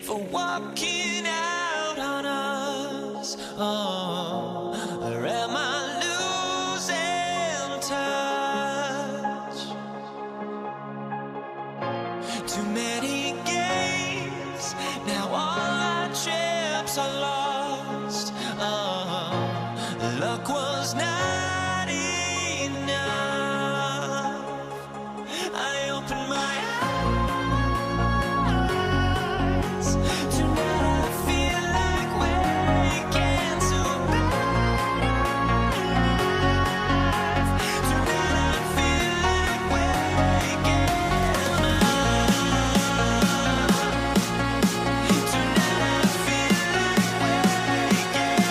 for walking out on us. Oh, or am I losing touch? Too many games, now all our chips are lost. Oh, luck was not enough. I opened my eyes. Tonight I feel like waking to life. Tonight I feel like waking up. Tonight I feel like waking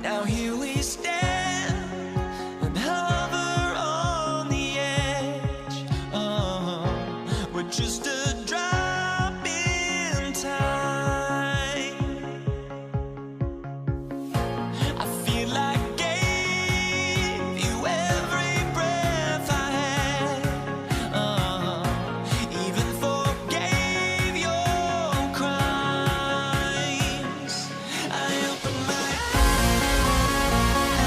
now here we stand and hover on the edge. Oh, we're just a drop in time. I feel like I gave you every breath I had. Oh, even forgave your crimes. I opened my eyes.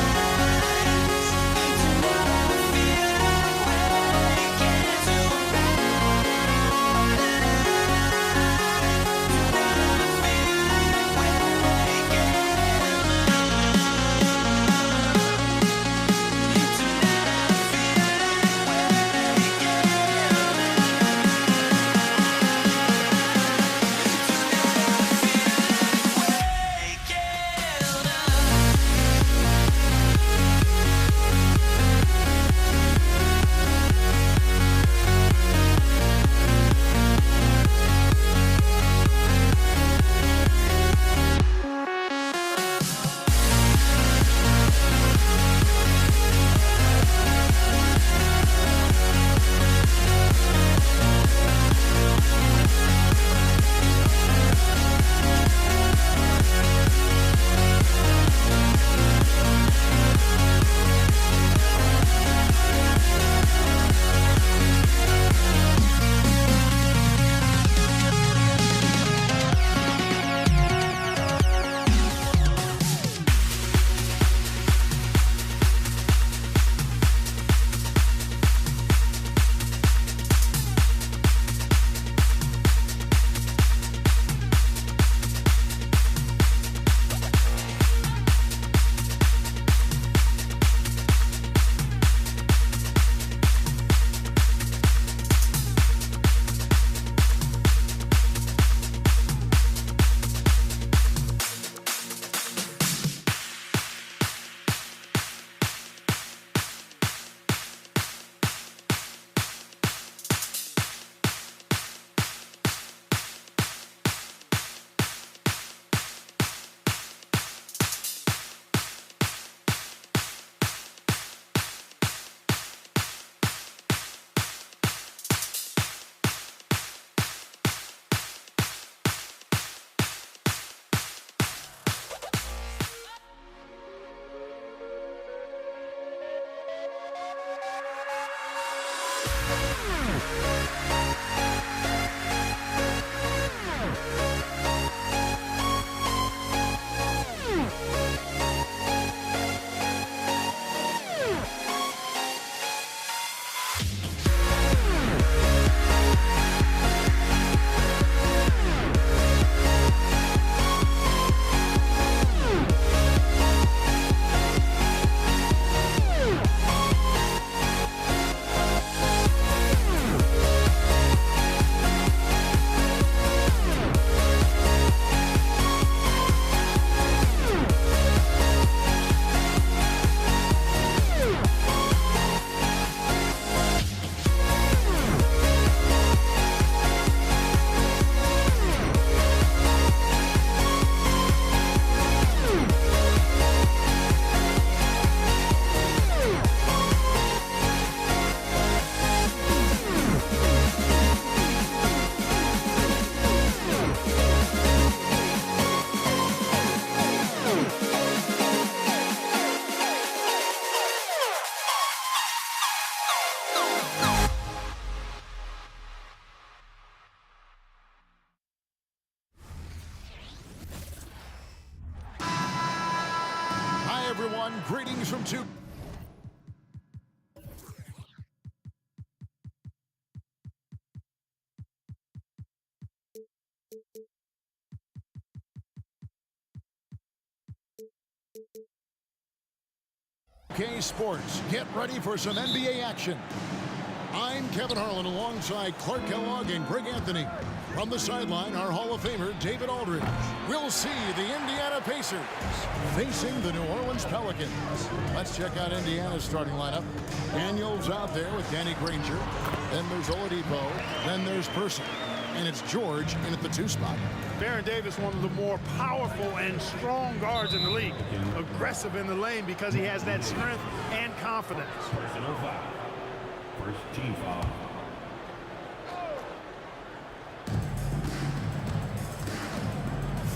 greetings from two. K Sports, get ready for some NBA action. I'm Kevin Harlan alongside Clark Kellogg and Greg Anthony. From the sideline, our Hall of Famer, David Aldridge. We'll see the Indiana Pacers facing the New Orleans Pelicans. Let's check out Indiana's starting lineup. Daniels out there with Danny Granger. Then there's Oladipo. Then there's Person. And it's George in at the 2 spot. Baron Davis, one of the more powerful and strong guards in the league. Aggressive in the lane because he has that strength and confidence. Personal foul. First team foul.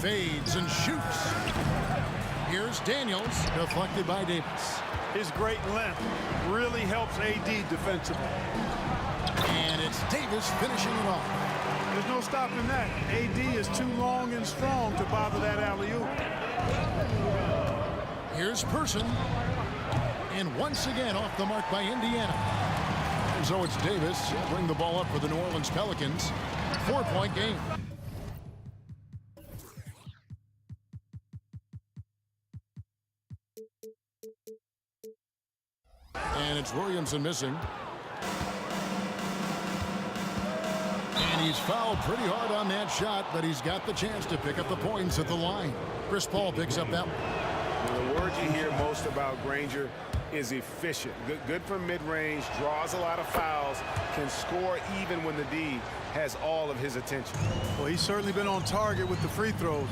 Fades and shoots. Here's Daniels, deflected by Davis. His great length really helps AD defensively. And it's Davis finishing it off. There's no stopping that. AD is too long and strong to bother that alley-oop. Here's Person. And once again off the mark by Indiana. And so it's Davis. He'll bring the ball up for the New Orleans Pelicans. 4-point game. And it's Williamson missing. And he's fouled pretty hard on that shot, but he's got the chance to pick up the points at the line. Chris Paul picks up that one. The word you hear most about Granger is efficient. Good from mid-range, draws a lot of fouls, can score even when the D has all of his attention. Well, he's certainly been on target with the free throws.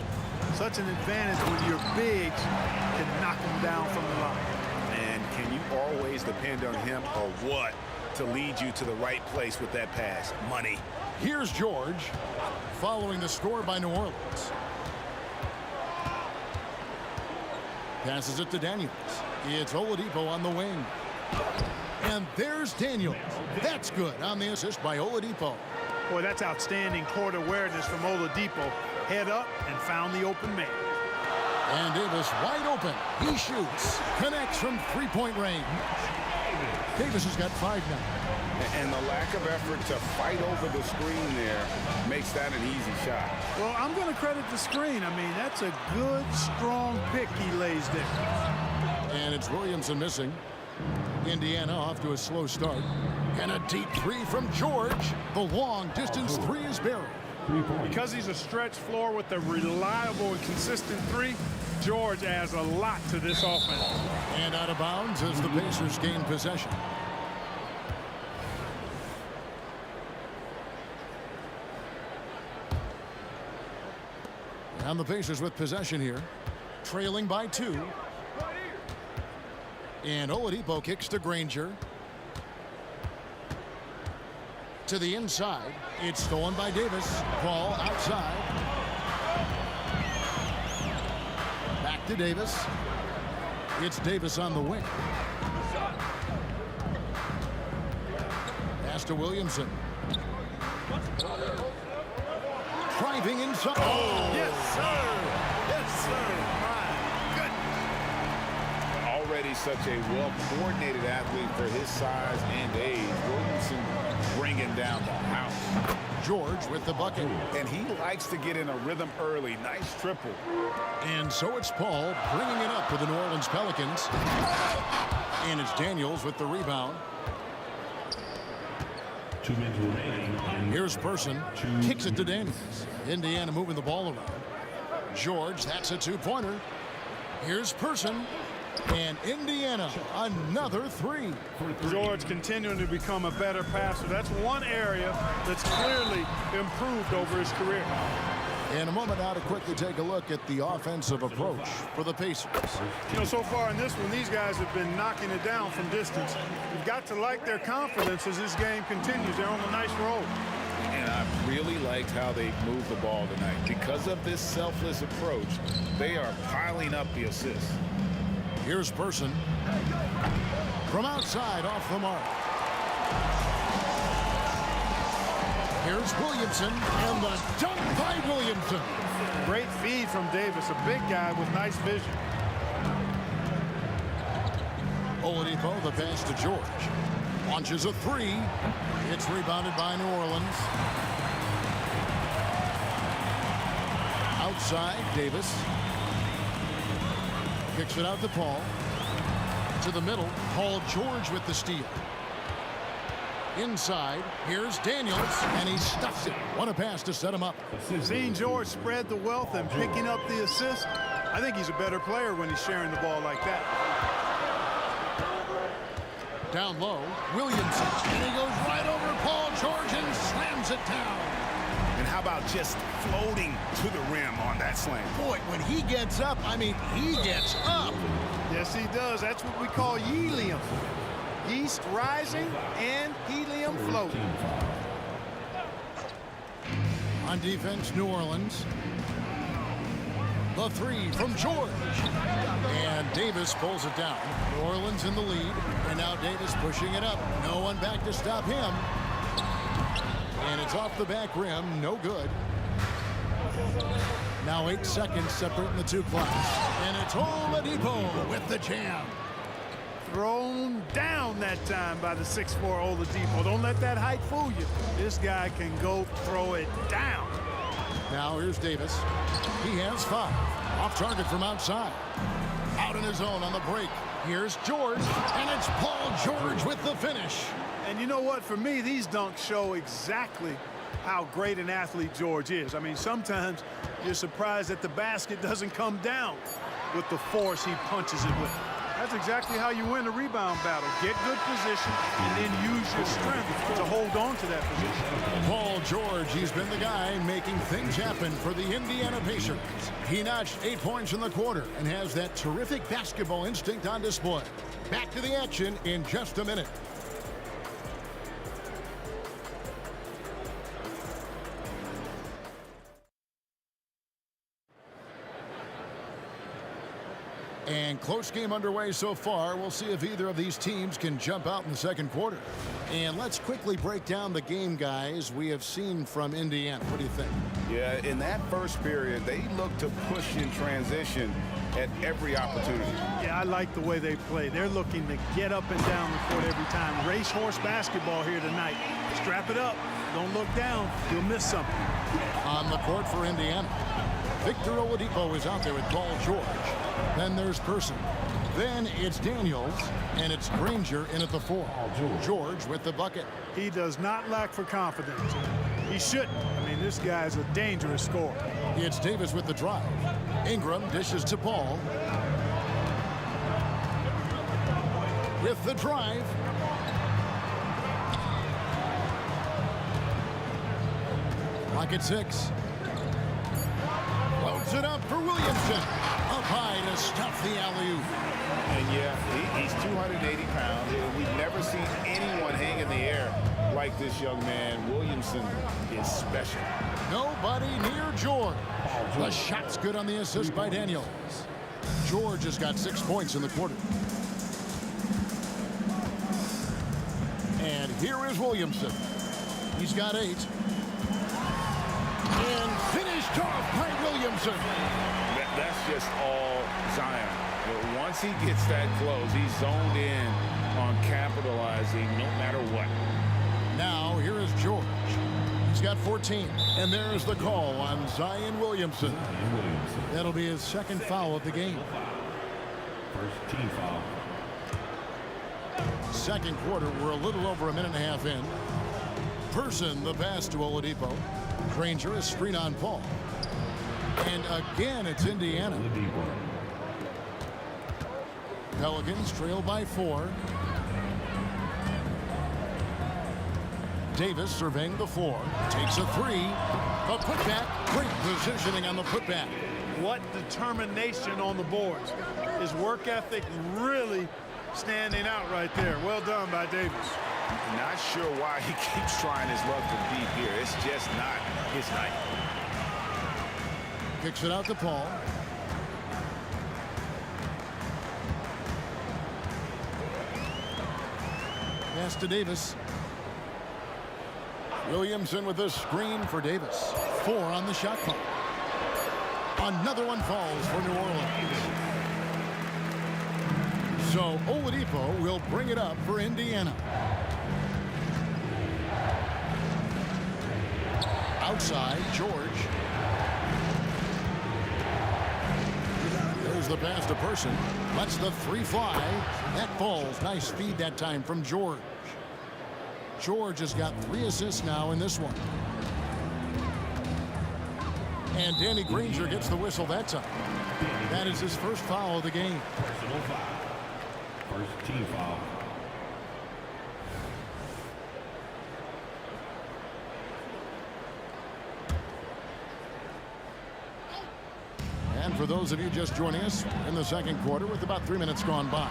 Such an advantage when your bigs can knock him down from the line. And can you always depend on him or what to lead you to the right place with that pass? Money. Here's George, following the score by New Orleans. Passes it to Daniels. It's Oladipo on the wing. And there's Daniels. That's good on the assist by Oladipo. Boy, that's outstanding court awareness from Oladipo. Head up and found the open man. And Davis wide open. He shoots. Connects from three-point range. Davis has got 5 now. And the lack of effort to fight over the screen there makes that an easy shot. Well, I'm going to credit the screen. I mean, that's a good, strong pick he lays there. And it's Williamson missing. Indiana off to a slow start. And a deep 3 from George. The long-distance 3 is buried. Because he's a stretch floor with a reliable and consistent 3, George adds a lot to this offense. And out of bounds as the Pacers gain possession. And the Pacers with possession here, trailing by 2. And Oladipo kicks to Granger. To the inside. It's stolen by Davis. Ball outside. Back to Davis. It's Davis on the wing. Pass to Williamson. Driving inside. Oh, Yes, sir. Yes, sir. My goodness. Already such a well-coordinated athlete for his size and age. Williamson bringing down the house. George with the bucket. And he likes to get in a rhythm early. Nice triple. And so it's Paul bringing it up for the New Orleans Pelicans. And it's Daniels with the rebound. 2 minutes remaining. Here's Person. Kicks it to Daniels. Indiana moving the ball around. George, that's a 2-pointer. Here's Person. And Indiana, another 3. George continuing to become a better passer. That's one area that's clearly improved over his career. In a moment now to quickly take a look at the offensive approach for the Pacers. You know, so far in this one, these guys have been knocking it down from distance. You've got to like their confidence as this game continues. They're on a nice roll. And I really liked how they moved the ball tonight. Because of this selfless approach, they are piling up the assists. Here's Person. From outside, off the mark. Here's Williamson, and the dunk by Williamson. Great feed from Davis, a big guy with nice vision. Oladipo, the pass to George. Launches a three. It's rebounded by New Orleans. Outside, Davis. Kicks it out to Paul. To the middle, Paul George with the steal. Inside, here's Daniels, and he stuffs it. What a pass to set him up. Seeing George spread the wealth and picking up the assist, I think he's a better player when he's sharing the ball like that. Down low, Williamson, and he goes right over Paul George and slams it down. And how about just floating to the rim on that slam? Boy, when he gets up, I mean, he gets up. Yes, he does. That's what we call helium. Yeast rising and helium floating. On defense, New Orleans. The three from George. And Davis pulls it down. New Orleans in the lead. And now Davis pushing it up. No one back to stop him. And it's off the back rim. No good. Now 8 seconds separating the two clocks. And it's Oladipo with the jam. Thrown down that time by the 6'4" Oladipo. Don't let that height fool you. This guy can go throw it down. Now here's Davis. He has 5. Off target from outside. Out in his own on the break. Here's George. And it's Paul George with the finish. And you know what? For me, these dunks show exactly how great an athlete George is. I mean, sometimes you're surprised that the basket doesn't come down with the force he punches it with. That's exactly how you win the rebound battle. Get good position and then use your strength to hold on to that position. Paul George, he's been the guy making things happen for the Indiana Pacers. He notched 8 points in the quarter and has that terrific basketball instinct on display. Back to the action in just a minute. And close game underway so far. We'll see if either of these teams can jump out in the second quarter. And let's quickly break down the game, guys, we have seen from Indiana. What do you think? Yeah, in that first period, they looked to push in transition at every opportunity. Yeah, I like the way they play. They're looking to get up and down the court every time. Racehorse basketball here tonight. Strap it up. Don't look down. You'll miss something. On the court for Indiana, Victor Oladipo is out there with Paul George. Then there's Person. Then it's Daniels, and it's Granger in at the 4. George with the bucket. He does not lack for confidence. He shouldn't. I mean, this guy's a dangerous scorer. It's Davis with the drive. Ingram dishes to Paul. With the drive. Clock at 6. Loads it up for Williamson. Up high to stuff the alley-oop. And yeah, he's 280 pounds. We've never seen anyone hang in the air like this young man. Williamson is special. Nobody near George. The shot's good on the assist by Daniels. George has got 6 points in the quarter. And here is Williamson. He's got 8. And finished off by Williamson. That's just all Zion. But once he gets that close, he's zoned in on capitalizing no matter what. Now here is George. He's got 14. And there's the call on Zion Williamson. That'll be his second foul of the game. First team foul. Second quarter, we're a little over a minute and a half in. Person, the pass to Oladipo. Granger, a screen on Paul. And again, it's Indiana. Pelicans trail by 4. Davis surveying the 4. Takes a 3. A putback. Great positioning on the putback. What determination on the boards. His work ethic really standing out right there. Well done by Davis. Not sure why he keeps trying his luck from deep here. It's just not his night. Kicks it out to Paul. Pass to Davis. Williamson with a screen for Davis. 4 on the shot clock. Another one falls for New Orleans. So Oladipo will bring it up for Indiana. Outside, George. There's the pass to Person. Lets the three fly. That falls. Nice feed that time from George. George has got 3 assists now in this one. And Danny Granger gets the whistle that time. That is his first foul of the game. Personal foul. First team foul. And for those of you just joining us in the second quarter with about 3 minutes gone by.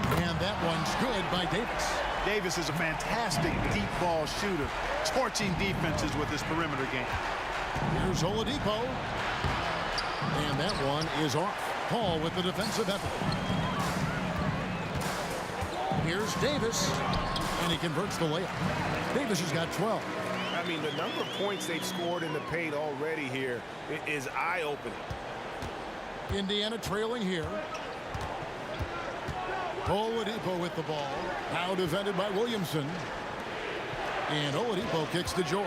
And that one's good by Davis. Davis is a fantastic deep ball shooter, torching defenses with his perimeter game. Here's Oladipo. And that one is off. Paul with the defensive effort. Here's Davis. And he converts the layup. Davis has got 12. I mean, the number of points they've scored in the paint already here is eye-opening. Indiana trailing here. Oladipo with the ball. Now defended by Williamson. And Oladipo kicks to George.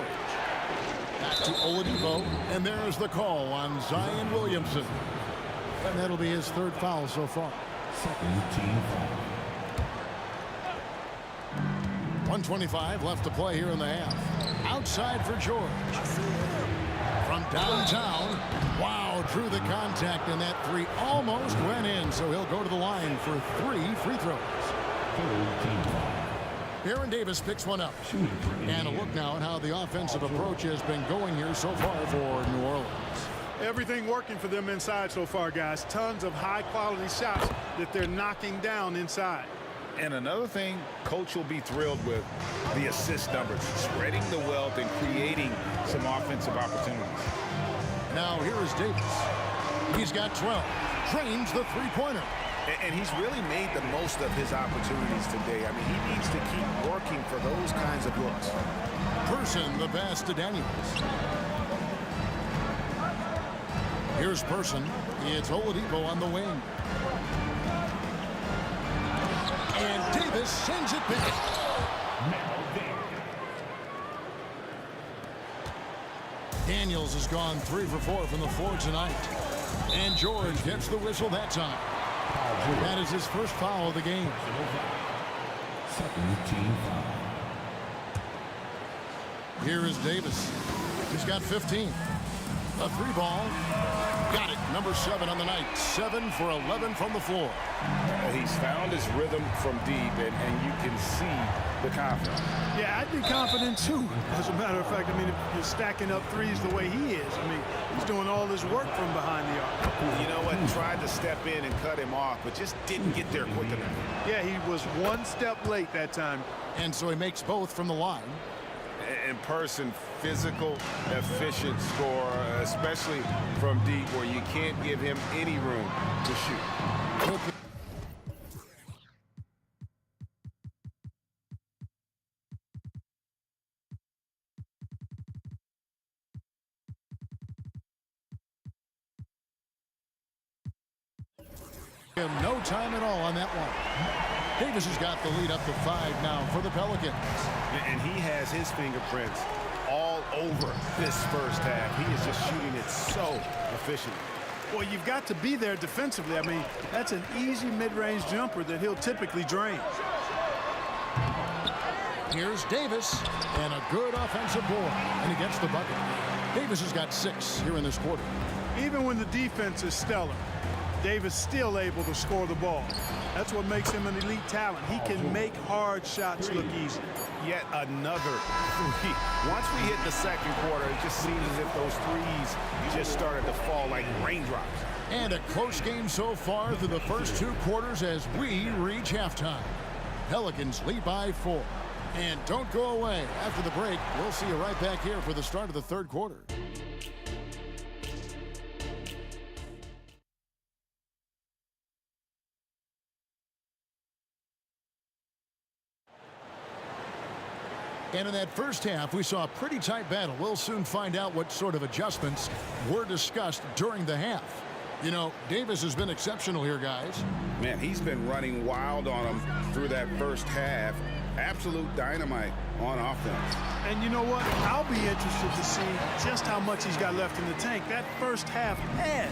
Back to Oladipo. And there's the call on Zion Williamson. And that'll be his 3rd foul so far. Second team foul. 1:25 left to play here in the half. Outside for George. From downtown. Wow, drew the contact, and that 3 almost went in, so he'll go to the line for 3 free throws. Third team foul. Aaron Davis picks one up. Shooting for And a Indiana. look now at how the offensive approach has been going here so far for New Orleans. Everything working for them inside so far, guys. Tons of high-quality shots that they're knocking down inside. And another thing Coach will be thrilled with, the assist numbers, spreading the wealth and creating some offensive opportunities. Now here is Davis. He's got 12. Drains the three-pointer. And he's really made the most of his opportunities today. I mean, he needs to keep working for those kinds of looks. Person the pass to Daniels. Here's Person. It's Oladipo on the wing. And Davis sends it back. Daniels has gone 3 for 4 from the floor tonight. And George gets the whistle that time. That is his first foul of the game. Second team foul. Here is Davis. He's got 15. A 3-ball. Got it. Number 7 on the night. 7 for 11 from the floor. He's found his rhythm from deep, and you can see the confidence. Yeah, I'd be confident too. As a matter of fact, I mean, if you're stacking up threes the way he is, I mean, he's doing all this work from behind the arc. You know what? Tried to step in and cut him off, but just didn't get there quick enough. Yeah, he was 1 step late that time. And so he makes both from the line. In person, physical, efficient scorer, especially from deep where you can't give him any room to shoot. No time at all on that one. Davis has got the lead up to 5 now for the Pelicans. And he has his fingerprints all over this first half. He is just shooting it so efficiently. Well, you've got to be there defensively. I mean, that's an easy mid-range jumper that he'll typically drain. Here's Davis, and a good offensive board, and he gets the bucket. Davis has got 6 here in this quarter. Even when the defense is stellar, Davis still able to score the ball. That's what makes him an elite talent. He can make hard shots look easy. Yet another 3. Once we hit the second quarter, it just seems as if those threes just started to fall like raindrops. And a close game so far through the first 2 quarters as we reach halftime. Pelicans lead by 4. And don't go away. After the break, we'll see you right back here for the start of the third quarter. And in that first half, we saw a pretty tight battle. We'll soon find out what sort of adjustments were discussed during the half. You know, Davis has been exceptional here, guys. Man, he's been running wild on them through that first half. Absolute dynamite on offense. And you know what? I'll be interested to see just how much he's got left in the tank. That first half had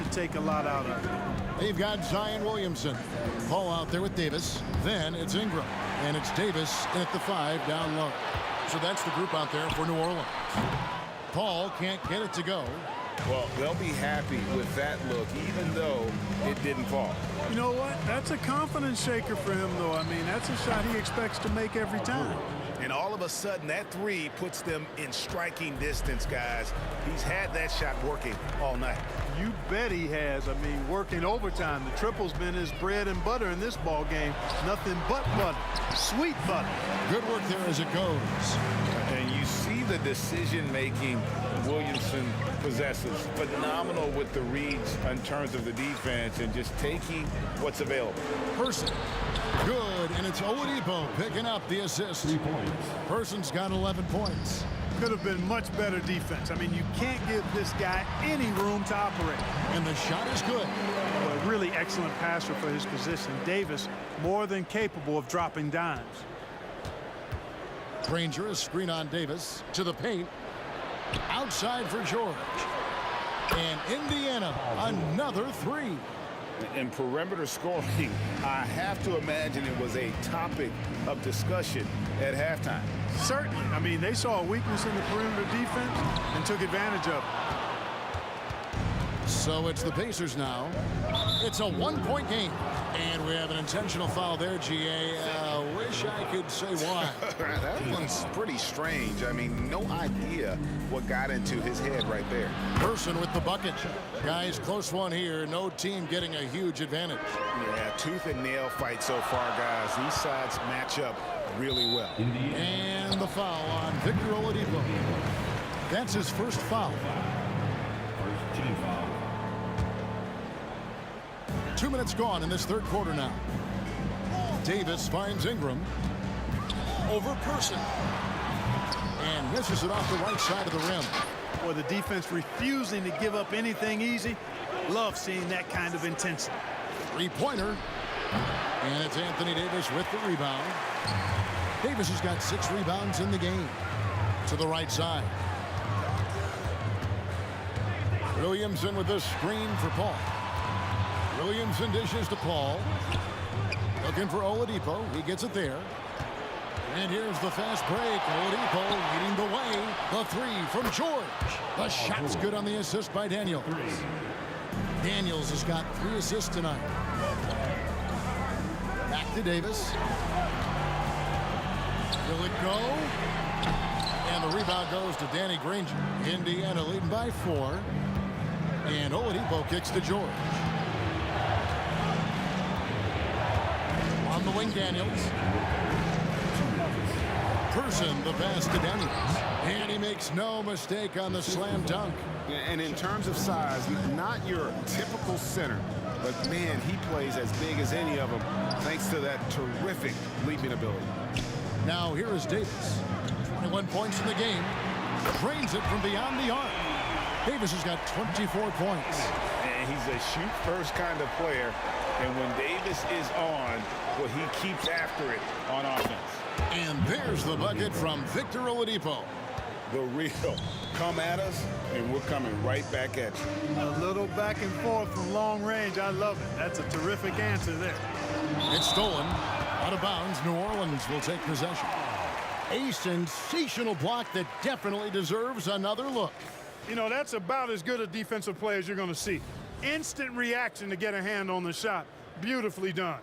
to take a lot out of it. They've got Zion Williamson. Paul out there with Davis. Then it's Ingram. And it's Davis at the 5 down low. So that's the group out there for New Orleans. Paul can't get it to go. Well, they'll be happy with that look, even though it didn't fall. You know what? That's a confidence shaker for him, though. I mean, that's a shot he expects to make every time. And all of a sudden, that 3 puts them in striking distance, guys. He's had that shot working all night. You bet he has. I mean, working overtime. The triple's been his bread and butter in this ball game. Nothing but butter. Sweet butter. Good work there as it goes. And you see the decision-making Williamson possesses. Phenomenal with the reads in terms of the defense and just taking what's available. Person. Good, and it's Oladipo picking up the assist. 3 points. Person's got 11 points. Could have been much better defense. I mean, you can't give this guy any room to operate. And the shot is good. A really excellent passer for his position. Davis, more than capable of dropping dimes. Granger, a screen on Davis to the paint. Outside for George. And Indiana, another 3. In perimeter scoring, I have to imagine it was a topic of discussion at halftime. Certainly. I mean, they saw a weakness in the perimeter defense and took advantage of it. So it's the Pacers now. It's a 1-point game. And we have an intentional foul there, GA. Wish I could say why. That one's pretty strange. I mean, no idea what got into his head right there. Person with the bucket. Guys, close one here. No team getting a huge advantage. Yeah, tooth and nail fight so far, guys. These sides match up really well. And the foul on Victor Oladipo. That's his first foul. First team foul. 2 minutes gone in this third quarter now. Davis finds Ingram. Over Person. And misses it off the right side of the rim. Boy, the defense refusing to give up anything easy. Love seeing that kind of intensity. 3-pointer. And it's Anthony Davis with the rebound. Davis has got 6 rebounds in the game. To the right side. Williamson with the screen for Paul. Williamson dishes to Paul. Looking for Oladipo. He gets it there. And here's the fast break. Oladipo leading the way. The 3 from George. The shot's good on the assist by Daniels. Daniels has got 3 assists tonight. Back to Davis. Will it go? And the rebound goes to Danny Granger. Indiana leading by 4. And Oladipo kicks to George. On the wing, Daniels. Person, the pass to Daniels. And he makes no mistake on the slam dunk. And in terms of size, not your typical center, but man, he plays as big as any of them thanks to that terrific leaping ability. Now here is Davis. 21 points in the game. Drains it from beyond the arc. Davis has got 24 points. And he's a shoot-first kind of player. And when Davis is on, well, he keeps after it on offense. And there's the bucket from Victor Oladipo. The real. Come at us, and we're coming right back at you. A little back and forth from long range. I love it. That's a terrific answer there. It's stolen. Out of bounds. New Orleans will take possession. A sensational block that definitely deserves another look. You know, that's about as good a defensive play as you're going to see. Instant reaction to get a hand on the shot. Beautifully done.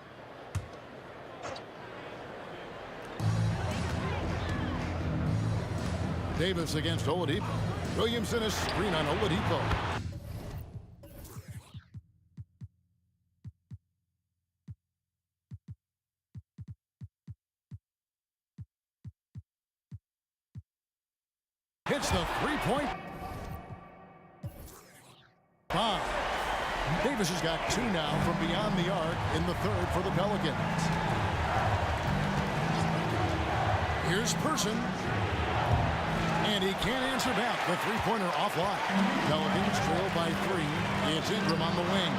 Davis against Oladipo. Williamson a screen on Oladipo. Hits the three-point. Bomb. Davis has got 2 now from beyond the arc in the third for the Pelicans. Here's Person. And he can't answer back. The three-pointer offline. Pelicans trail by 3 it's Ingram on the wing.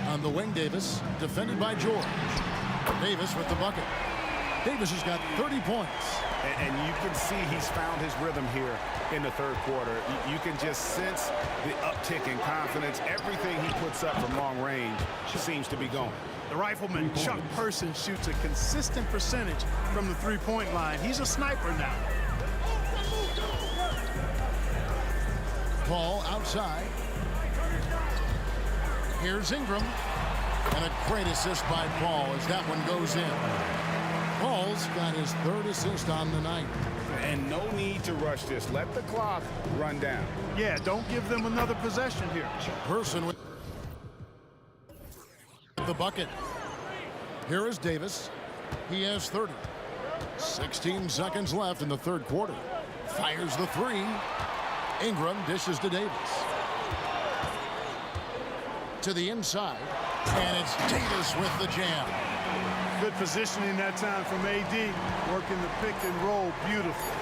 On the wing, Davis, defended by George. Davis with the bucket. Davis has got 30 points. And you can see he's found his rhythm here in the third quarter. You can just sense the uptick in confidence. Everything he puts up from long range seems to be going. The rifleman, Chuck Person, shoots a consistent percentage from the three-point line. He's a sniper now. Ball outside. Here's Ingram. And a great assist by Paul as that one goes in. Paul's got his third assist on the night. And no need to rush this. Let the clock run down. Yeah, don't give them another possession here. Person with the bucket. Here is Davis. He has 30. 16 seconds left in the third quarter. Fires the three. Ingram dishes to Davis. To the inside. And it's Davis with the jam. Good positioning that time from AD. Working the pick and roll beautifully.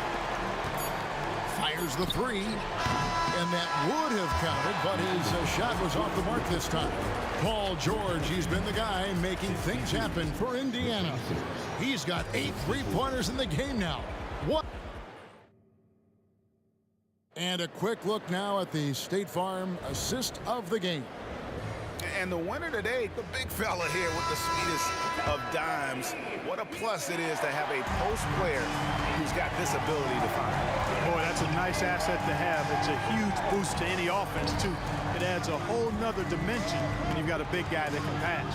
Fires the three. And that would have counted, but his shot was off the mark this time. Paul George, he's been the guy making things happen for Indiana. He's got 8 three-pointers in the game now. What? And a quick look now at the State Farm assist of the game. And the winner today, the big fella here with the sweetest of dimes. What a plus it is to have a post player who's got this ability to find. Boy, that's a nice asset to have. It's a huge boost to any offense, too. It adds a whole nother dimension when you've got a big guy that can pass.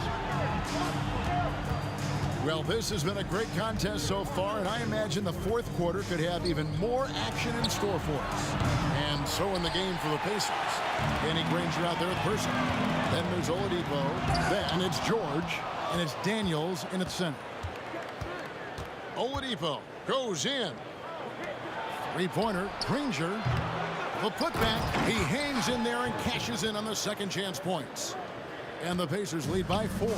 Well, this has been a great contest so far, and I imagine the fourth quarter could have even more action in store for us. And so in the game for the Pacers. Danny Granger out there at Person. Then there's Oladipo. Then it's George. And it's Daniels in its center. Oladipo goes in. Three-pointer. Granger. The putback. He hangs in there and cashes in on the second chance points. And the Pacers lead by 4.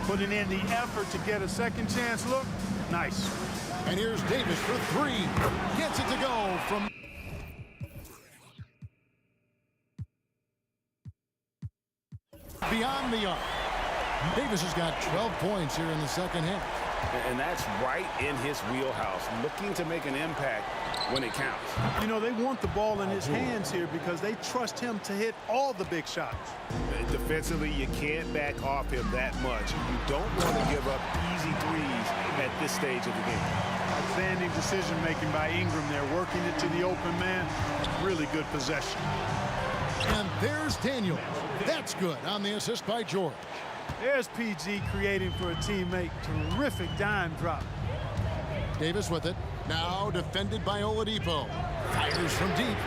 Putting in the effort to get a second chance look. Nice. And here's Davis for 3. Gets it to go from... beyond the arc. Davis has got 12 points here in the second half. And that's right in his wheelhouse, looking to make an impact when it counts. You know, they want the ball in his hands here because they trust him to hit all the big shots. Defensively, you can't back off him that much. You don't want to give up easy threes at this stage of the game. Outstanding decision-making by Ingram there, working it to the open man. Really good possession. And there's Daniel. That's good on the assist by George. There's PG creating for a teammate. Terrific dime drop. Davis with it. Now defended by Oladipo. Fires from deep.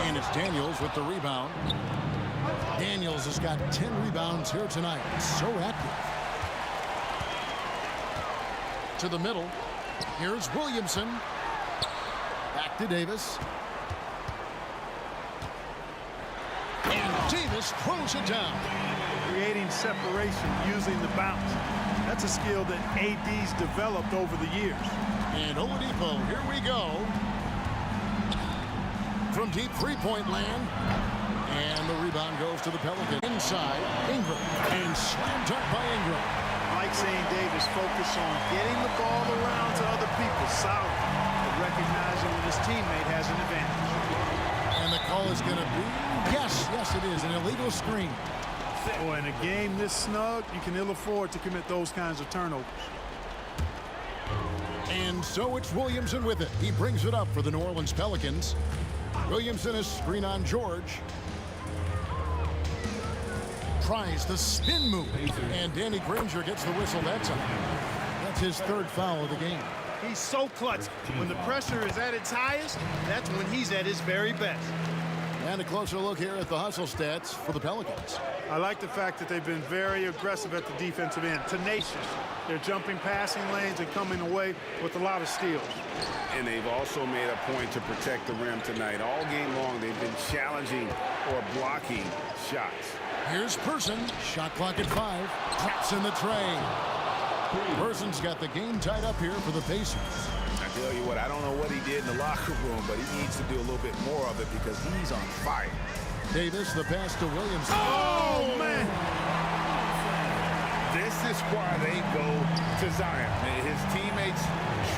And it's Daniels with the rebound. Daniels has got 10 rebounds here tonight. So active. To the middle. Here's Williamson. Back to Davis. And Davis throws it down. Creating separation using the bounce. That's a skill that AD's developed over the years. And Oladipo, here we go. From deep three-point land. And the rebound goes to the Pelicans. Inside, Ingram. And slam dunk by Ingram. Like saying Davis, focus on getting the ball around to other people. Solid. But recognizing when his teammate has an advantage. And the call is going to be, yes, it is, an illegal screen. Boy, in a game this snug, you can ill afford to commit those kinds of turnovers. And so it's Williamson with it. He brings it up for the New Orleans Pelicans. Williamson is screen on George. Tries the spin move. And Danny Granger gets the whistle that time. That's his third foul of the game. He's so clutch. When the pressure is at its highest, that's when he's at his very best. And a closer look here at the hustle stats for the Pelicans. I like the fact that they've been very aggressive at the defensive end, tenacious. They're jumping passing lanes and coming away with a lot of steals. And they've also made a point to protect the rim tonight. All game long, they've been challenging or blocking shots. Here's Person. Shot clock at 5. Traps in the tray. Person's got the game tied up here for the Pacers. Tell you what, I don't know what he did in the locker room, but he needs to do a little bit more of it because he's on fire. Davis, the pass to Williams. Oh, man. This is why they go to Zion. His teammates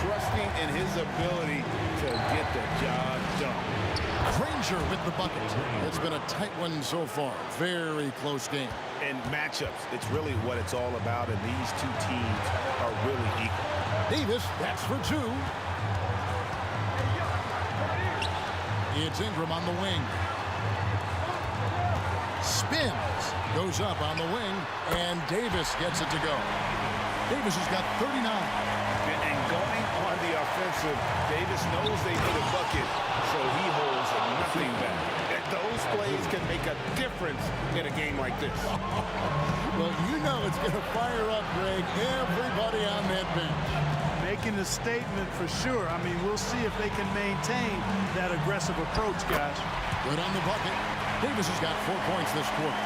trusting in his ability to get the job done. Granger with the bucket. It's been a tight one so far. Very close game. And matchups, it's really what it's all about, and these two teams are really equal. Davis, that's for two. It's Ingram on the wing. Spins. Goes up on the wing, and Davis gets it to go. Davis has got 39. And going on the offensive, Davis knows they need a bucket, so he holds nothing back. And those plays can make a difference in a game like this. Well, you know it's going to fire up, Greg, everybody on that bench. Making a statement for sure. I mean, we'll see if they can maintain that aggressive approach, guys. Good on the bucket. Davis has got 4 points this quarter.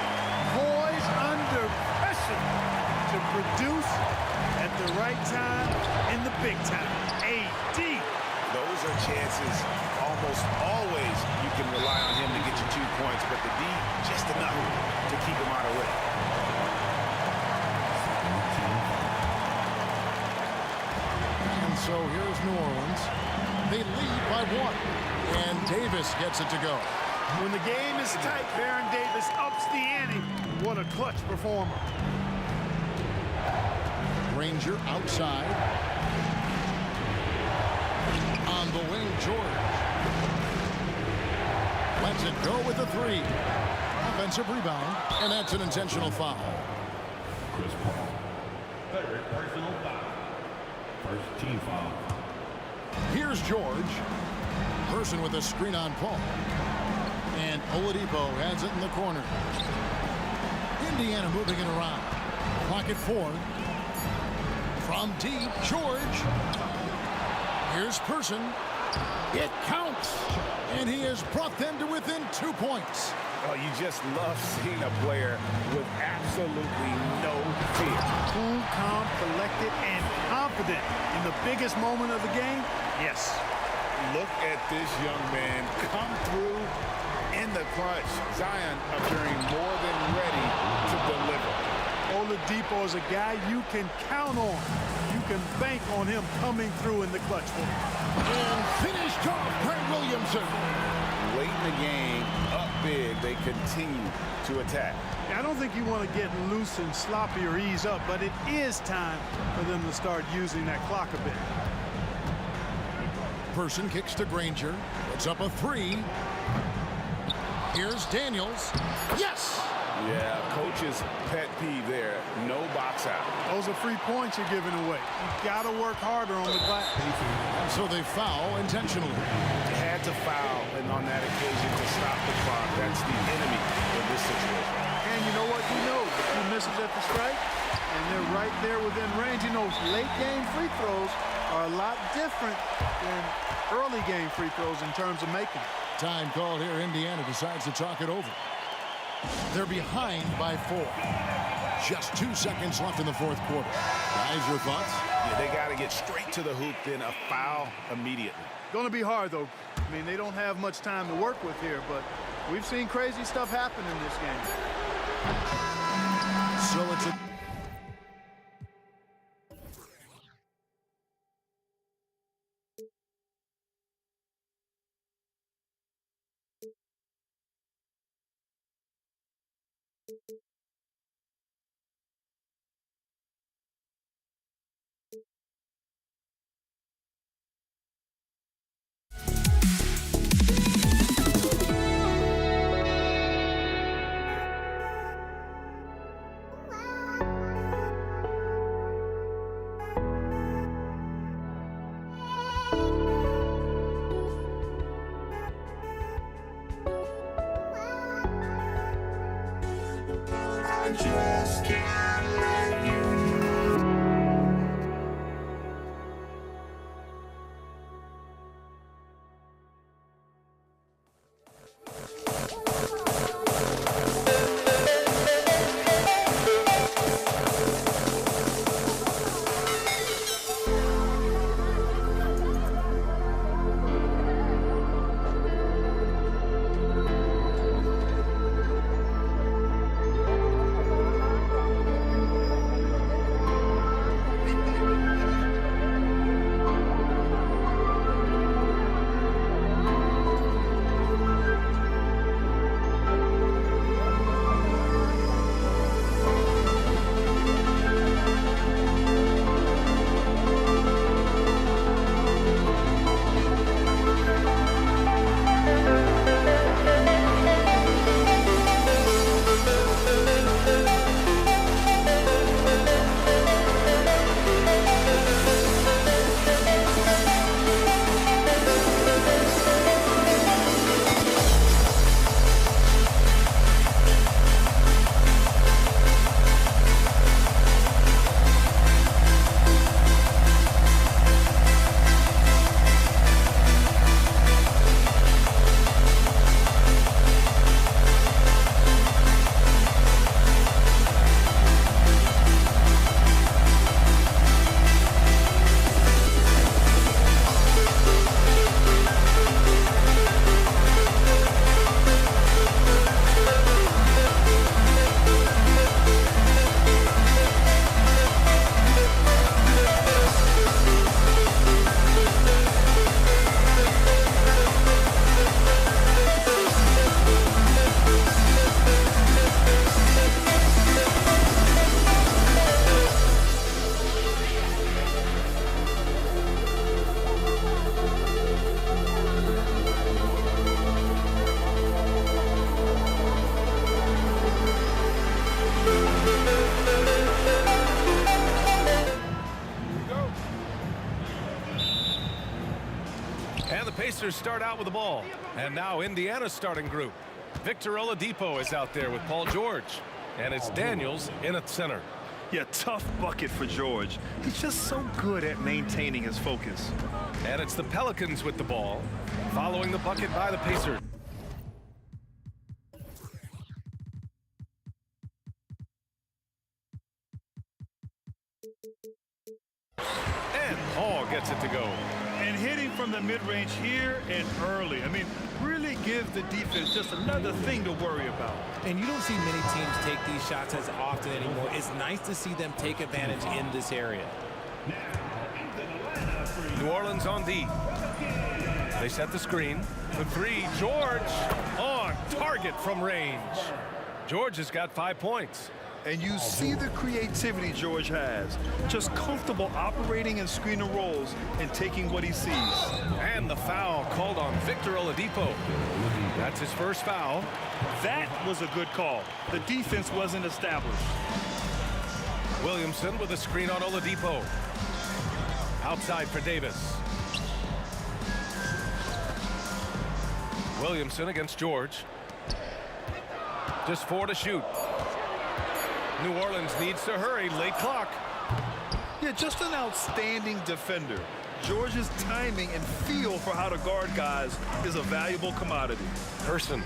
Poised under pressure to produce at the right time in the big time. AD. Those are chances almost always you can rely on him to get you 2 points, but the D, just enough to keep him out of way. And so here's New Orleans. They lead by 1, and Davis gets it to go. When the game is tight, Baron Davis ups the ante. What a clutch performer. Granger outside. On the wing, George. Lets it go with the 3. Offensive rebound, and that's an intentional foul. Chris Paul. Third personal foul. First team foul. Here's George. Person with a screen on Paul. And Oladipo has it in the corner. Indiana moving it around. Clock at 4. From deep, George. Here's Person. It counts. And he has brought them to within 2 points. Oh, you just love seeing a player with absolutely no fear. Cool, calm, collected, and confident in the biggest moment of the game. Yes. Look at this young man come through in the clutch. Zion appearing more than ready to deliver. Oladipo is a guy you can count on. You can bank on him coming through in the clutch for you. And finished off by Williamson. Late in the game, up big, they continue to attack. I don't think you want to get loose and sloppy or ease up, but it is time for them to start using that clock a bit. Person kicks to Granger. Puts up a 3. Here's Daniels. Yes! Yeah, coach's pet peeve there. No box out. Those are free points you're giving away. You got to work harder on the glass. And so they foul intentionally. Had to foul, and on that occasion to stop the clock. That's the enemy in this situation. And you know what? You know, the 2 misses at the strike, and they're right there within range. You know, late game free throws are a lot different than early game free throws in terms of making. Time called here. Indiana decides to talk it over. They're behind by 4. Just 2 seconds left in the 4th quarter. Guys, your thoughts? Yeah, they got to get straight to the hoop, then a foul immediately. Going to be hard, though. I mean, they don't have much time to work with here, but we've seen crazy stuff happen in this game. So it's a... just can't let you. Pacers start out with the ball. And now Indiana's starting group. Victor Oladipo is out there with Paul George. And it's Daniels in at center. Yeah, tough bucket for George. He's just so good at maintaining his focus. And it's the Pelicans with the ball, following the bucket by the Pacers. And Paul gets it to go. And hitting from the mid-range here and early. I mean, really give the defense just another thing to worry about. And you don't see many teams take these shots as often anymore. It's nice to see them take advantage in this area. New Orleans on D. They set the screen. The three, George on target from range. George has got 5 points. And you see the creativity George has. Just comfortable operating and screening rolls and taking what he sees. And the foul called on Victor Oladipo. That's his first foul. That was a good call. The defense wasn't established. Williamson with a screen on Oladipo. Outside for Davis. Williamson against George. Just 4 to shoot. New Orleans needs to hurry. Late clock. Yeah, just an outstanding defender. George's timing and feel for how to guard guys is a valuable commodity. Person.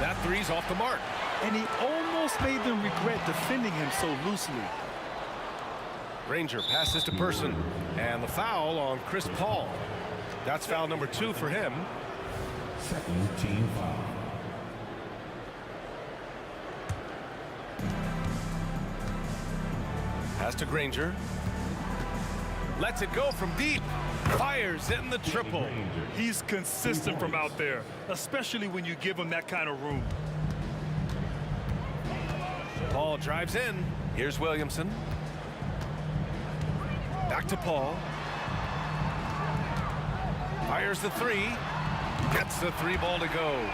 That three's off the mark. And he almost made them regret defending him so loosely. Ranger passes to Person. And the foul on Chris Paul. That's foul number 2 for him. Second team foul. Pass to Granger. Lets it go from deep. Fires in the triple. He's consistent from out there, especially when you give him that kind of room. Paul drives in. Here's Williamson. Back to Paul. Fires the three. Gets the 3-ball to go.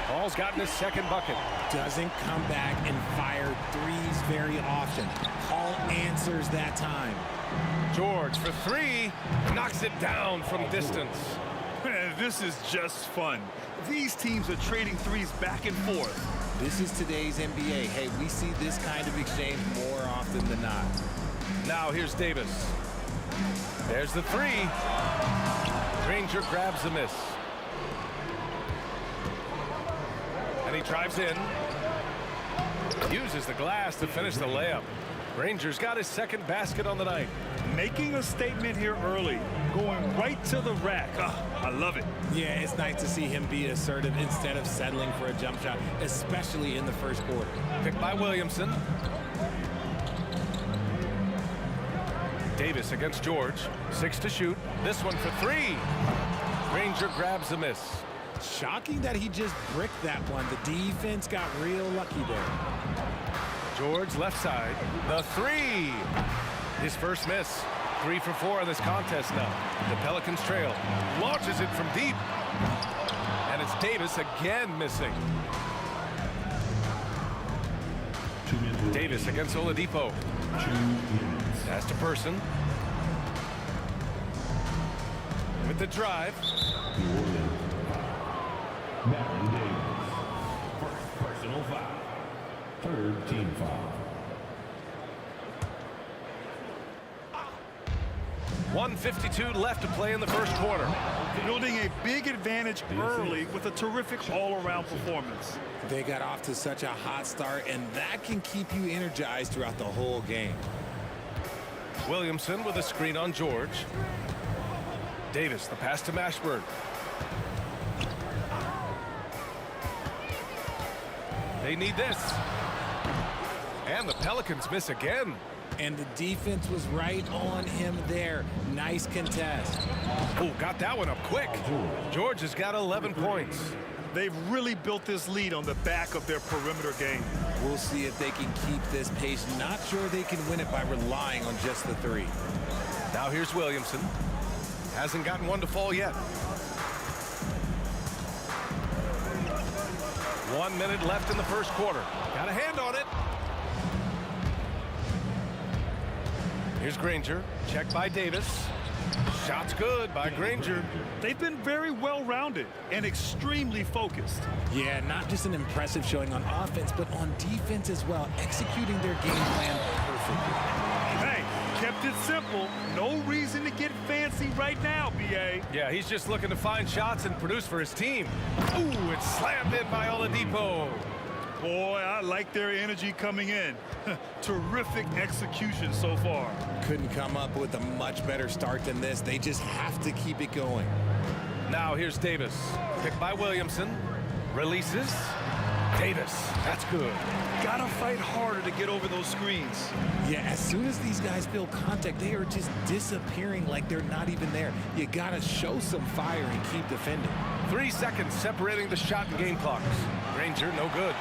Paul's gotten his second bucket. Doesn't come back and fire threes very often. Paul answers that time. George for 3. Knocks it down from distance. Man, this is just fun. These teams are trading threes back and forth. This is today's NBA. Hey, we see this kind of exchange more often than not. Now here's Davis. There's the 3. Granger grabs the miss. And he drives in. Uses the glass to finish the layup. Granger's got his second basket on the night. Making a statement here early. Going right to the rack. I love it. Yeah, it's nice to see him be assertive instead of settling for a jump shot, especially in the first quarter. Picked by Williamson. Davis against George. 6 to shoot. This one for 3. Granger grabs the miss. Shocking that he just bricked that one. The defense got real lucky there. George left side. The 3. His first miss. 3 for 4 in this contest now. The Pelicans trail. Launches it from deep. And it's Davis again missing. Davis against Oladipo. Pass to Person. With the drive. Baron Davis. First personal foul. Third team foul. 1:52 left to play in the first quarter. Building a big advantage early with a terrific all-around performance. They got off to such a hot start, and that can keep you energized throughout the whole game. Williamson with a screen on George. Davis, the pass to Mashburn. They need this. And the Pelicans miss again. And the defense was right on him there. Nice contest. Oh, got that one up quick. George has got 11 points. They've really built this lead on the back of their perimeter game. We'll see if they can keep this pace. Not sure they can win it by relying on just the 3. Now here's Williamson. Hasn't gotten one to fall yet. 1 minute left in the first quarter. Got a hand on it. Here's Granger. Checked by Davis. Shot's good by Granger. They've been very well-rounded and extremely focused. Yeah, not just an impressive showing on offense, but on defense as well, executing their game plan perfectly. Hey, kept it simple. No reason to get fancy right now, B.A. Yeah, he's just looking to find shots and produce for his team. Ooh, it's slammed in by Oladipo. Boy, I like their energy coming in. Terrific execution so far. Couldn't come up with a much better start than this. They just have to keep it going. Now here's Davis. Picked by Williamson. Releases. Davis. That's good. Gotta fight harder to get over those screens. Yeah, as soon as these guys feel contact, they are just disappearing like they're not even there. You gotta show some fire and keep defending. 3 seconds separating the shot and game clocks. Granger, no good.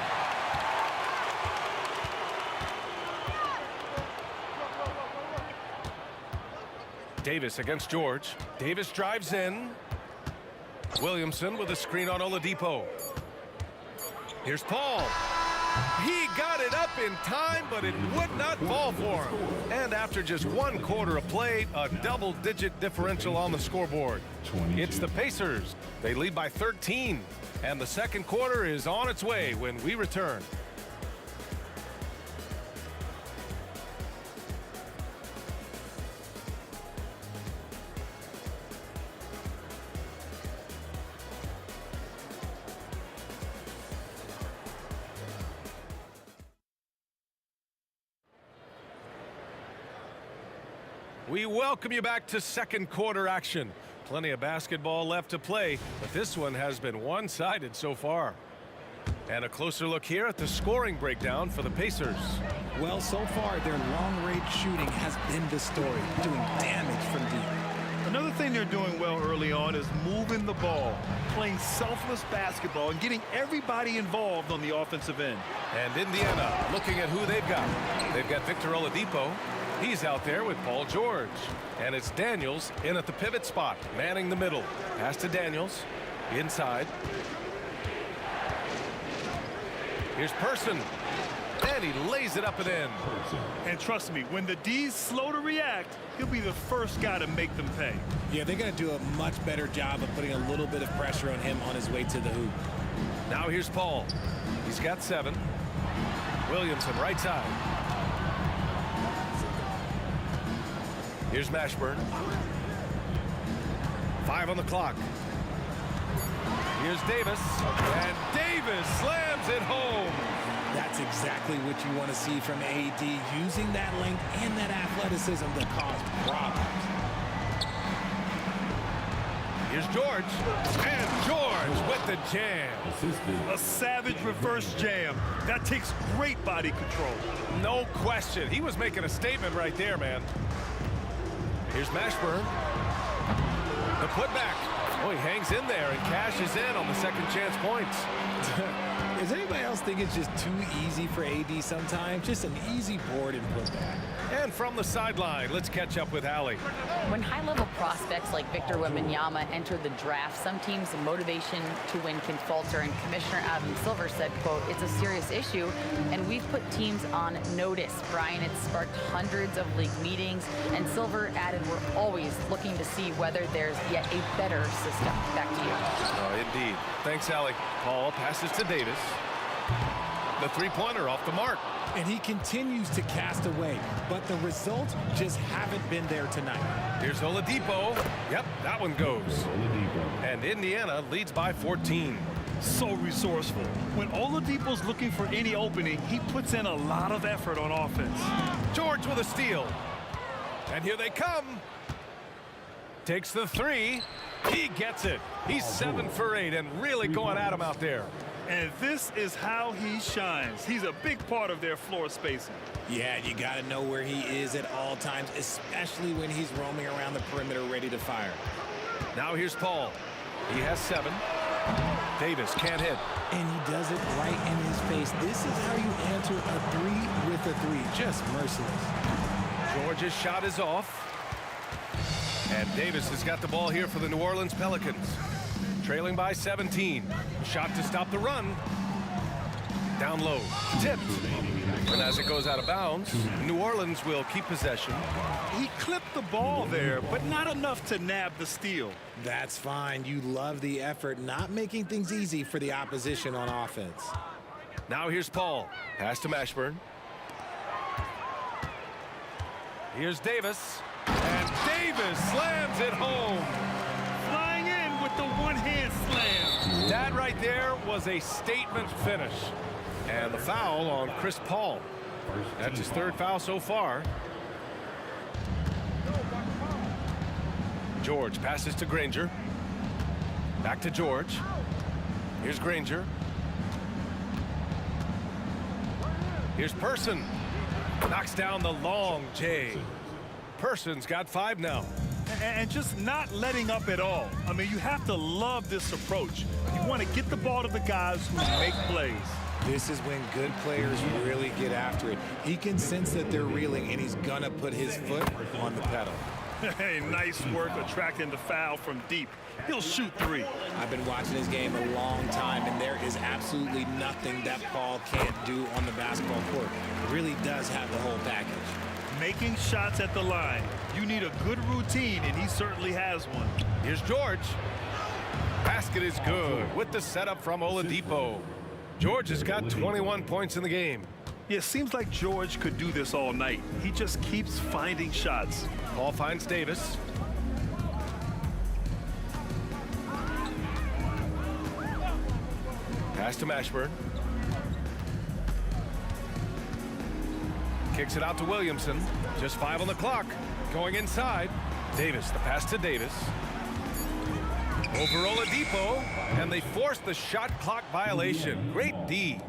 Davis against George. Davis drives in. Williamson with a screen on Oladipo. Here's Paul. He got it up in time, but it would not fall for him. And after just 1 quarter of play, a double-digit differential on the scoreboard. It's the Pacers. They lead by 13. And the second quarter is on its way when we return. We welcome you back to second quarter action. Plenty of basketball left to play, but this one has been one-sided so far. And a closer look here at the scoring breakdown for the Pacers. Well, so far, their long-range shooting has been the story, doing damage from deep. Another thing they're doing well early on is moving the ball, playing selfless basketball, and getting everybody involved on the offensive end. And Indiana looking at who they've got. They've got Victor Oladipo. He's out there with Paul George. And it's Daniels in at the pivot spot, manning the middle. Pass to Daniels. Inside. Here's Person. And he lays it up and in. And trust me, when the D's slow to react, he'll be the first guy to make them pay. Yeah, they're going to do a much better job of putting a little bit of pressure on him on his way to the hoop. Now here's Paul. He's got 7. Williamson right side. Here's Mashburn. 5 on the clock. Here's Davis. And Davis slams it home. That's exactly what you want to see from AD, using that length and that athleticism to cause problems. Here's George. And George with the jam. A savage reverse jam. That takes great body control. No question. He was making a statement right there, man. Here's Mashburn. The putback. Oh, he hangs in there and cashes in on the second chance points. Does anybody else think it's just too easy for AD sometimes? Just an easy board and putback. And from the sideline, let's catch up with Allie. When high-level prospects like Victor Wembanyama enter the draft, some teams' motivation to win can falter, and Commissioner Adam Silver said, quote, "It's a serious issue, and we've put teams on notice." Brian, it's sparked hundreds of league meetings, and Silver added, "We're always looking to see whether there's yet a better system." Back to you. Oh, indeed. Thanks, Allie. Paul passes to Davis. The three-pointer off the mark. And he continues to cast away, but the results just haven't been there tonight. Here's Oladipo. Yep, that one goes. And Indiana leads by 14. So resourceful. When Oladipo's looking for any opening, he puts in a lot of effort on offense. George with a steal. And here they come. Takes the 3. He gets it. He's 7 for 8 and really going at him out there. And this is how he shines. He's a big part of their floor spacing. Yeah, you got to know where he is at all times, especially when he's roaming around the perimeter ready to fire. Now here's Paul. He has 7. Davis can't hit. And he does it right in his face. This is how you answer a 3 with a 3. Just merciless. George's shot is off. And Davis has got the ball here for the New Orleans Pelicans. Trailing by 17. Shot to stop the run. Down low. Tipped. And as it goes out of bounds, New Orleans will keep possession. He clipped the ball there, but not enough to nab the steal. That's fine. You love the effort, not making things easy for the opposition on offense. Now here's Paul. Pass to Mashburn. Here's Davis. And Davis slams it home. Flying in with the one-hand slam. That right there was a statement finish. And the foul on Chris Paul. That's his third foul so far. George passes to Granger. Back to George. Here's Granger. Here's Person. Knocks down the long J. Person's got 5 now. And just not letting up at all. I mean, you have to love this approach. You want to get the ball to the guys who make plays. This is when good players really get after it. He can sense that they're reeling, and he's gonna put his foot on the pedal. Hey, nice work attracting the foul from deep. He'll shoot 3. I've been watching this game a long time, and there is absolutely nothing that Paul can't do on the basketball court. He really does have the whole package. Making shots at the line. You need a good routine, and he certainly has one. Here's George. Basket is good with the setup from Oladipo. George has got 21 points in the game. Yeah, it seems like George could do this all night. He just keeps finding shots. Paul finds Davis. Pass to Mashburn. Kicks it out to Williamson. Just 5 on the clock. Going inside. Davis, the pass to Davis. Over Oladipo, and they force the shot clock violation. Great D.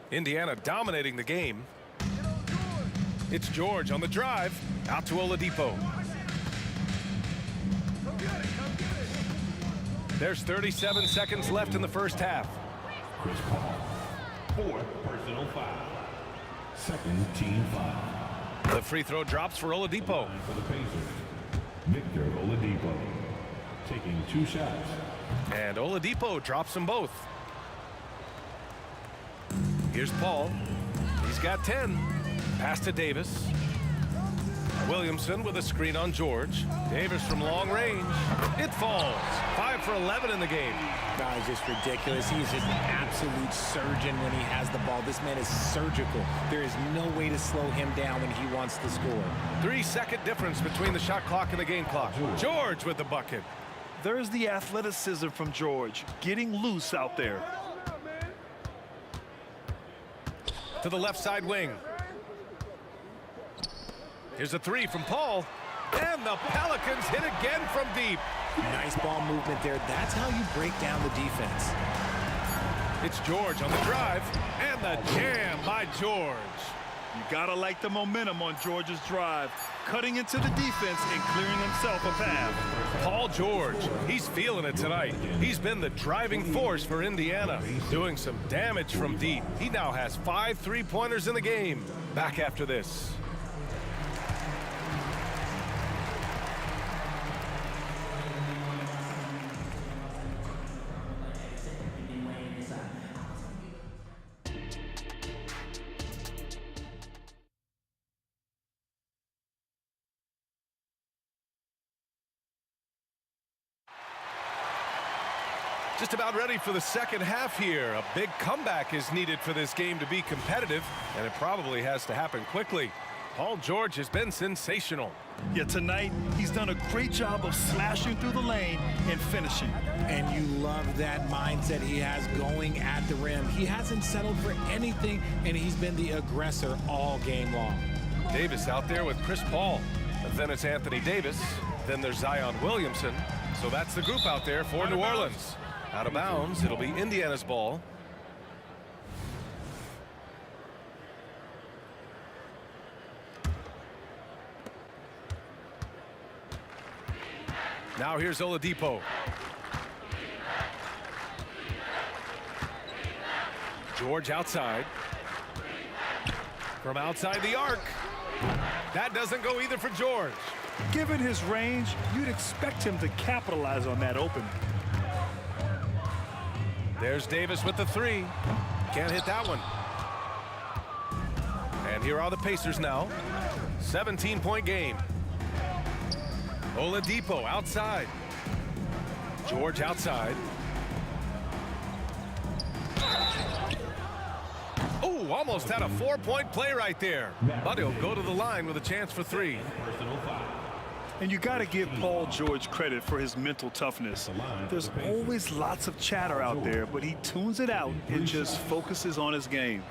Indiana dominating the game. It's George on the drive. Out to Oladipo. There's 37 seconds left in the first half. Chris Paul. 4th personal foul. 2nd team foul. The free throw drops for Oladipo. For the Pacers, Victor Oladipo taking 2 shots. And Oladipo drops them both. Here's Paul. He's got 10. Pass to Davis. Williamson with a screen on George. Davis from long range. It falls. 5 for 11 in the game. That is just ridiculous. He is just an absolute surgeon when he has the ball. This man is surgical. There is no way to slow him down when he wants to score. 3-second difference between the shot clock and the game clock. George with the bucket. There's the athleticism from George, getting loose out there. To the left side wing. Here's a 3 from Paul. And the Pelicans hit again from deep. Nice ball movement there. That's how you break down the defense. It's George on the drive. And the jam by George. You gotta like the momentum on George's drive, cutting into the defense and clearing himself a path. Paul George, he's feeling it tonight. He's been the driving force for Indiana, doing some damage from deep. He now has 5 3-pointers in the game. Back after this. Just about ready for the second half here. A big comeback is needed for this game to be competitive, and it probably has to happen quickly. Paul George has been sensational. Yeah, tonight he's done a great job of slashing through the lane and finishing. And you love that mindset he has going at the rim. He hasn't settled for anything, and he's been the aggressor all game long. Davis out there with Chris Paul. And then it's Anthony Davis. Then there's Zion Williamson. So that's the group out there for New Orleans. Out of bounds, it'll be Indiana's ball. Now here's Oladipo. George outside. From outside the arc. That doesn't go either for George. Given his range, you'd expect him to capitalize on that opening. There's Davis with the three. Can't hit that one. And here are the Pacers now. 17-point game. Oladipo outside. George outside. Oh, almost had a 4-point play right there. But he'll go to the line with a chance for three. And you got to give Paul George credit for his mental toughness. There's always lots of chatter out there, but he tunes it out and just focuses on his game.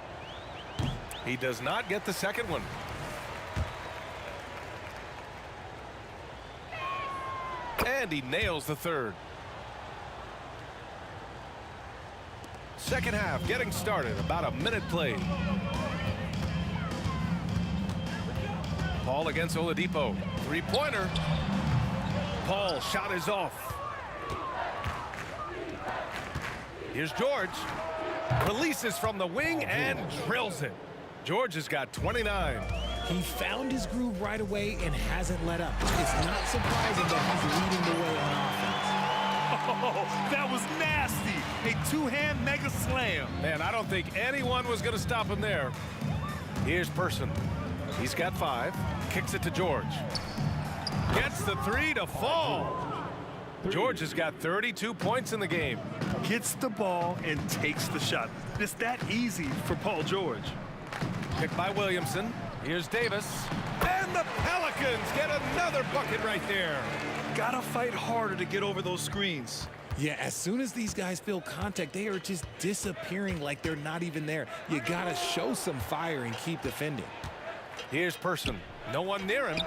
He does not get the second one. And he nails the third. Second half getting started. About a minute played. Paul against Oladipo. Three-pointer. Paul shot is off. Here's George. Releases from the wing and drills it. George has got 29. He found his groove right away and hasn't let up. It's not surprising that he's leading the way on offense. Oh, that was nasty. A two-hand mega slam. Man, I don't think anyone was going to stop him there. Here's Person. He's got 5. Kicks it to George. Gets the three to fall. George has got 32 points in the game. Gets the ball and takes the shot. It's that easy for Paul George. Picked by Williamson. Here's Davis. And the Pelicans get another bucket right there. Gotta fight harder to get over those screens. Yeah, as soon as these guys feel contact, they are just disappearing like they're not even there. You gotta show some fire and keep defending. Here's Person. No one near him.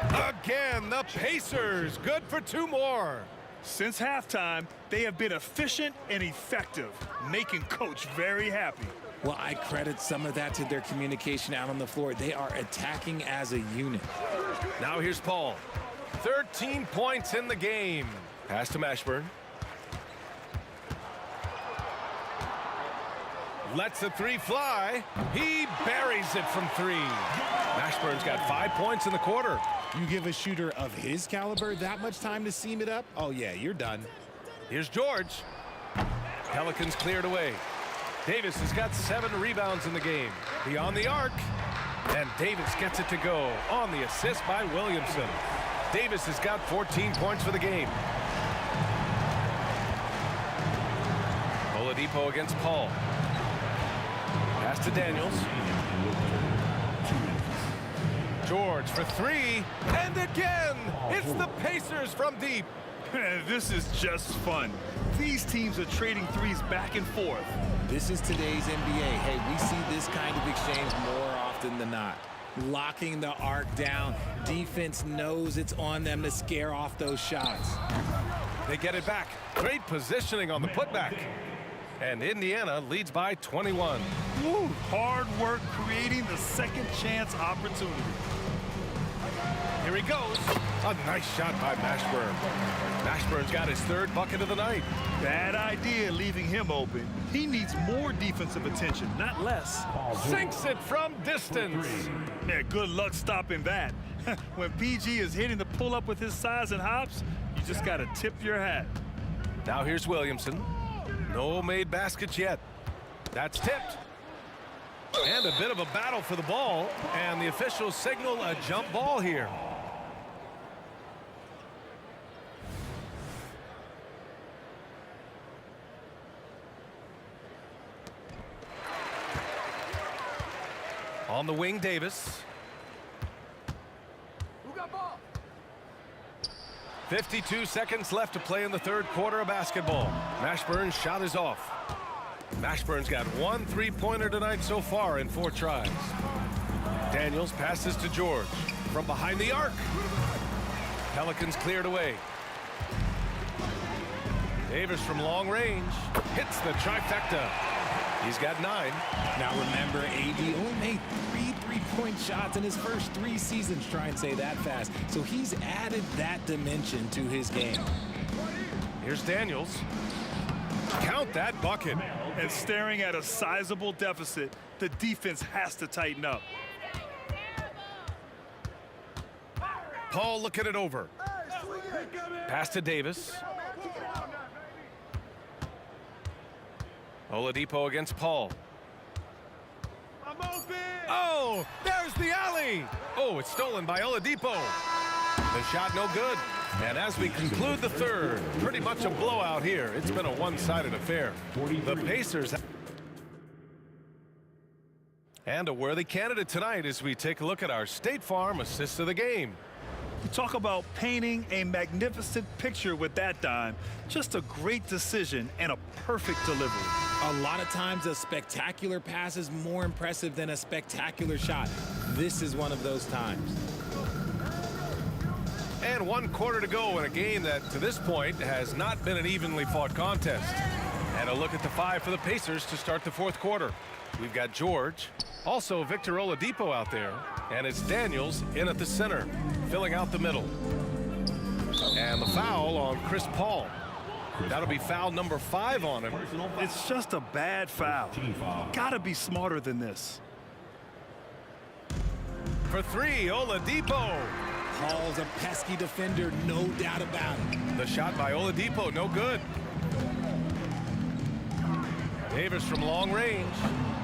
Again, the Pacers. Good for 2 more. Since halftime, they have been efficient and effective, making Coach very happy. Well, I credit some of that to their communication out on the floor. They are attacking as a unit. Now here's Paul. 13 points in the game. Pass to Mashburn. Lets the three fly. He buries it from 3. Mashburn's got 5 points in the quarter. You give a shooter of his caliber that much time to seam it up? Oh, yeah, you're done. Here's George. Pelicans cleared away. Davis has got 7 rebounds in the game. Beyond the arc. And Davis gets it to go on the assist by Williamson. Davis has got 14 points for the game. Oladipo against Paul. Pass to Daniels. George for 3. And again, it's the Pacers from deep. This is just fun. These teams are trading threes back and forth. This is today's NBA. Hey, we see this kind of exchange more often than not. Locking the arc down. Defense knows it's on them to scare off those shots. They get it back. Great positioning on the putback. And Indiana leads by 21. Woo, hard work creating the second chance opportunity. Here he goes. A nice shot by Mashburn. Mashburn's got his 3rd bucket of the night. Bad idea leaving him open. He needs more defensive attention, not less. Sinks it from distance. Man, good luck stopping that. When PG is hitting the pull-up with his size and hops, you just got to tip your hat. Now here's Williamson. No made baskets yet. That's tipped. And a bit of a battle for the ball. And the officials signal a jump ball here. On the wing, Davis. 52 seconds left to play in the 3rd quarter of basketball. Mashburn's shot is off. Mashburn's got 1 3-pointer tonight so far in 4 tries. Daniels passes to George from behind the arc. Pelicans cleared away. Davis from long range hits the trifecta. He's got 9. Now remember, AD only made 3 3-point shots in his first 3 seasons. Try and say that fast. So he's added that dimension to his game. Here's Daniels. Count that bucket. And staring at a sizable deficit, the defense has to tighten up. Paul looking it over. Pass to Davis. Oladipo against Paul. Oh, there's the alley. Oh, it's stolen by Oladipo. The shot no good. And as we conclude the third, pretty much a blowout here. It's been a one-sided affair. The Pacers. And a worthy candidate tonight as we take a look at our State Farm assist of the game. You talk about painting a magnificent picture with that dime. Just a great decision and a perfect delivery. A lot of times a spectacular pass is more impressive than a spectacular shot. This is one of those times. And 1 quarter to go in a game that to this point has not been an evenly fought contest. And a look at the 5 for the Pacers to start the 4th quarter. We've got George, also Victor Oladipo out there, and it's Daniels in at the center, filling out the middle. And the foul on Chris Paul. That'll be foul number 5 on him. It's just a bad foul. Gotta be smarter than this. For 3, Oladipo. Paul's a pesky defender, no doubt about it. The shot by Oladipo, no good. Davis from long range,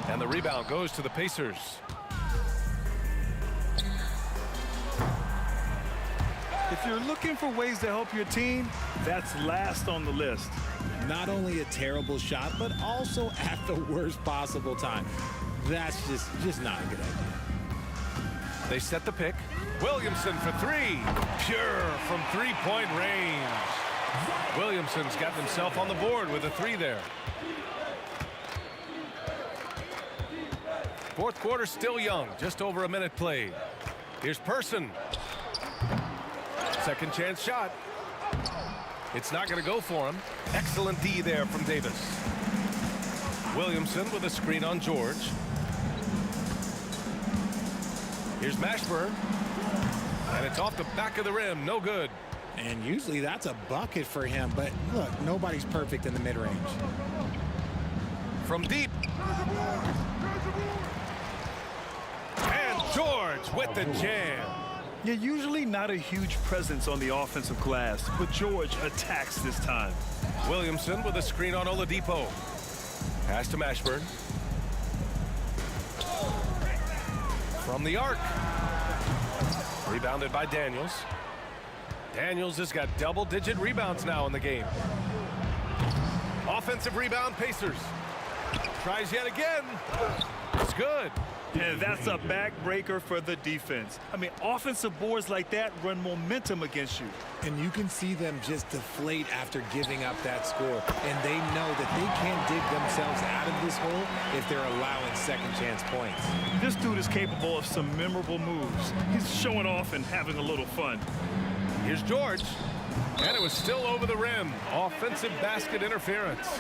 and the rebound goes to the Pacers. If you're looking for ways to help your team, that's last on the list. Not only a terrible shot, but also at the worst possible time. That's just not a good idea. They set the pick. Williamson for 3. Pure from 3-point range. Williamson's gotten himself on the board with a 3 there. 4th quarter still young, just over a minute played. Here's Person. Second chance shot. It's not going to go for him. Excellent D there from Davis. Williamson with a screen on George. Here's Mashburn. And it's off the back of the rim, no good. And usually that's a bucket for him, but look, nobody's perfect in the mid-range. From deep. And George with the jam. You're usually not a huge presence on the offensive glass, but George attacks this time. Williamson with a screen on Oladipo. Pass to Mashburn. From the arc. Rebounded by Daniels. Daniels has got double-digit rebounds now in the game. Offensive rebound, Pacers. Tries yet again. It's good. And that's a backbreaker for the defense. I mean, offensive boards like that run momentum against you. And you can see them just deflate after giving up that score. And they know that they can't dig themselves out of this hole if they're allowing second chance points. This dude is capable of some memorable moves. He's showing off and having a little fun. Here's George. And it was still over the rim. Offensive basket interference.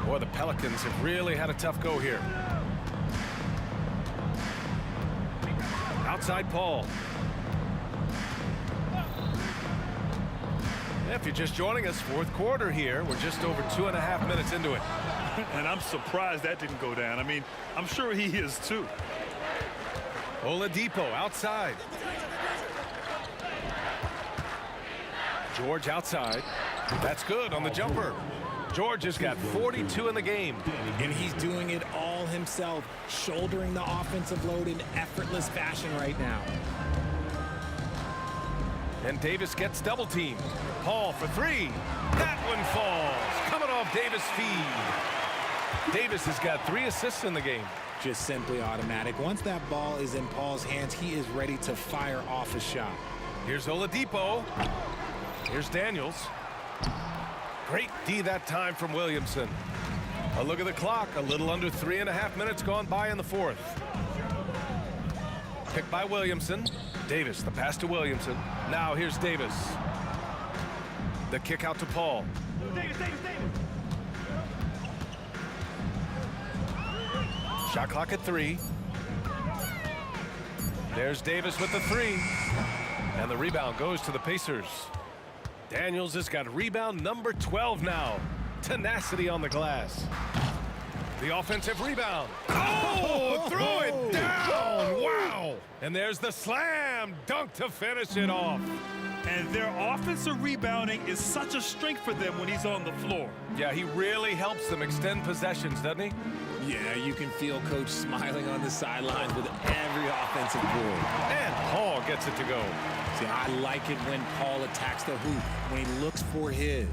Boy, the Pelicans have really had a tough go here. Outside Paul. If you're just joining us, 4th quarter here. We're just over 2.5 minutes into it. And I'm surprised that didn't go down. I mean, I'm sure he is too. Oladipo outside. George outside. That's good on the jumper. George has got 42 in the game. And he's doing it all himself, shouldering the offensive load in effortless fashion right now. And Davis gets double teamed. Paul for 3. That one falls. Coming off Davis' feed. Davis has got 3 assists in the game. Just simply automatic. Once that ball is in Paul's hands, he is ready to fire off a shot. Here's Oladipo. Here's Daniels. Great D that time from Williamson. A look at the clock. A little under 3.5 minutes gone by in the 4th. Picked by Williamson. Davis, the pass to Williamson. Now here's Davis. The kick out to Paul. Davis. Shot clock at 3. There's Davis with the 3. And the rebound goes to the Pacers. Daniels has got rebound number 12 now. tenacity on the glass. The offensive rebound. Oh, throw it down. Wow. And there's the slam dunk to finish it off. And their offensive rebounding is such a strength for them when he's on the floor. Yeah, he really helps them extend possessions, doesn't he? Yeah, you can feel Coach smiling on the sidelines with every offensive board. And Paul gets it to go. See, I like it when Paul attacks the hoop, when he looks for his.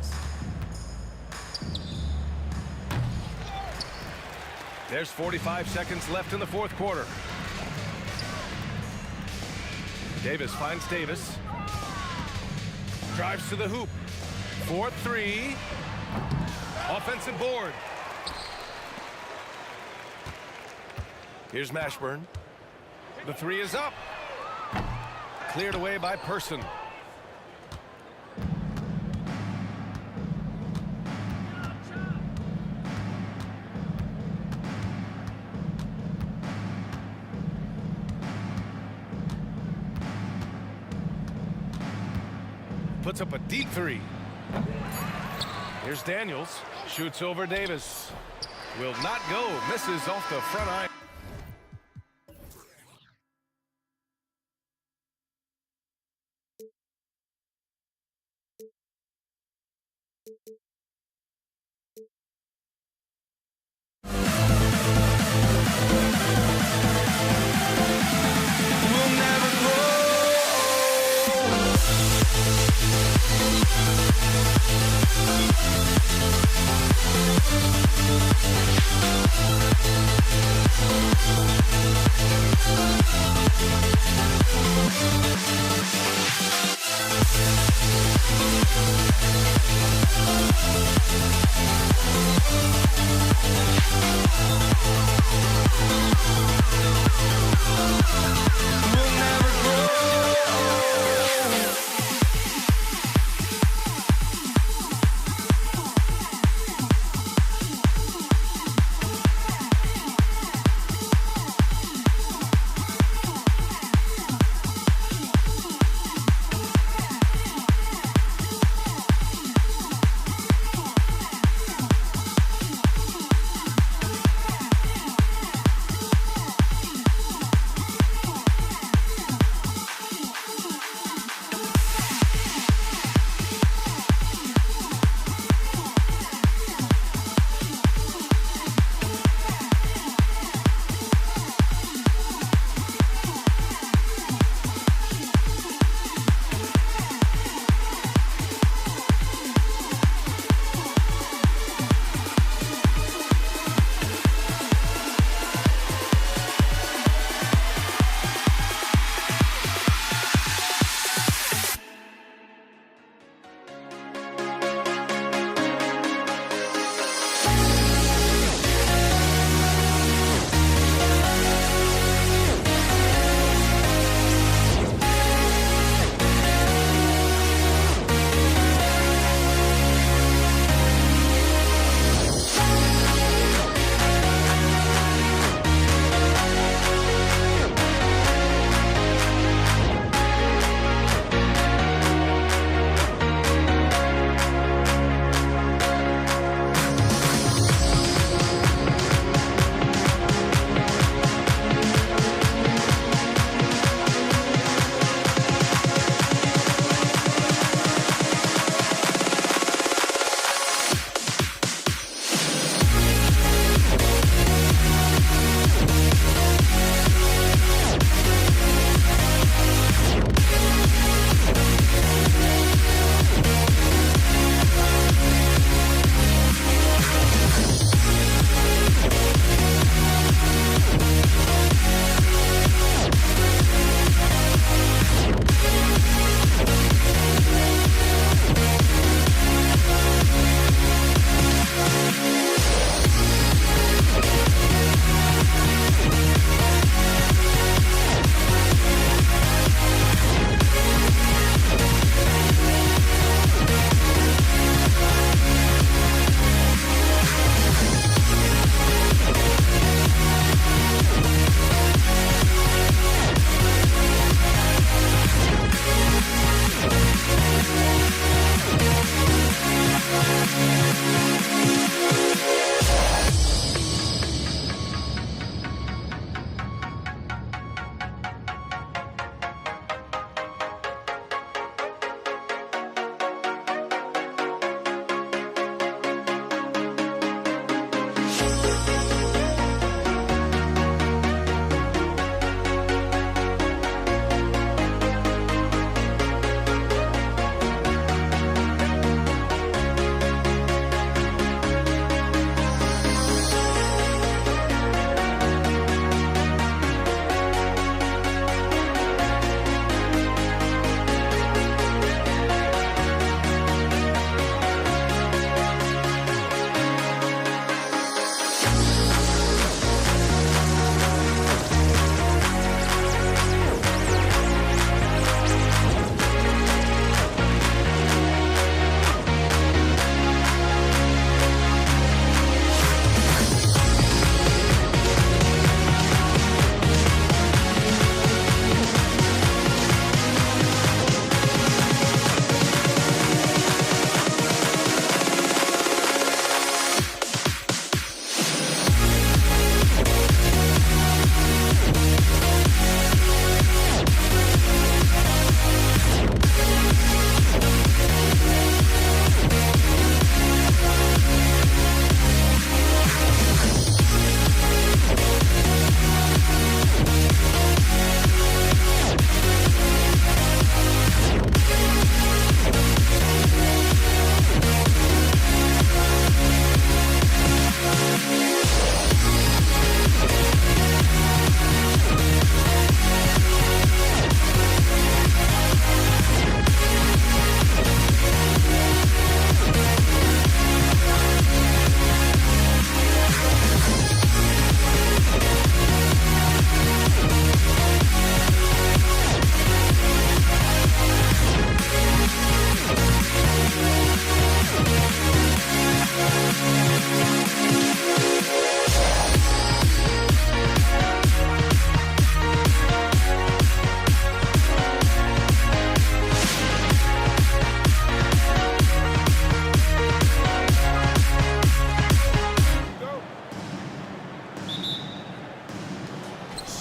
There's 45 seconds left in the fourth quarter. Davis finds Davis. Drives to the hoop. 4-3. Offensive board. Here's Mashburn. The three is up. Cleared away by Person. Puts up a deep three. Here's Daniels. Shoots over Davis. Will not go. Misses off the front eye.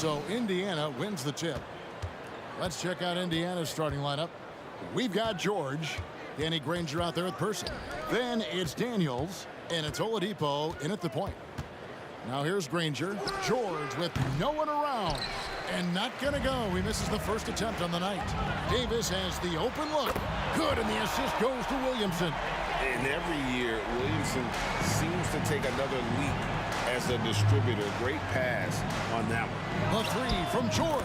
So Indiana wins the tip. Let's check out Indiana's starting lineup. We've got George. Danny Granger out there at Person. Then it's Daniels, and it's Oladipo in at the point. Now here's Granger. George with no one around. And not going to go. He misses the first attempt on the night. Davis has the open look. Good, and the assist goes to Williamson. And every year, Williamson seems to take another leap as a distributor. Great pass on that one. The three from George.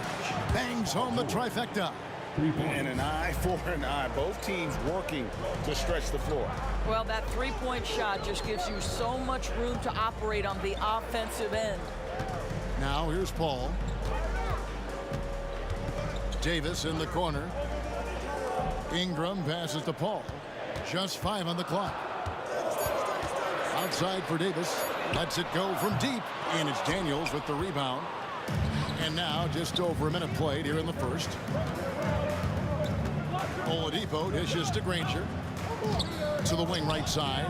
Bangs home the trifecta. And an eye for an eye. Both teams working to stretch the floor. Well, that three-point shot just gives you so much room to operate on the offensive end. Now here's Paul. Davis in the corner. Ingram passes to Paul. Just 5 on the clock. Outside for Davis. Lets it go from deep. And it's Daniels with the rebound. And now just over a minute played here in the first. Oladipo dishes to Granger. To the wing right side.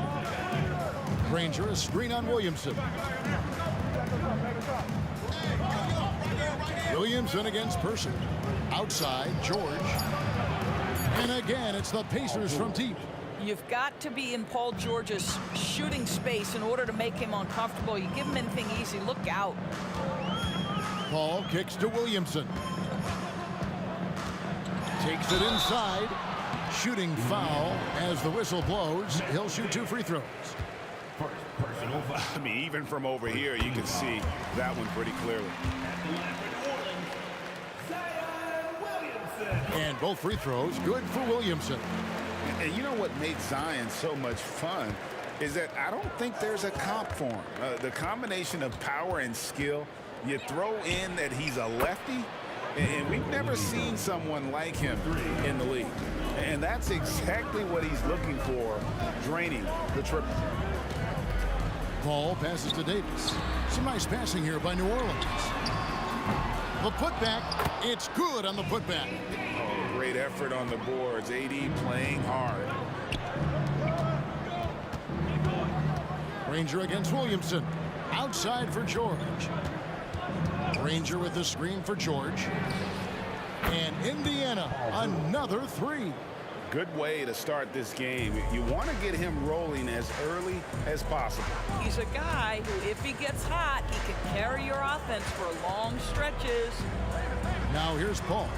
Granger, a screen on Williamson. Williamson against Person. Outside, George. And again, it's the Pacers from deep. You've got to be in Paul George's shooting space in order to make him uncomfortable. You give him anything easy, look out. Paul kicks to Williamson. Takes it inside. Shooting foul as the whistle blows. He'll shoot 2 free throws. I mean, even from over here, you can see that one pretty clearly. And both free throws good for Williamson. And you know what made Zion so much fun is that I don't think there's a comp for him. The combination of power and skill, you throw in that he's a lefty, and we've never seen someone like him in the league. And that's exactly what he's looking for, draining the triple. Paul passes to Davis. Some nice passing here by New Orleans. The putback, it's good on the putback. Oh, great effort on the boards. AD playing hard. Granger against Williamson. Outside for George. Granger with the screen for George. And Indiana, another 3. Good way to start this game. You want to get him rolling as early as possible. He's a guy who, if he gets hot, he can carry your offense for long stretches. Now here's Paul.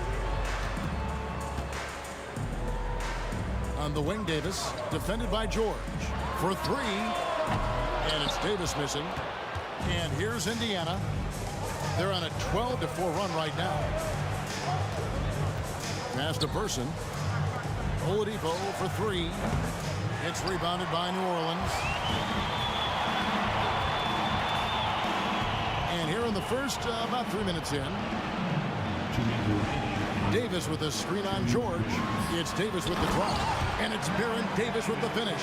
On the wing, Davis, defended by George. For 3, and it's Davis missing. And here's Indiana. They're on a 12-4 run right now. Pass to Person. Oladipo for 3. It's rebounded by New Orleans. And here in the first, about 3 minutes in. Davis with a screen on George. It's Davis with the drop. And it's Baron Davis with the finish.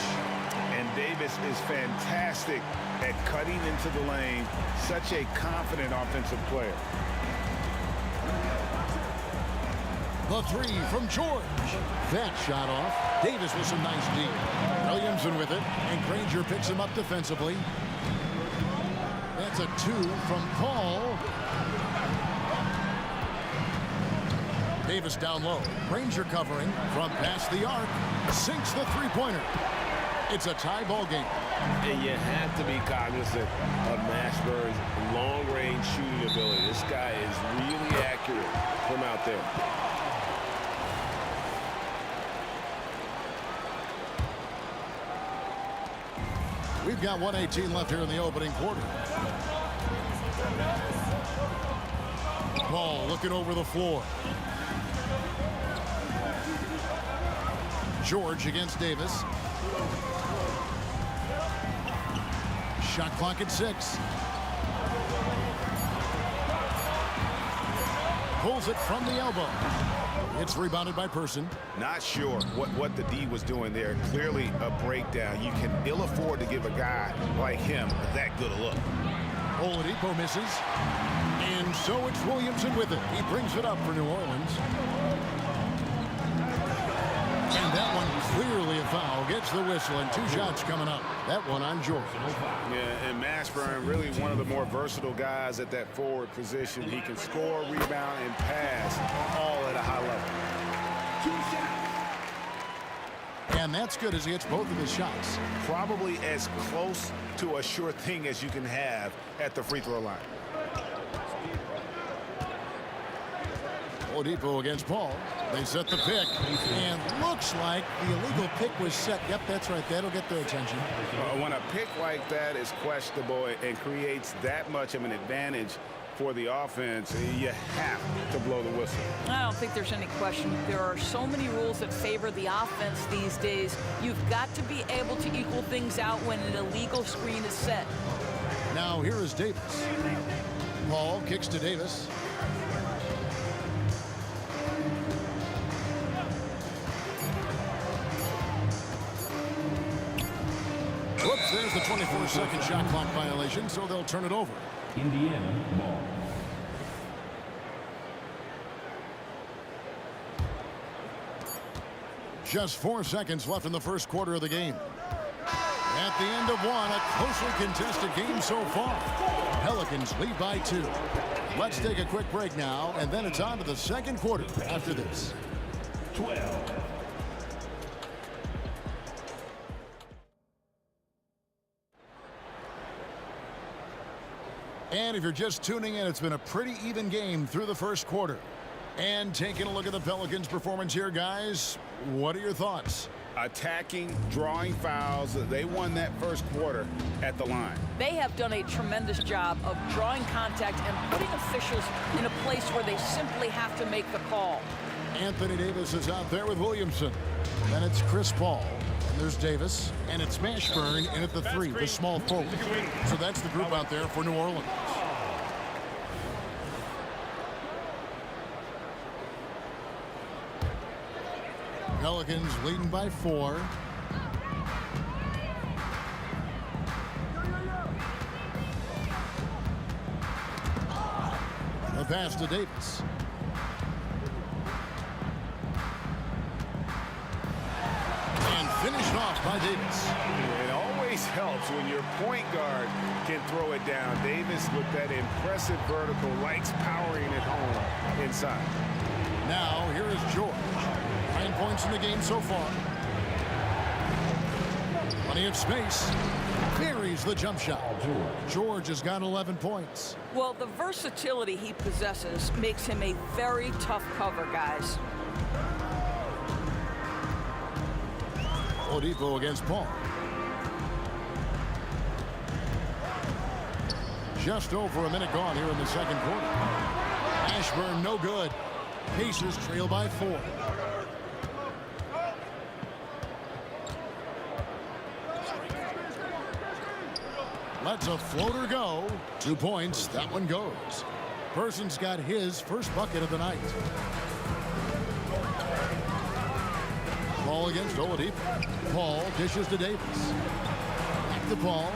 And Davis is fantastic at cutting into the lane. Such a confident offensive player. The 3 from George. That shot off. Davis with some nice D. Williamson with it. And Granger picks him up defensively. That's a 2 from Paul. Davis down low. Granger covering from past the arc. Sinks the three-pointer. It's a tie ball game. And you have to be cognizant of Mashburn's long-range shooting ability. This guy is really accurate from out there. We've got 1:18 left here in the opening quarter. Ball looking over the floor. George against Davis. Shot clock at 6. Pulls it from the elbow. It's rebounded by Person. Not sure what the D was doing there. Clearly a breakdown. You can ill afford to give a guy like him that good a look. Oladipo misses. And so it's Williamson with it. He brings it up for New Orleans. And that one Clearly a foul. Gets the whistle, and 2 shots coming up. That one on George. Yeah, and Mashburn, really one of the more versatile guys at that forward position. He can score, rebound, and pass all at a high level. And that's good as he hits both of his shots. Probably as close to a sure thing as you can have at the free throw line. Oladipo against Paul. They set the pick, and looks like the illegal pick was set. Yep, that's right. That'll get their attention. When a pick like that is questionable and creates that much of an advantage for the offense, you have to blow the whistle. I don't think there's any question. There are so many rules that favor the offense these days. You've got to be able to equal things out when an illegal screen is set. Now here is Davis. Paul kicks to Davis. Whoops, there's the 24-second shot clock violation, so they'll turn it over. Indiana ball. Just 4 seconds left in the first quarter of the game. At the end of one, a closely contested game so far. Pelicans lead by 2. Let's take a quick break now, and then it's on to the second quarter after this. 12. And if you're just tuning in, it's been a pretty even game through the first quarter. And taking a look at the Pelicans' performance here, guys, what are your thoughts? Attacking, drawing fouls. They won that first quarter at the line. They have done a tremendous job of drawing contact and putting officials in a place where they simply have to make the call. Anthony Davis is out there with Williamson. Then it's Chris Paul. And there's Davis. And it's Mashburn in at the 3, the small forward. So that's the group out there for New Orleans. Pelicans leading by 4. The pass to Davis. And finished off by Davis. It always helps when your point guard can throw it down. Davis, with that impressive vertical, likes powering it home inside. Now here is George. 9 points in the game so far. Plenty of space. Buries the jump shot. George has got 11 points. Well, the versatility he possesses makes him a very tough cover, guys. Oladipo against Paul. Just over a minute gone here in the second quarter. Mashburn no good. Pacers trail by 4. Lets a floater go. 2 points. That one goes. Person's got his first bucket of the night. Ball against Oladipo. Paul dishes to Davis. Back to Paul.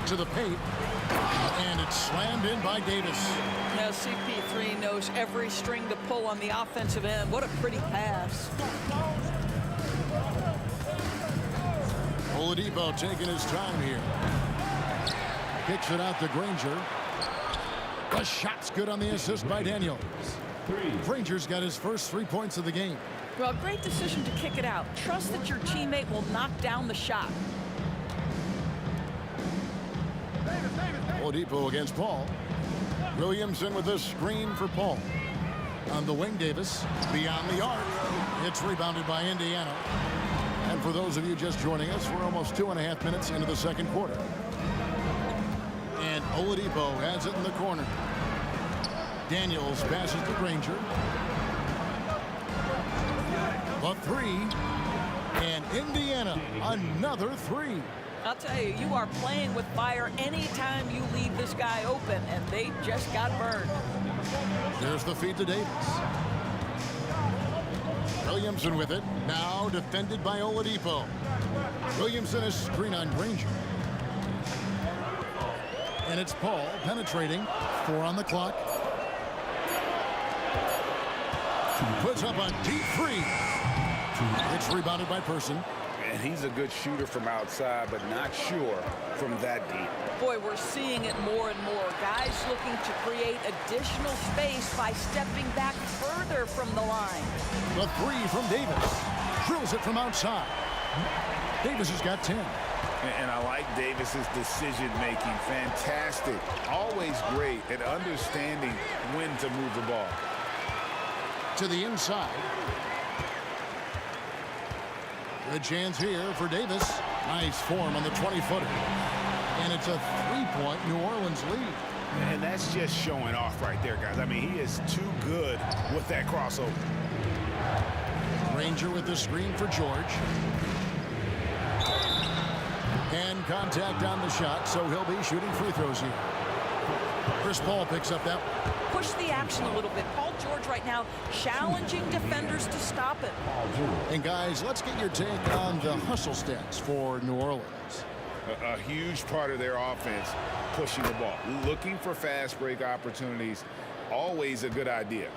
To the paint. And it's slammed in by Davis. Now CP3 knows every string to pull on the offensive end. What a pretty pass. Oladipo taking his time here. Kicks it out to Granger. The shot's good on the assist by Daniels. Granger's got his first 3 points of the game. Well, great decision to kick it out. Trust that your teammate will knock down the shot. Oladipo against Paul. Williamson with a screen for Paul. On the wing, Davis. Beyond the arc. It's rebounded by Indiana. And for those of you just joining us, we're almost 2.5 minutes into the second quarter. And Oladipo has it in the corner. Daniels passes to Granger. The 3. And Indiana, another 3. I'll tell you, you are playing with fire anytime you leave this guy open, and they just got burned. There's the feed to Davis. Williamson with it. Now defended by Oladipo. Williamson is screen on Granger. And it's Paul penetrating. 4 on the clock. Puts up a deep 3. It's rebounded by Person. And he's a good shooter from outside, but not sure from that deep. Boy, we're seeing it more and more. Guys looking to create additional space by stepping back further from the line. The three from Davis. Drills it from outside. Davis has got 10. And I like Davis's decision-making. Fantastic. Always great at understanding when to move the ball. To the inside. Good chance here for Davis. Nice form on the 20-footer. And it's a three-point New Orleans lead. And that's just showing off right there, guys. I mean, he is too good with that crossover. Ranger with the screen for George. And contact on the shot, so he'll be shooting free throws here. Chris Paul picks up that one. Push the action a little bit. Paul George right now challenging defenders to stop it. And guys, let's get your take on the hustle stats for New Orleans. A huge part of their offense, pushing the ball. Looking for fast break opportunities, always a good idea.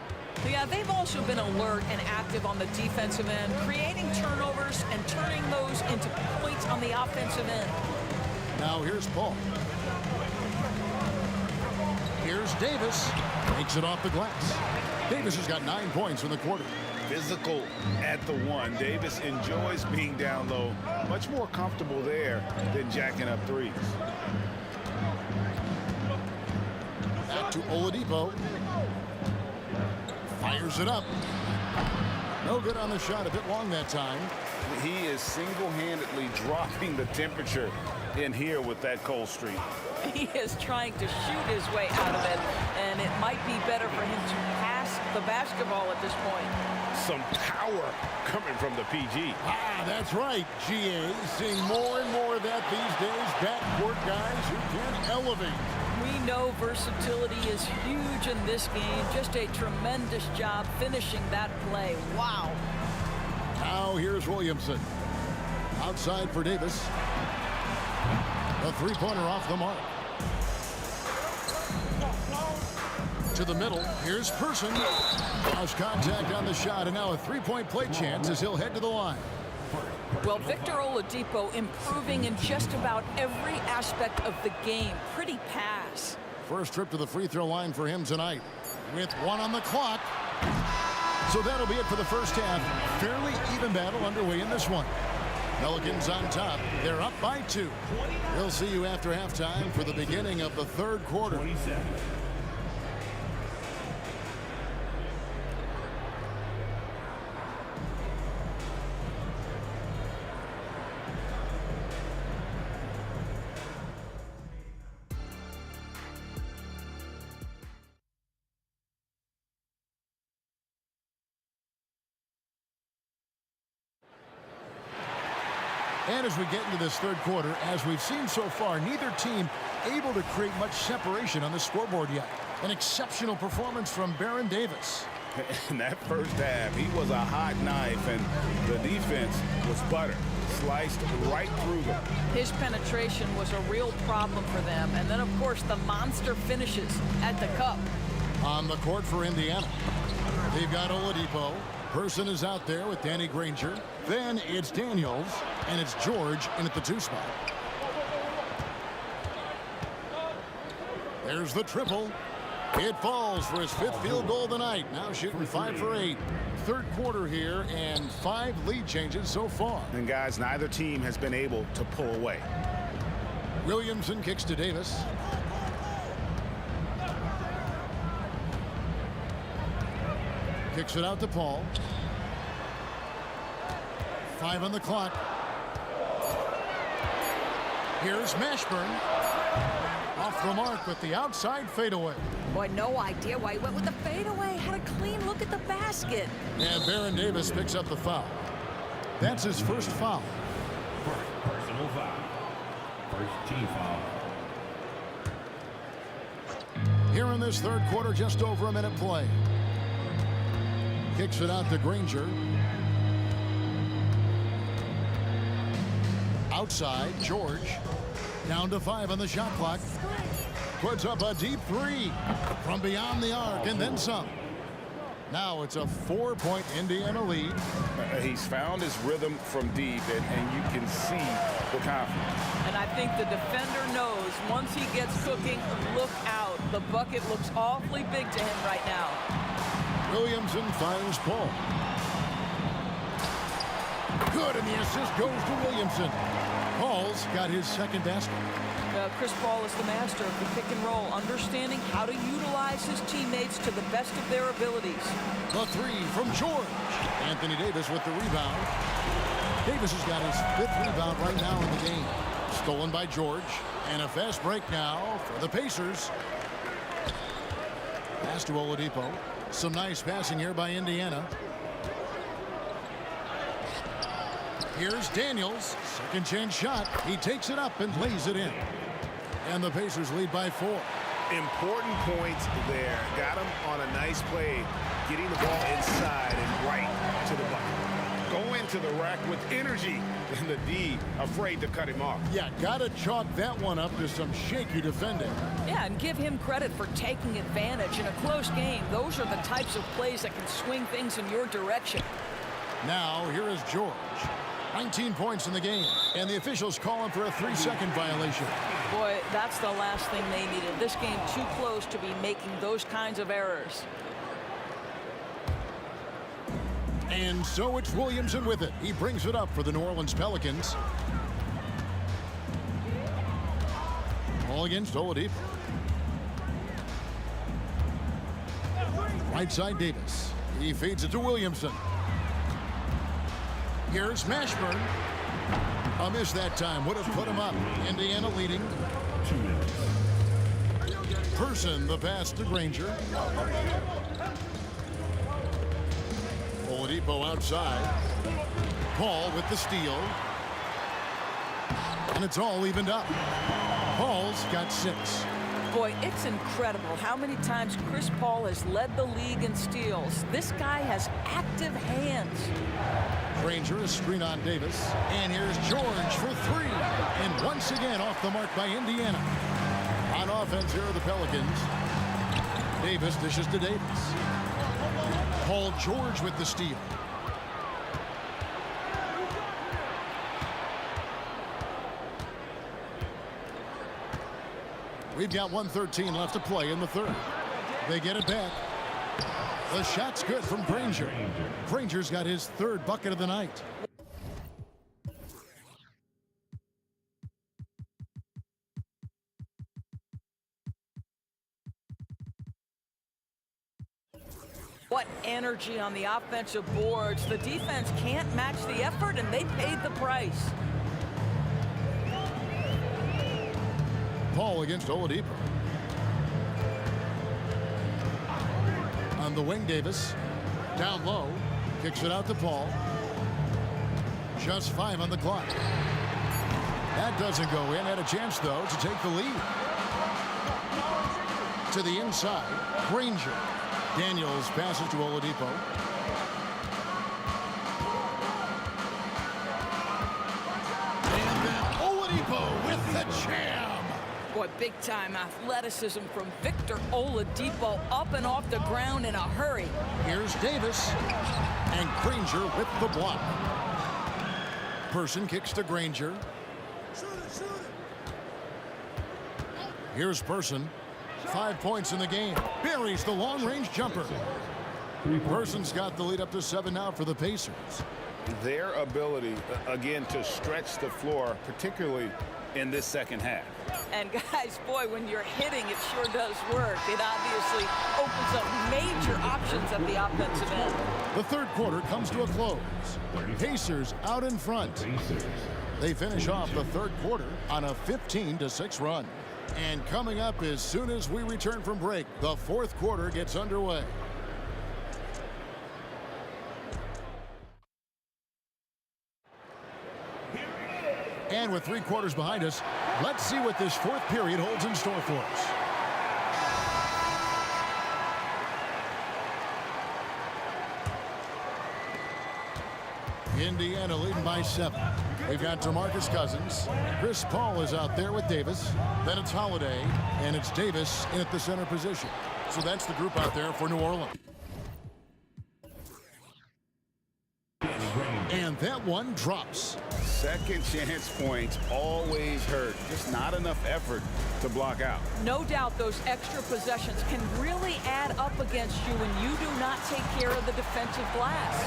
Yeah, they've also been alert and active on the defensive end, creating turnovers and turning those into points on the offensive end. Now here's Paul. Here's Davis. Makes it off the glass. Davis has got 9 points in the quarter. Physical at the one. Davis enjoys being down low. Much more comfortable there than jacking up threes. Back to Oladipo. Fires it up. No good on the shot. A bit long that time. He is single-handedly dropping the temperature in here with that cold streak. He is trying to shoot his way out of it, and it might be better for him to pass the basketball at this point. Some power coming from the PG. That's right, GA. Seeing more and more of that these days. Backcourt guys who can elevate. We know versatility is huge in this game. Just a tremendous job finishing that play. Wow. Now here's Williamson. Outside for Davis. A three-pointer off the mark. To the middle. Here's Person. Lost contact on the shot, and now a three-point play chance as he'll head to the line. Well, Victor Oladipo improving in just about every aspect of the game. Pretty pass. First trip to the free throw line for him tonight. With 1 on the clock. So that'll be it for the first half. Fairly even battle underway in this one. Pelicans on top. They're up by 2. We'll see you after halftime for the beginning of the third quarter. 27. And as we get into this third quarter, as we've seen so far, neither team able to create much separation on the scoreboard yet. An exceptional performance from Baron Davis. In that first half, he was a hot knife, and the defense was butter. Sliced right through them. His penetration was a real problem for them. And then, of course, the monster finishes at the cup. On the court for Indiana, they've got Oladipo. Person is out there with Danny Granger. Then it's Daniels, and it's George in at the 2 spot. There's the triple. It falls for his 5th field goal of the night. Now shooting 5 for 8. Third quarter here, and 5 lead changes so far. And guys, neither team has been able to pull away. Williamson kicks to Davis. Kicks it out to Paul. 5 on the clock. Here's Mashburn. Off the mark with the outside fadeaway. Boy, no idea why he went with the fadeaway. Had a clean look at the basket. And Baron Davis picks up the foul. That's his first foul. Personal foul. First team foul. Here in this third quarter, just over a minute play. Kicks it out to Granger. Outside, George. Down to 5 on the shot clock. Puts up a deep 3 from beyond the arc and then some. Now it's a 4-point Indiana lead. He's found his rhythm from deep, and you can see the confidence. And I think the defender knows once he gets cooking, look out. The bucket looks awfully big to him right now. Williamson finds Paul. Good, and the assist goes to Williamson. Paul's got his second basket. Chris Paul is the master of the pick and roll, understanding how to utilize his teammates to the best of their abilities. The three from George. Anthony Davis with the rebound. Davis has got his 5th rebound right now in the game. Stolen by George. And a fast break now for the Pacers. Pass to Oladipo. Some nice passing here by Indiana. Here's Daniels. Second chance shot. He takes it up and lays it in. And the Pacers lead by 4. Important points there. Got him on a nice play, getting the ball inside and right to the bucket. Go into the rack with energy, and the D afraid to cut him off. Yeah, gotta chalk that one up to some shaky defending. Yeah, and give him credit for taking advantage in a close game. Those are the types of plays that can swing things in your direction. Now, here is George. 19 points in the game, and the officials call him for a 3-second violation. Boy, that's the last thing they needed. This game too close to be making those kinds of errors. And so it's Williamson with it. He brings it up for the New Orleans Pelicans. All against Oladipo. Right side Davis. He feeds it to Williamson. Here's Mashburn. A miss that time. Would have put him up. Indiana leading. Person the pass to Granger. Oladipo outside. Paul with the steal. And it's all evened up. Paul's got 6. Boy, it's incredible how many times Chris Paul has led the league in steals. This guy has active hands. Granger, a screen on Davis. And here's George for 3. And once again off the mark by Indiana. On offense here are the Pelicans. Davis dishes to Davis. Paul George with the steal. We've got 1:13 left to play in the third. They get it back. The shot's good from Granger. Granger's got his 3rd bucket of the night. What energy on the offensive boards. The defense can't match the effort, and they paid the price. Paul against Oladipo. On the wing, Davis. Down low. Kicks it out to Paul. Just 5 on the clock. That doesn't go in. Had a chance, though, to take the lead. To the inside. Granger. Daniels passes to Oladipo. And then Oladipo with the jam. Boy, big-time athleticism from Victor Oladipo, up and off the ground in a hurry. Here's Davis. And Granger with the block. Person kicks to Granger. Here's Person. 5 points in the game. Buries the long-range jumper. Person's got the lead up to 7 now for the Pacers. Their ability, again, to stretch the floor, particularly in this second half. And guys, boy, when you're hitting, it sure does work. It obviously opens up major options at the offensive end. The third quarter comes to a close. Pacers out in front. They finish off the third quarter on a 15-6 run. And coming up as soon as we return from break, the fourth quarter gets underway. And with 3 quarters behind us, let's see what this fourth period holds in store for us. Indiana leading by 7. We've got DeMarcus Cousins. Chris Paul is out there with Davis. Then it's Holiday, and it's Davis in at the center position. So that's the group out there for New Orleans. And that one drops. Second chance points always hurt. Just not enough effort to block out. No doubt those extra possessions can really add up against you when you do not take care of the defensive glass.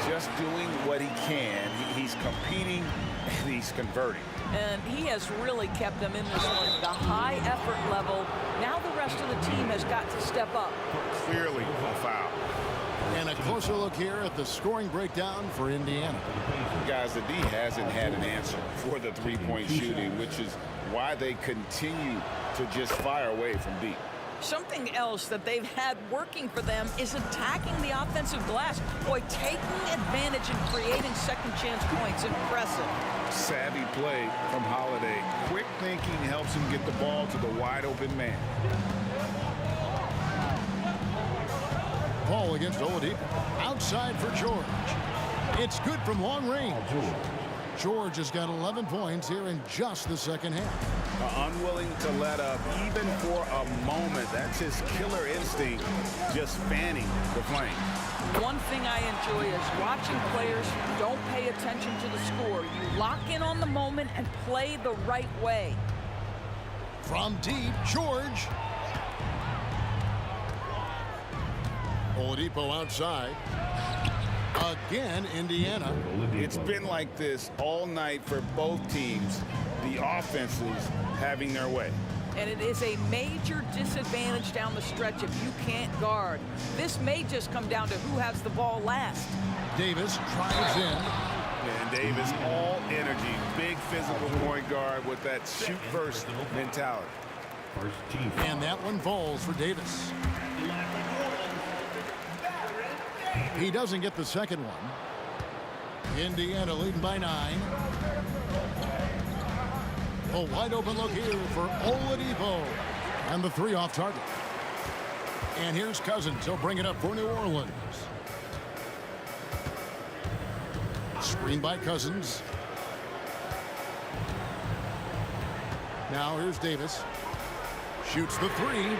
Just doing what he can. He's competing and he's converting. And he has really kept them in this one. The high effort level. Now the rest of the team has got to step up. Clearly a foul. And a closer look here at the scoring breakdown for Indiana. Guys, the D hasn't had an answer for the three-point shooting, which is why they continue to just fire away from deep. Something else that they've had working for them is attacking the offensive glass. Boy, taking advantage and creating second chance points. Impressive. Savvy play from Holiday. Quick thinking helps him get the ball to the wide open man. Ball against Oladipo. Outside for George. It's good from long range. George has got 11 points here in just the second half. Unwilling to let up even for a moment. That's his killer instinct, just fanning the flame. One thing I enjoy is watching players who don't pay attention to the score. You lock in on the moment and play the right way. From deep, George. Oladipo outside. Again, Indiana. It's been like this all night for both teams. The offenses having their way. And it is a major disadvantage down the stretch if you can't guard. This may just come down to who has the ball last. Davis drives in. And Davis, all energy, big physical point guard with that shoot-first mentality. And that one falls for Davis. He doesn't get the second one. Indiana leading by 9. A wide open look here for Oladipo. And the three off target. And here's Cousins. He'll bring it up for New Orleans. Screen by Cousins. Now here's Davis. Shoots the three.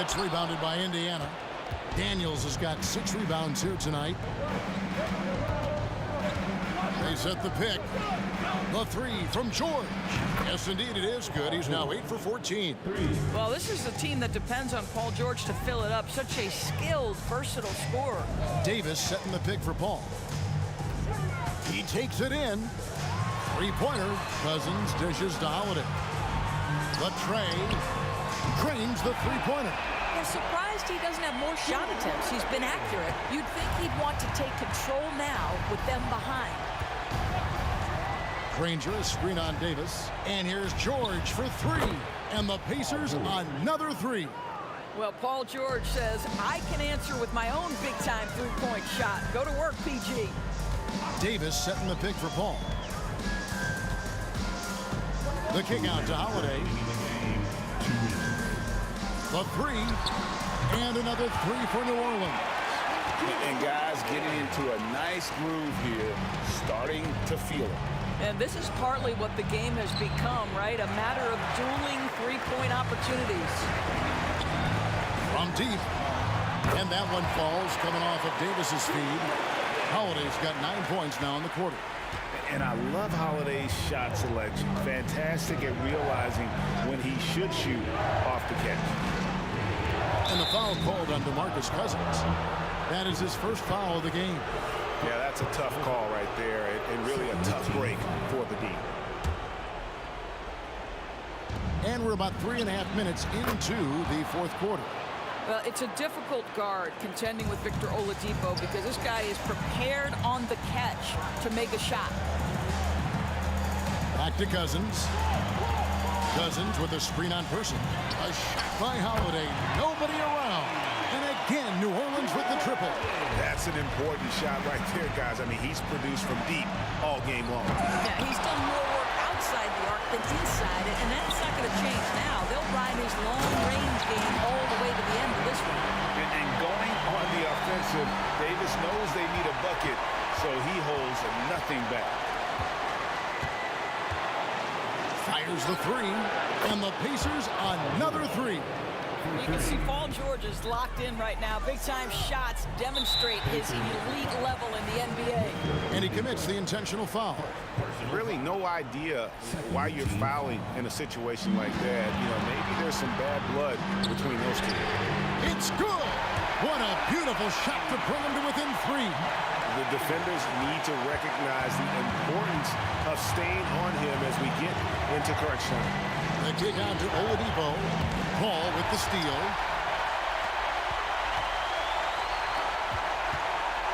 It's rebounded by Indiana. Daniels has got 6 rebounds here tonight. They set the pick. The three from George. Yes, indeed, it is good. He's now 8 for 14. Well, this is a team that depends on Paul George to fill it up. Such a skilled, versatile scorer. Davis setting the pick for Paul. He takes it in. Three-pointer. Cousins dishes to Holiday. The tray. Cranes the three-pointer. I'm surprised he doesn't have more shot attempts. He's been accurate. You'd think he'd want to take control now with them behind. Granger, a screen on Davis. And here's George for 3. And the Pacers another 3. Well, Paul George says, I can answer with my own big-time three-point shot. Go to work, PG. Davis setting the pick for Paul. The kick out to Holiday. The 3. And another 3 for New Orleans. And guys getting into a nice groove here, starting to feel it. And this is partly what the game has become, right? A matter of dueling three-point opportunities. From deep. And that one falls coming off of Davis's feed. Holiday's got 9 points now in the quarter. And I love Holiday's shot selection. Fantastic at realizing when he should shoot off the catch. And the foul called on DeMarcus Cousins. That is his first foul of the game. Yeah, that's a tough call right there, and really a tough break for the D. And we're about 3.5 minutes into the fourth quarter. Well, it's a difficult guard contending with Victor Oladipo because this guy is prepared on the catch to make a shot. Back to Cousins. Cousins with a screen on Person. A shot by Holiday. Nobody around. And again, New Orleans with the triple. That's an important shot right there, guys. I mean, he's produced from deep all game long. Yeah, he's done more work outside the arc than inside it, and that's not going to change now. They'll ride his long-range game all the way to the end of this one. And going on the offensive, Davis knows they need a bucket, so he holds nothing back. Fires the 3, and the Pacers another 3. You can see Paul George is locked in right now. Big-time shots demonstrate his elite level in the NBA. And he commits the intentional foul. Really no idea why you're fouling in a situation like that. You know, maybe there's some bad blood between those two. It's good. What a beautiful shot to bring him to within 3. The defenders need to recognize the importance of staying on him as we get into crunch time. The kick out to Oladipo. Paul with the steal.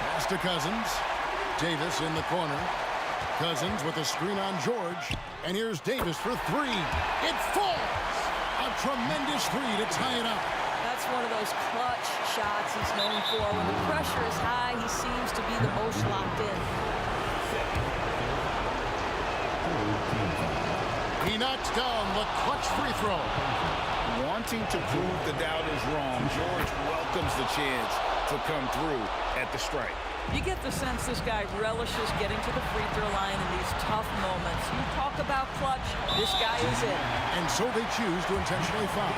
Pass to Cousins. Davis in the corner. Cousins with a screen on George. And here's Davis for 3. It falls. A tremendous 3 to tie it up. That's one of those clutch shots he's known for. When the pressure is high, he seems to be the most locked in. He knocks down the clutch free throw. Wanting to prove the doubters wrong, George welcomes the chance to come through at the strike. You get the sense this guy relishes getting to the free throw line in these tough moments. You talk about clutch, this guy is it. And so they choose to intentionally foul.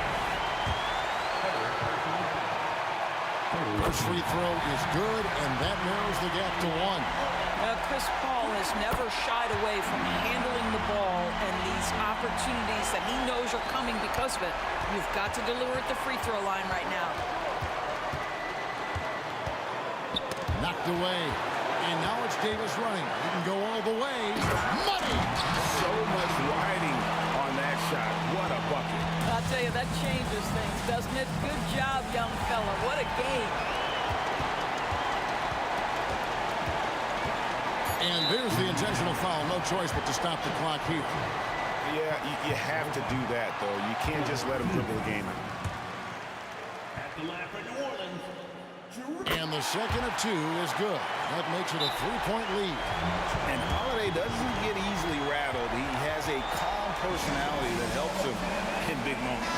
First free throw is good, and that narrows the gap to 1. Chris Paul has never shied away from handling the ball and these opportunities that he knows are coming because of it. You've got to deliver at the free throw line right now. Knocked away. And now it's Davis running. He can go all the way. Money! So much riding on that shot. What a bucket. I'll tell you, that changes things, doesn't it? Good job, young fella. What a game. And there's the intentional foul. No choice but to stop the clock here. Yeah, you have to do that, though. You can't just let him dribble the game out. And the second of 2 is good. That makes it a 3-point lead. And Holiday doesn't get easily rattled. He has a calm personality that helps him in big moments.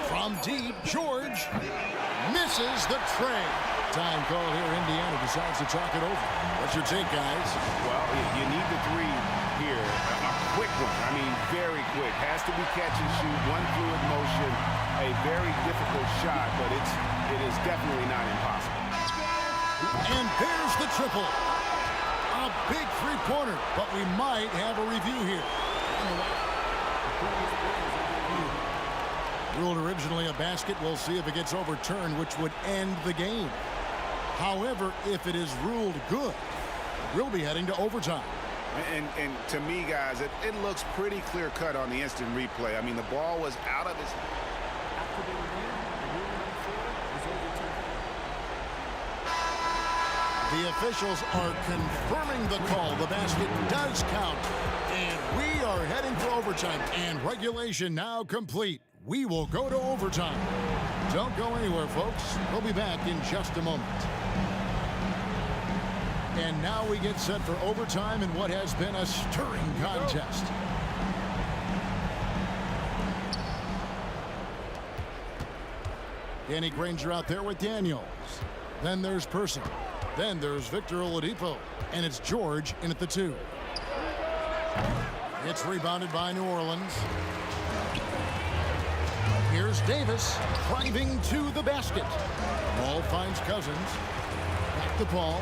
From deep, George misses the tray. Time call here. Indiana decides to talk it over. What's your take, guys? Well, you need the 3 here. A quick one. I mean, very quick. Has to be catch and shoot. One fluid motion. A very difficult shot, but it is definitely not impossible. And there's the triple. A big 3-pointer, but we might have a review here. Ruled originally a basket. We'll see if it gets overturned, which would end the game. However, if it is ruled good, we'll be heading to overtime. And to me, guys, it looks pretty clear-cut on the instant replay. I mean, the ball was out of his... The officials are confirming the call. The basket does count. And we are heading for overtime. And regulation now complete. We will go to overtime. Don't go anywhere, folks. We'll be back in just a moment. And now we get set for overtime in what has been a stirring contest. Danny Granger out there with Daniels. Then there's Person. Then there's Victor Oladipo. And it's George in at the 2. It's rebounded by New Orleans. Here's Davis driving to the basket. Ball finds Cousins. Back to Paul.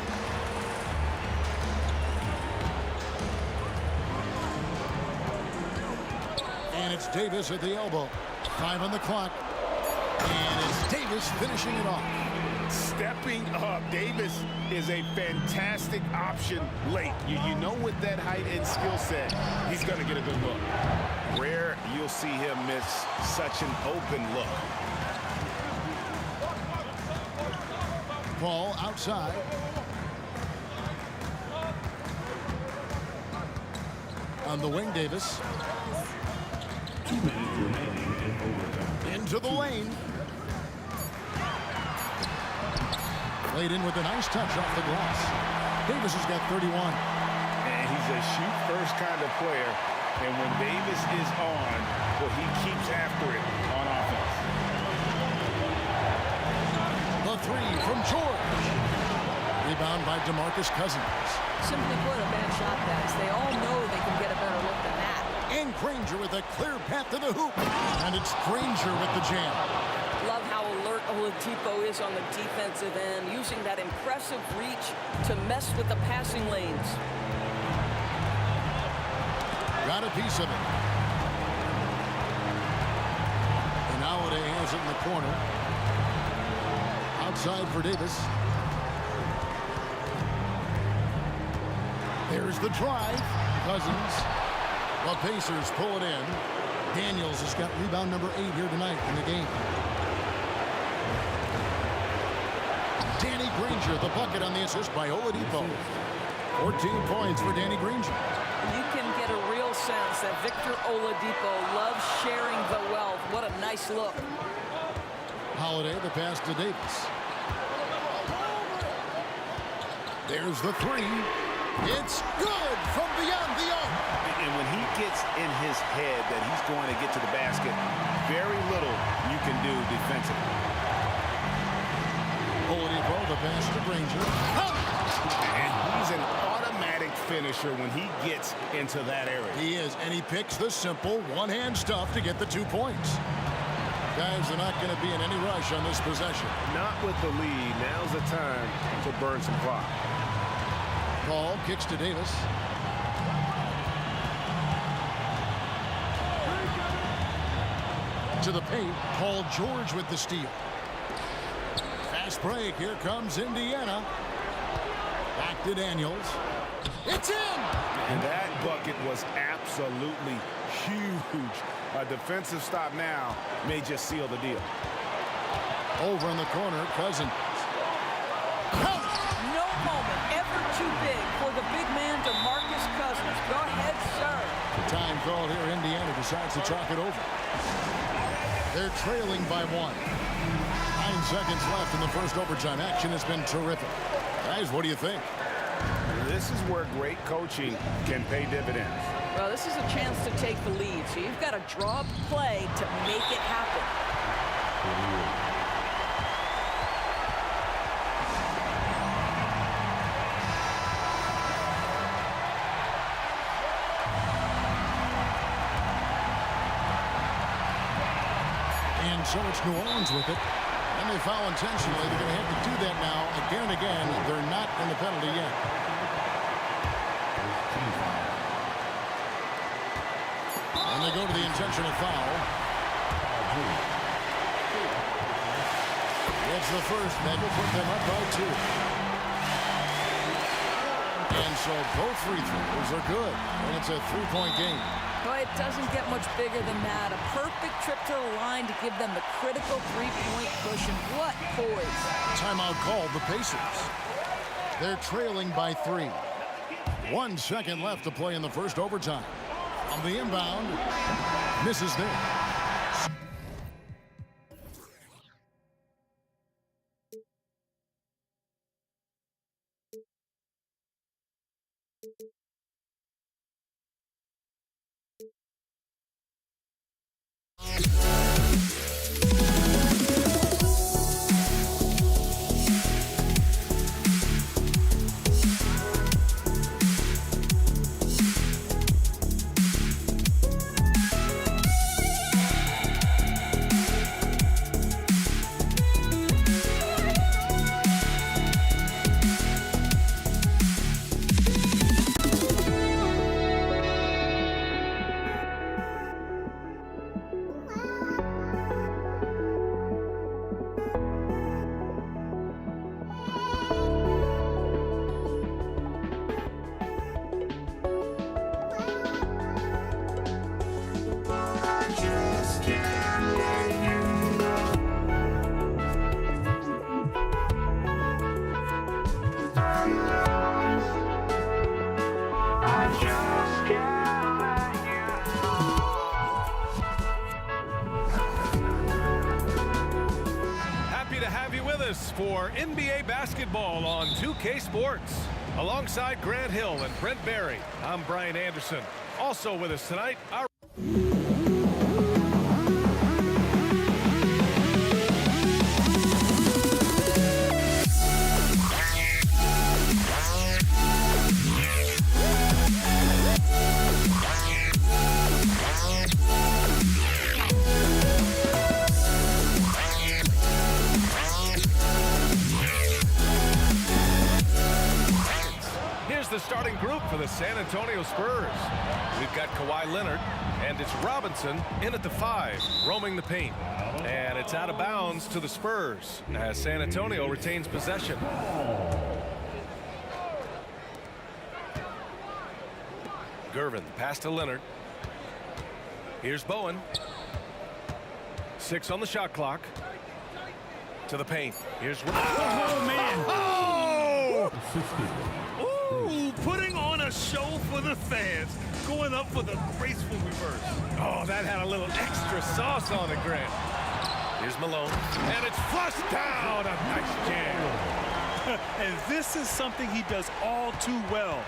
And it's Davis at the elbow. 5 on the clock. And it's Davis finishing it off. Stepping up. Davis is a fantastic option late. You know with that height and skill set, he's going to get a good look. Rare you'll see him miss such an open look. Paul outside. On the wing, Davis. 2 minutes remaining in overtime. Into the lane. Played in with a nice touch off the glass. Davis has got 31. And he's a shoot-first kind of player. And when Davis is on, well, he keeps after it on offense. The 3 from George. Rebound by DeMarcus Cousins. Simply put, a bad shot, guys. They all know they can get a better look than that. And Granger with a clear path to the hoop. And it's Granger with the jam. Love how alert Oladipo is on the defensive end, using that impressive reach to mess with the passing lanes. Got a piece of it. And Holiday has it in the corner. Outside for Davis. There's the drive. Cousins. The Pacers pull it in. Daniels has got rebound number 8 here tonight in the game. Danny Granger, the bucket on the assist by Oladipo. 14 points for Danny Granger. You can get a real sense that Victor Oladipo loves sharing the wealth. What a nice look. Holiday, the pass to Davis. There's the three. It's good from beyond the arc. And when he gets in his head that he's going to get to the basket, very little you can do defensively. Oladipo, the pass to Granger. And he's an automatic finisher when he gets into that area. He is, and he picks the simple one-hand stuff to get the 2 points. Guys are not going to be in any rush on this possession. Not with the lead. Now's the time to burn some clock. Paul kicks to Davis. To the paint, Paul George with the steal. Fast break, here comes Indiana. Back to Daniels. It's in! And that bucket was absolutely huge. A defensive stop now may just seal the deal. Over in the corner, Cousins. No moment ever too big for the big man, DeMarcus Cousins. Go ahead, sir. The time called here, Indiana decides to talk it over. They're trailing by 1. 9 seconds left in the first overtime. Action has been terrific. Guys, what do you think? This is where great coaching can pay dividends. Well, this is a chance to take the lead, so you've got to draw up play to make it happen. And so it's New Orleans with it. And they foul intentionally. They're going to have to do that now again and again. They're not in the penalty yet. And they go to the intentional foul. It's the first. That will put them up by 2. And so both free throws are good. And it's a 3-point game. Boy, it doesn't get much bigger than that. A perfect trip to the line to give them the critical 3-point cushion. What poise. Timeout called the Pacers. They're trailing by 3. 1 second left to play in the first overtime. On the inbound, misses there. For NBA basketball on 2K Sports. Alongside Grant Hill and Brent Barry, I'm Brian Anderson. Also with us tonight, our the starting group for the San Antonio Spurs. We've got Kawhi Leonard, and it's Robinson in at the 5, roaming the paint. And it's out of bounds to the Spurs as San Antonio retains possession. Gervin, pass to Leonard. Here's Bowen. 6 on the shot clock. To the paint. Here's... Oh, man. Oh! Ooh, putting on a show for the fans. Going up for the graceful reverse. Oh, that had a little extra sauce on it, Grant. Here's Malone. And it's flushed down. A nice jam. And this is something he does all too well.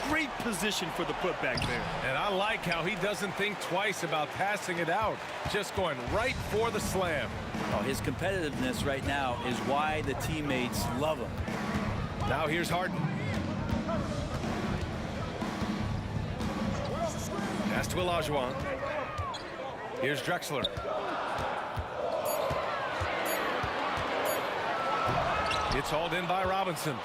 Great position for the putback there. And I like how he doesn't think twice about passing it out. Just going right for the slam. Oh, his competitiveness right now is why the teammates love him. Now here's Harden. Pass to Olajuwon. Here's Drexler. It's hauled in by Robinson.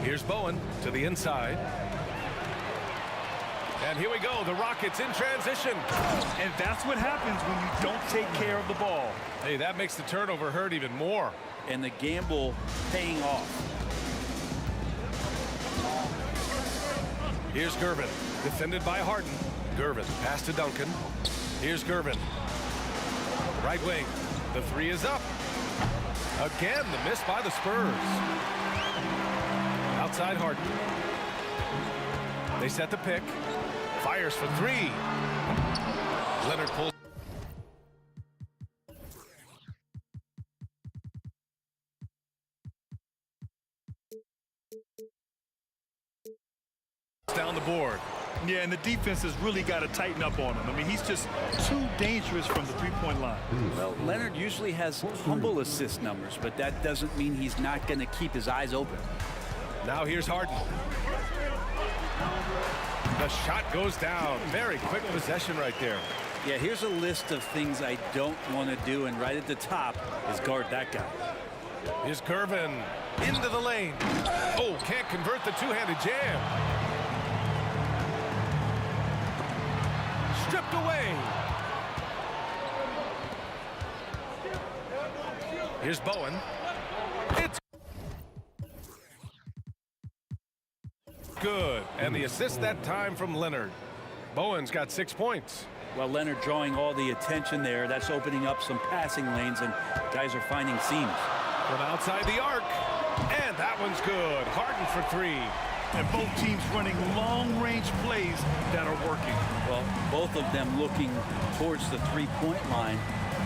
Here's Bowen to the inside. And here we go, the Rockets in transition. And that's what happens when you don't take care of the ball. Hey, that makes the turnover hurt even more. And the gamble paying off. Here's Gervin, defended by Harden. Gervin, pass to Duncan. Here's Gervin. Right wing, the 3 is up. Again, the miss by the Spurs. Outside Harden. They set the pick. Fires for 3. Leonard pulls down the board. Yeah, and the defense has really got to tighten up on him. I mean, he's just too dangerous from the three-point line. Well, Leonard usually has humble assist numbers, but that doesn't mean he's not going to keep his eyes open. Now here's Harden. The shot goes down. Very quick possession right there. Yeah, here's a list of things I don't want to do, and right at the top is guard that guy. Here's Gervin into the lane. Oh, can't convert the two-handed jam. Stripped away. Here's Bowen. It's good. And the assist that time from Leonard. Bowen's got 6 points. Well, Leonard drawing all the attention there. That's opening up some passing lanes, and guys are finding seams. From outside the arc. And that one's good. Harden for 3. And both teams running long-range plays that are working. Well, both of them looking towards the three-point line.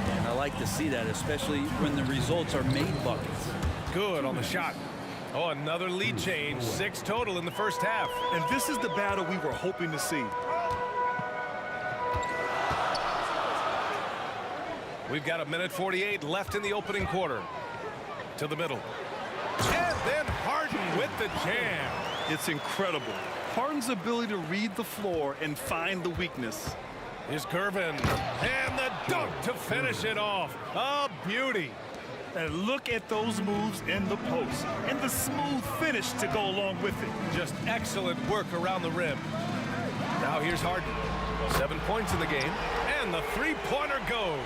And I like to see that, especially when the results are made buckets. Good on the shot. Oh, another lead change. 6 total in the first half. And this is the battle we were hoping to see. We've got 1:48 left in the opening quarter. To the middle. And then Harden with the jam. It's incredible. Harden's ability to read the floor and find the weakness. Here's Gervin. And the dunk to finish it off. A beauty. And look at those moves in the post. And the smooth finish to go along with it. Just excellent work around the rim. Now here's Harden. 7 points in the game. And the three-pointer goes.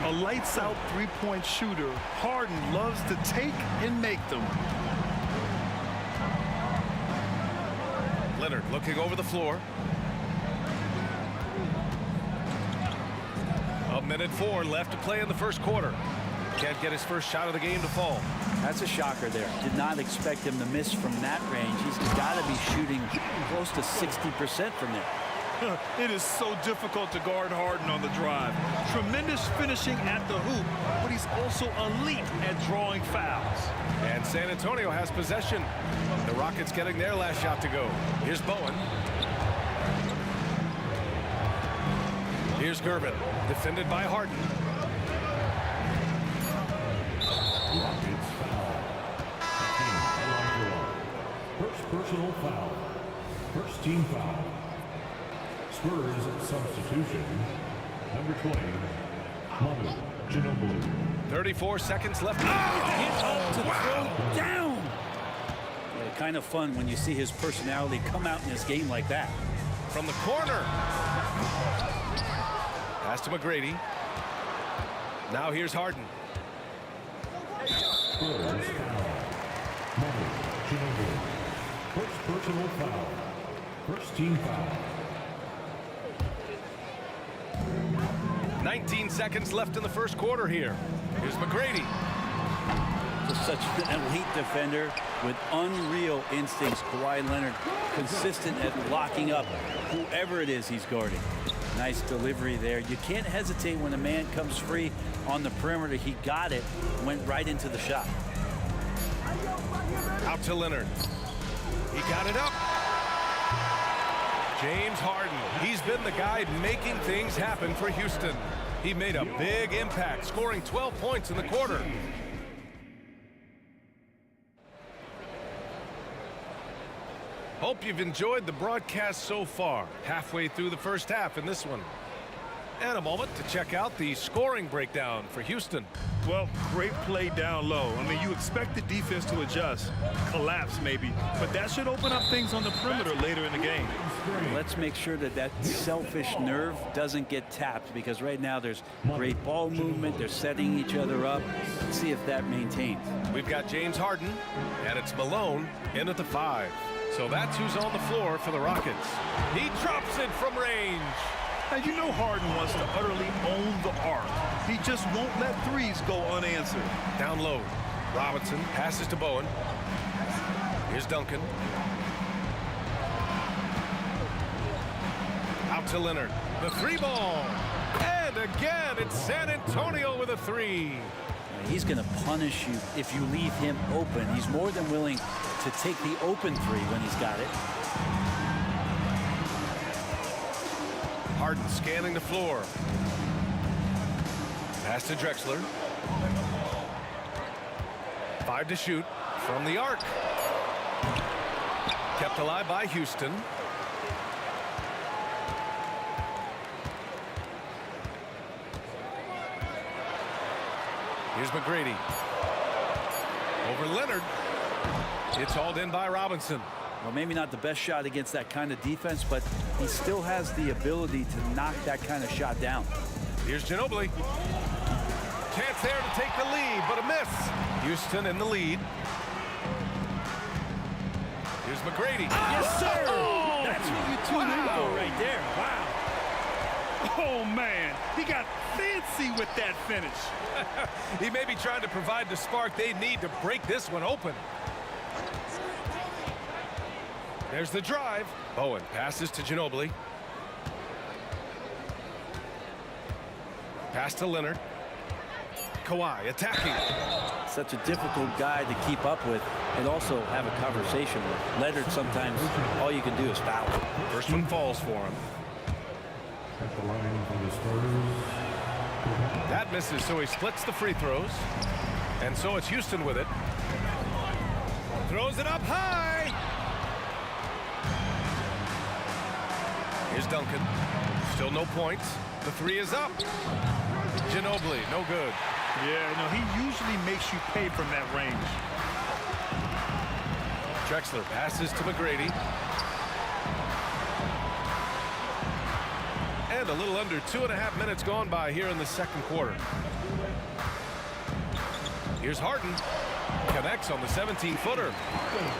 A lights-out three-point shooter. Harden loves to take and make them. Leonard looking over the floor. 1:04 left to play in the first quarter. Can't get his first shot of the game to fall. That's a shocker there. Did not expect him to miss from that range. He's got to be shooting close to 60% from there. It is so difficult to guard Harden on the drive. Tremendous finishing at the hoop, but he's also elite at drawing fouls. And San Antonio has possession. The Rockets getting their last shot to go. Here's Bowen. Here's Gervin, defended by Harden. Rockets foul. First personal foul. First team foul. Spurs substitution. Number 20, Manu Ginobili. 34 seconds left. Oh, to throw down. kind of fun when you see his personality come out in this game like that. From the corner. Pass to McGrady. Now here's Harden. First personal foul. First team foul. 19 seconds left in the first quarter here. Here's McGrady. Just such an elite defender with unreal instincts. Kawhi Leonard consistent at locking up whoever it is he's guarding. Nice delivery there. You can't hesitate when a man comes free on the perimeter. He got it, went right into the shot. Out to Leonard. He got it up. James Harden. He's been the guy making things happen for Houston. He made a big impact, scoring 12 points in the quarter. Hope you've enjoyed the broadcast so far. Halfway through the first half in this one. And a moment to check out the scoring breakdown for Houston. Well, great play down low. I mean, you expect the defense to adjust, collapse maybe, but that should open up things on the perimeter later in the game. Let's make sure that that selfish nerve doesn't get tapped, because right now there's great ball movement. They're setting each other up. Let's see if that maintains. We've got James Harden, and it's Malone in at the 5. So that's who's on the floor for the Rockets. He drops it from range. Now, you know Harden wants to utterly own the arc. He just won't let threes go unanswered. Down low. Robinson passes to Bowen. Here's Duncan. Out to Leonard. The 3 ball. And again, it's San Antonio with a 3. He's going to punish you if you leave him open. He's more than willing to take the open 3 when he's got it. Harden scanning the floor. Pass to Drexler. 5 to shoot from the arc. Kept alive by Houston. Here's McGrady. Over Leonard. It's hauled in by Robinson. Well, maybe not the best shot against that kind of defense, but he still has the ability to knock that kind of shot down. Here's Ginobili. Chance there to take the lead, but a miss. Houston in the lead. Here's McGrady. Yes, sir! Oh! That's what you tune in for right there. Wow. Oh, man. He got fancy with that finish. He may be trying to provide the spark they need to break this one open. There's the drive. Bowen passes to Ginobili. Pass to Leonard. Kawhi attacking. Such a difficult guy to keep up with and also have a conversation with. Leonard, sometimes all you can do is foul. First one falls for him. At the line for the starters. That misses, so he splits the free throws. And so it's Houston with it. Throws it up high. Here's Duncan. Still no points. The 3 is up. Ginobili, no good. Yeah, no, he usually makes you pay from that range. Drexler passes to McGrady. And a little under 2.5 minutes gone by here in the second quarter. Here's Harden. Connects on the 17-footer.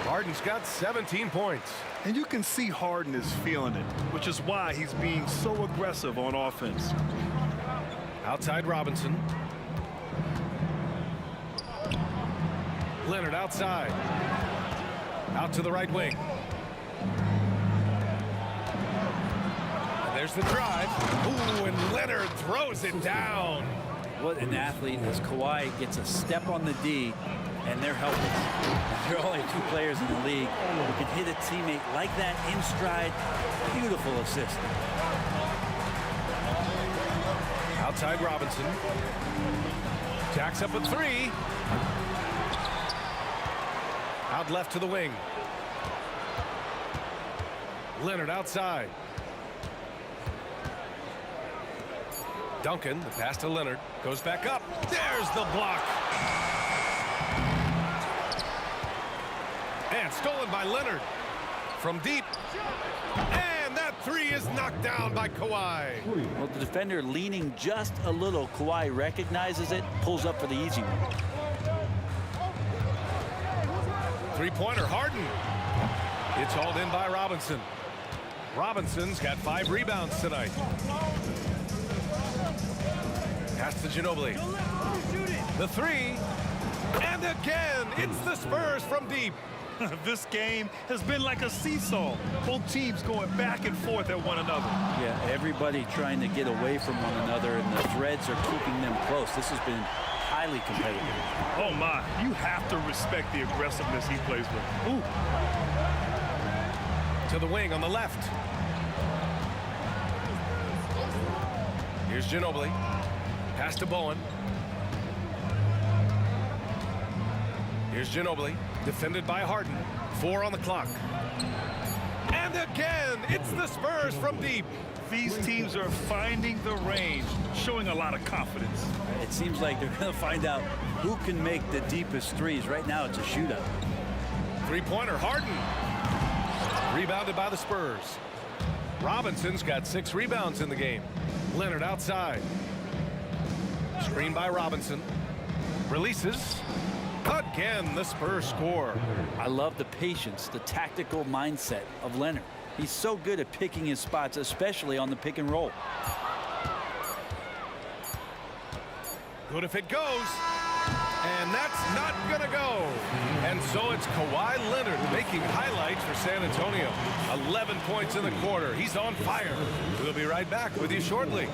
Harden's got 17 points. And you can see Harden is feeling it, which is why he's being so aggressive on offense. Outside Robinson. Leonard outside. Out to the right wing. And there's the drive. Ooh, and Leonard throws it down. What an athlete as Kawhi gets a step on the D, and they're helpless. There are only 2 players in the league who can hit a teammate like that in stride. Beautiful assist. Outside Robinson. Jacks up a 3. Out left to the wing. Leonard outside. Duncan, the pass to Leonard, goes back up. There's the block. And stolen by Leonard. From deep. And that three is knocked down by Kawhi. Well, the defender leaning just a little. Kawhi recognizes it, pulls up for the easy one. Three-pointer, Harden. It's hauled in by Robinson. Robinson's got 5 rebounds tonight. Pass to Ginobili. The three. And again, it's the Spurs from deep. This game has been like a seesaw. Both teams going back and forth at one another. Yeah, everybody trying to get away from one another, and the threads are keeping them close. This has been highly competitive. Oh, my. You have to respect the aggressiveness he plays with. Ooh. To the wing on the left. Here's Ginobili. Pass to Bowen. Here's Ginobili, defended by Harden. 4 on the clock. And again, it's the Spurs from deep. These teams are finding the range, showing a lot of confidence. It seems like they're going to find out who can make the deepest threes. Right now, it's a shootout. Three-pointer, Harden. Rebounded by the Spurs. Robinson's got 6 rebounds in the game. Leonard outside. Screen by Robinson. Releases. Again, the Spurs score. I love the patience, the tactical mindset of Leonard. He's so good at picking his spots, especially on the pick and roll. Good if it goes. And that's not going to go. And so it's Kawhi Leonard making highlights for San Antonio. 11 points in the quarter. He's on fire. We'll be right back with you shortly.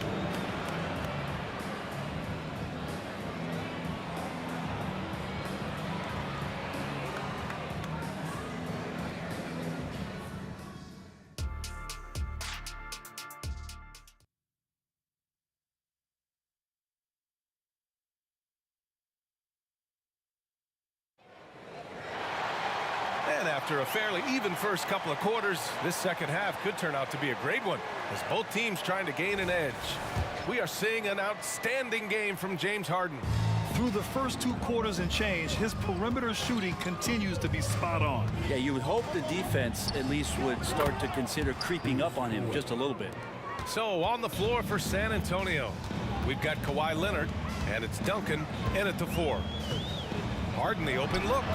And after a fairly even first couple of quarters, this second half could turn out to be a great one as both teams trying to gain an edge. We are seeing an outstanding game from James Harden. Through the first 2 quarters and change, his perimeter shooting continues to be spot on. Yeah, you would hope the defense at least would start to consider creeping up on him just a little bit. So on the floor for San Antonio, we've got Kawhi Leonard, and it's Duncan in at the 4. Harden the open look.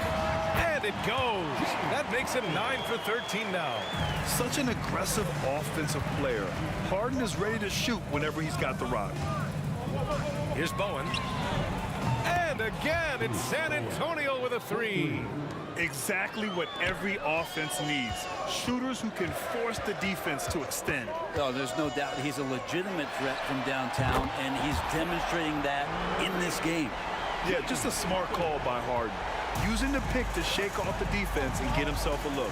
And it goes. That makes him 9 for 13 now. Such an aggressive offensive player. Harden is ready to shoot whenever he's got the rock. Here's Bowen. And again, it's San Antonio with a 3. Exactly what every offense needs. Shooters who can force the defense to extend. Oh, there's no doubt he's a legitimate threat from downtown, and he's demonstrating that in this game. Yeah, just a smart call by Harden. Using the pick to shake off the defense and get himself a look.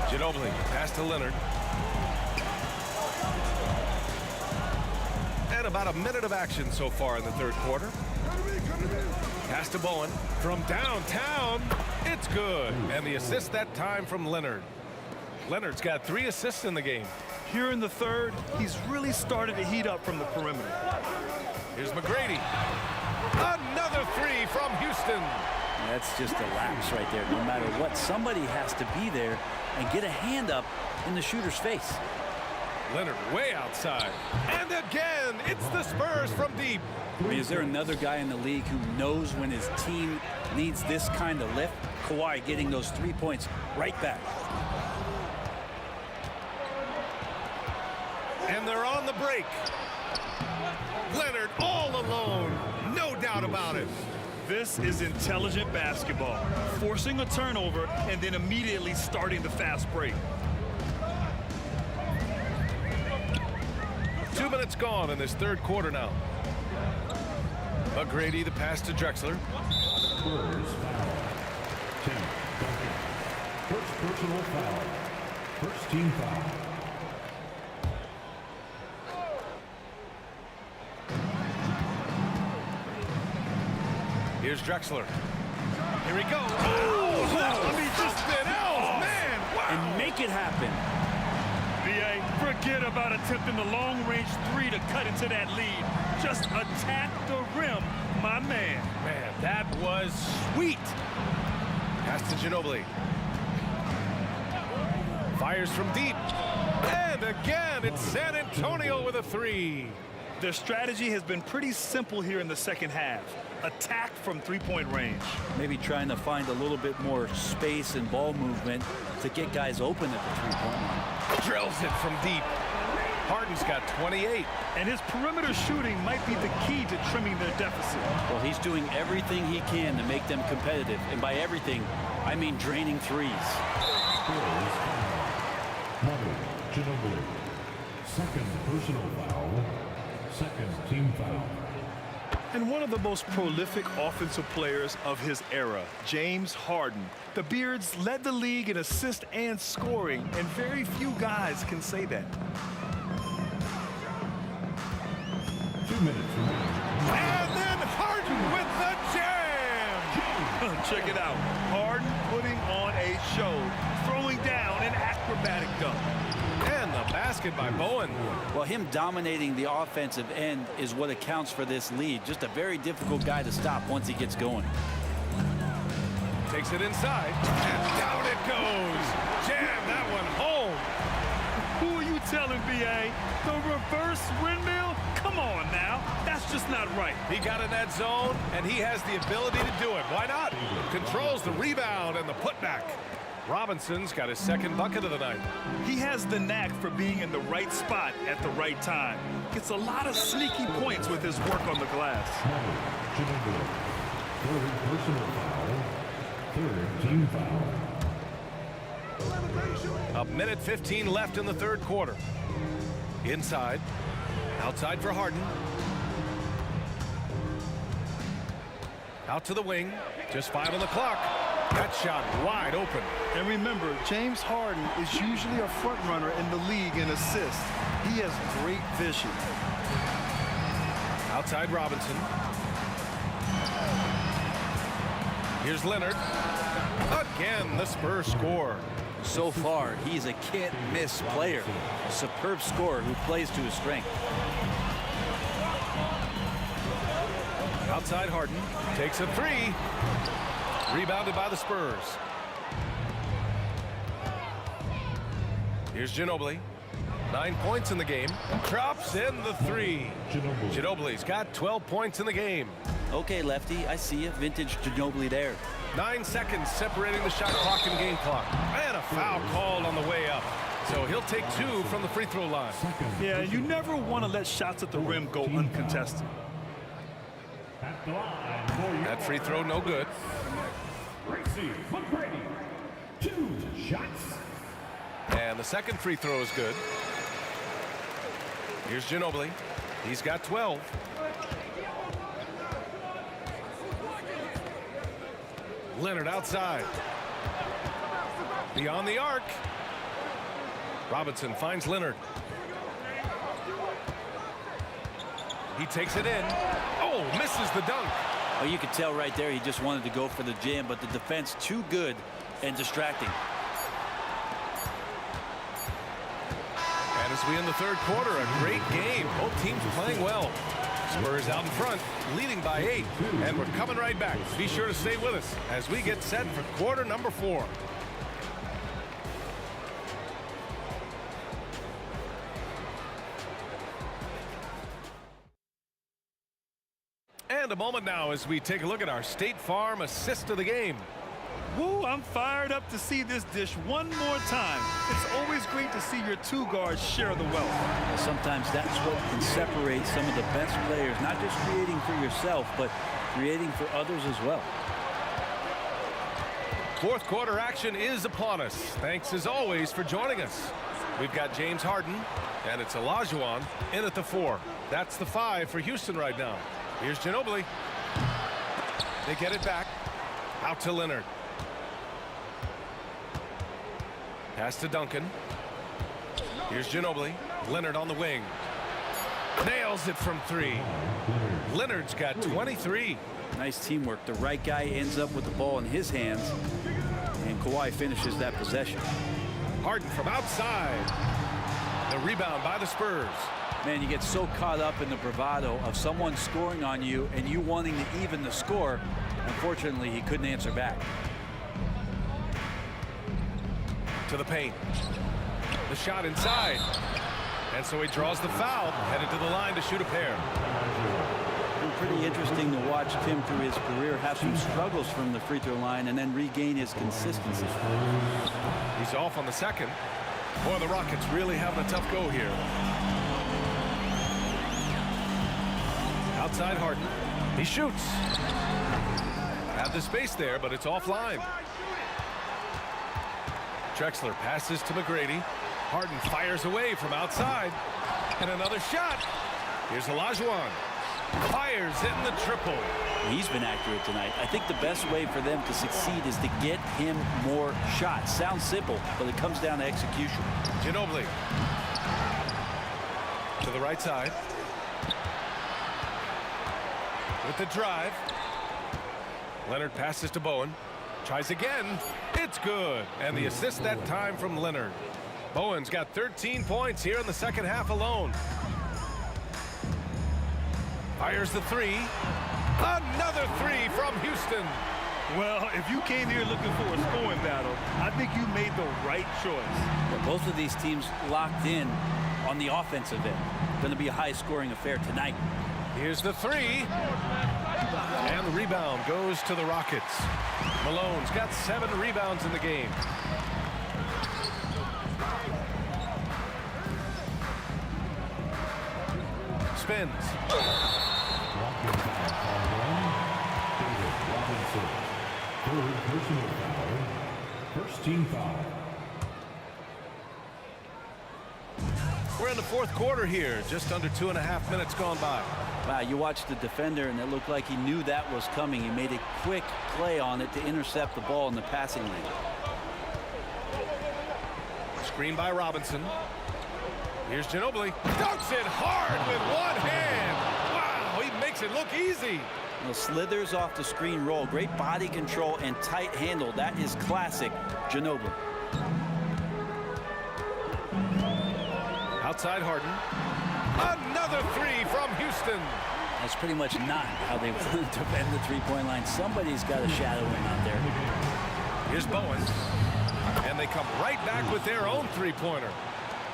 Ginobili, pass to Leonard. And about a minute of action so far in the third quarter. Pass to Bowen. From downtown, it's good. And the assist that time from Leonard. Leonard's got 3 assists in the game. Here in the third, he's really started to heat up from the perimeter. Here's McGrady. Another 3 from Houston. That's just a lapse right there. No matter what, somebody has to be there and get a hand up in the shooter's face. Leonard way outside. And again, it's the Spurs from deep. I mean, is there another guy in the league who knows when his team needs this kind of lift? Kawhi getting those 3 points right back. And they're on the break. Leonard all alone. No doubt about it. This is intelligent basketball. Forcing a turnover and then immediately starting the fast break. 2 minutes gone in this third quarter now. McGrady, the pass to Drexler. Spurs foul. 10. Duncan. First personal foul. First team foul. Here's Drexler. Here he goes. Oh, I mean, just an man. Wow. And make it happen. B.A., forget about attempting the long-range 3 to cut into that lead. Just attack the rim, my man. Man, that was sweet. Pass to Ginobili. Fires from deep. And again, it's San Antonio with a three. Their strategy has been pretty simple here in the second half. Attack from three-point range. Maybe trying to find a little bit more space and ball movement to get guys open at the three-point line. Drills it from deep. Harden's got 28. And his perimeter shooting might be the key to trimming their deficit. Well, he's doing everything he can to make them competitive. And by everything, I mean draining threes. Ginobili. Second personal foul. Second team foul. And one of the most prolific offensive players of his era, James Harden. The Beards led the league in assists and scoring, and very few guys can say that. 2 minutes remaining. And then Harden with the jam! Check it out. Harden putting on a show, throwing down an acrobatic dunk. And the basket by Bowen. Well, him dominating the offensive end is what accounts for this lead. Just a very difficult guy to stop once he gets going. Takes it inside, and down it goes. Jam that one home. Who are you telling, B.A.? The reverse windmill? Come on now. That's just not right. He got in that zone, and he has the ability to do it. Why not? Controls the rebound and the putback. Robinson's got his second bucket of the night. He has the knack for being in the right spot at the right time. Gets a lot of sneaky points with his work on the glass. Ginobili. Third personal foul. Third team foul. A minute 15 left in the third quarter. Inside. Outside for Harden. Out to the wing. Just 5 on the clock. That shot wide open. And remember, James Harden is usually a front runner in the league in assists. He has great vision. Outside Robinson. Here's Leonard. Again, the Spurs score. So far, he's a can't-miss player. A superb scorer who plays to his strength. Outside Harden. Takes a three. Rebounded by the Spurs. Here's Ginobili. 9 points in the game. Drops in the three. Ginobili's got 12 points in the game. Okay, Lefty, I see you. Vintage Ginobili there. 9 seconds separating the shot clock and game clock. And a foul called on the way up. So he'll take 2 from the free throw line. Yeah, you never want to let shots at the rim go uncontested. That free throw no good. McGrady. 2 shots. And the second free throw is good. Here's Ginobili. He's got 12. Leonard outside. Beyond the arc. Robinson finds Leonard. He takes it in. Oh, misses the dunk. Oh, you could tell right there he just wanted to go for the jam, but the defense too good and distracting. And as we end the third quarter, a great game. Both teams playing well. Spurs out in front, leading by 8. And we're coming right back. Be sure to stay with us as we get set for quarter number 4. And a moment now as we take a look at our State Farm assist of the game. Woo, I'm fired up to see this dish one more time. It's always great to see your 2 guards share the wealth. Sometimes that's what can separate some of the best players, not just creating for yourself, but creating for others as well. Fourth quarter action is upon us. Thanks as always for joining us. We've got James Harden, and it's Olajuwon in at the 4. That's the 5 for Houston right now. Here's Ginobili. They get it back. Out to Leonard. Pass to Duncan. Here's Ginobili. Leonard on the wing. Nails it from 3. Leonard's got 23. Nice teamwork. The right guy ends up with the ball in his hands, and Kawhi finishes that possession. Harden from outside. The rebound by the Spurs. Man, you get so caught up in the bravado of someone scoring on you and you wanting to even the score. Unfortunately, he couldn't answer back. To the paint. The shot inside. And so he draws the foul, headed to the line to shoot a pair. Pretty interesting to watch Tim through his career have some struggles from the free throw line and then regain his consistency. He's off on the second. Boy, the Rockets really having a tough go here. Outside Harden. He shoots. Had the space there, but it's offline. Drexler passes to McGrady. Harden fires away from outside. And another shot. Here's Olajuwon. Fires in the triple. He's been accurate tonight. I think the best way for them to succeed is to get him more shots. Sounds simple, but it comes down to execution. Ginobili. To the right side. With the drive. Leonard passes to Bowen. Tries again. It's good. And the assist that time from Leonard. Bowen's got 13 points here in the second half alone. Fires the three. Another three from Houston. Well, if you came here looking for a scoring battle, I think you made the right choice. Well, both of these teams locked in on the offensive end. Going to be a high-scoring affair tonight. Here's the three. And the rebound goes to the Rockets. Malone's got 7 rebounds in the game. Spins. Third personal foul. First team foul. We're in the fourth quarter here. Just under 2.5 minutes gone by. Wow, you watched the defender, and it looked like he knew that was coming. He made a quick play on it to intercept the ball in the passing lane. Screen by Robinson. Here's Ginobili. Dunks it hard with one hand. Wow, he makes it look easy. Well, slithers off the screen roll. Great body control and tight handle. That is classic Ginobili. Outside Harden. Another three from Houston. That's pretty much not how they want to defend the three-point line. Somebody's got to shadow him out there. Here's Bowen. And they come right back with their own three-pointer.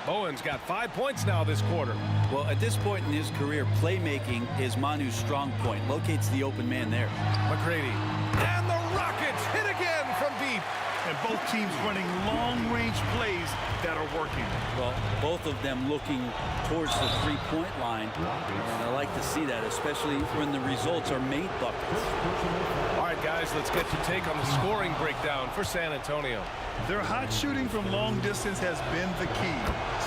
Bowen's got 5 points now this quarter. Well, at this point in his career, playmaking is Manu's strong point. Locates the open man there. McGrady. And the Rockets hit again from deep. And both teams running long-range plays that are working. Well, both of them looking towards the three-point line. And I like to see that, especially when the results are made buckets. All right, guys, let's get your take on the scoring breakdown for San Antonio. Their hot shooting from long distance has been the key.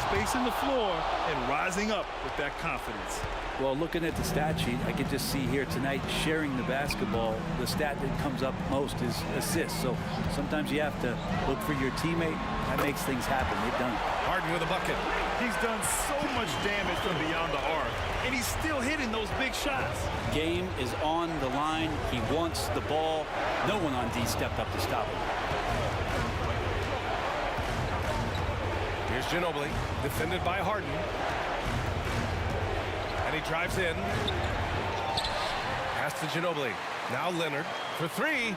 Spacing the floor and rising up with that confidence. Well, looking at the stat sheet, I can just see here tonight sharing the basketball. The stat that comes up most is assists. So sometimes you have to look for your teammate. That makes things happen. They've done it. Harden with a bucket. He's done so much damage from beyond the arc, and he's still hitting those big shots. Game is on the line. He wants the ball. No one on D stepped up to stop him. Here's Ginobili, defended by Harden. And he drives in. Pass to Ginobili. Now Leonard for three.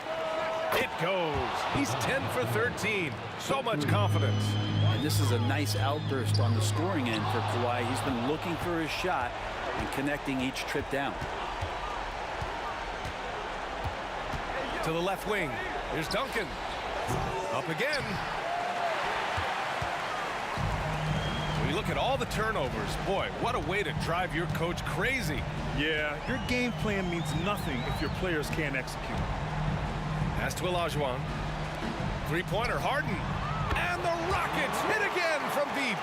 It goes. He's 10 for 13. So much confidence. And this is a nice outburst on the scoring end for Kawhi. He's been looking for his shot and connecting each trip down. To the left wing. Here's Duncan. Up again. We look at all the turnovers. Boy, what a way to drive your coach crazy. Yeah, your game plan means nothing if your players can't execute. Pass to Olajuwon. Three-pointer, Harden. And the Rockets hit again from deep.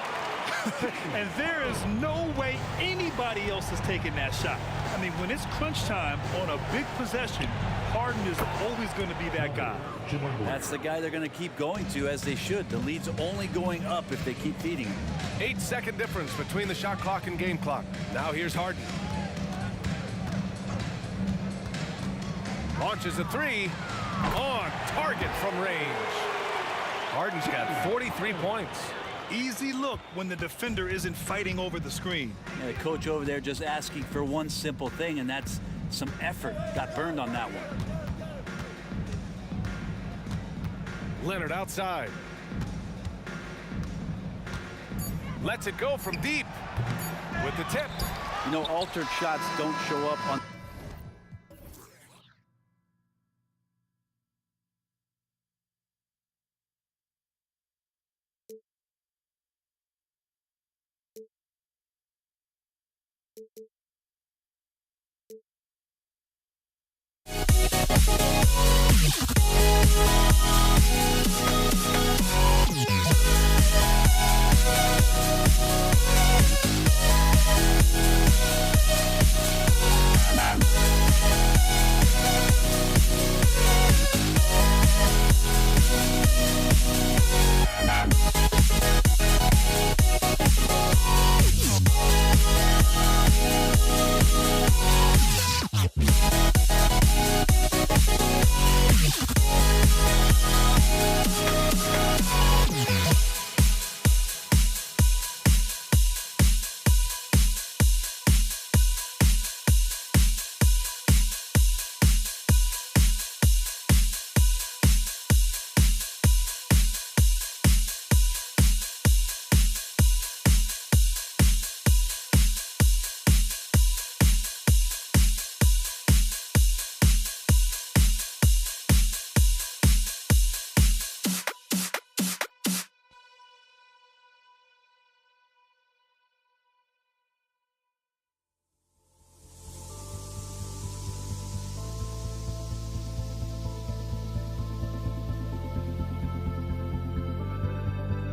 And there is no way anybody else is taking that shot. I mean, when it's crunch time on a big possession, Harden is always going to be that guy. That's the guy they're going to keep going to, as they should. The lead's only going up if they keep feeding him. 8-second difference between the shot clock and game clock. Now here's Harden. Launches a three. On target from range. Harden's got 43 points. Easy look when the defender isn't fighting over the screen. Yeah, the coach over there just asking for one simple thing, and that's some effort. Got burned on that one. Lets it go from deep with the tip. You know, altered shots don't show up on...